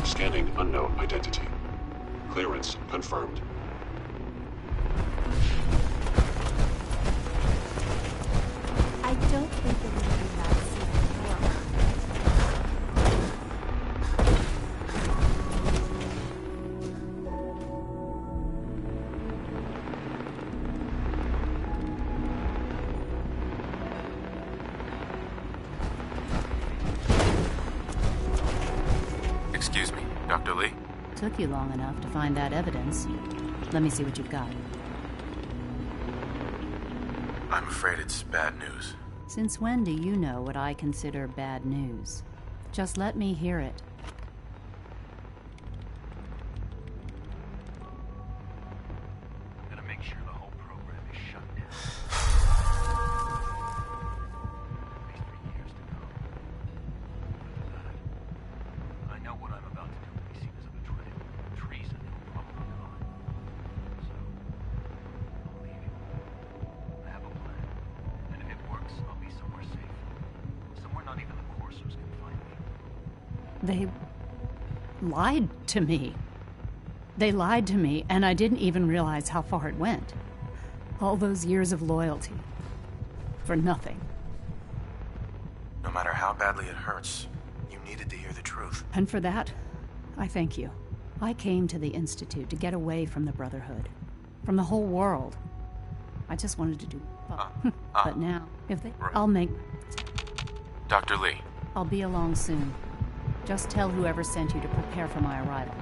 Scanning unknown identity. Clearance confirmed. I don't think it would be that Excuse me, Dr. Lee? Took you long enough to find that evidence. Let me see what you've got. I'm afraid it's bad news. Since when do you know what I consider bad news? Just let me hear it. I'm gonna make sure the whole program is shut down. At least for years to come. After that, I know what I'm about to do will be seen as a betrayal, treason, and probably die. So, I'll leave you. I have a plan. And if it works, I'll be somewhere safe. Somewhere not even the coursers can find me. They lied to me. They lied to me, and I didn't even realize how far it went. All those years of loyalty. For nothing. No matter how badly it hurts, you needed to hear the truth. And for that, I thank you. I came to the Institute to get away from the Brotherhood. From the whole world. I just wanted to do... but now, if they... Right. I'll make... Dr. Lee. I'll be along soon. Just tell whoever sent you to prepare for my arrival.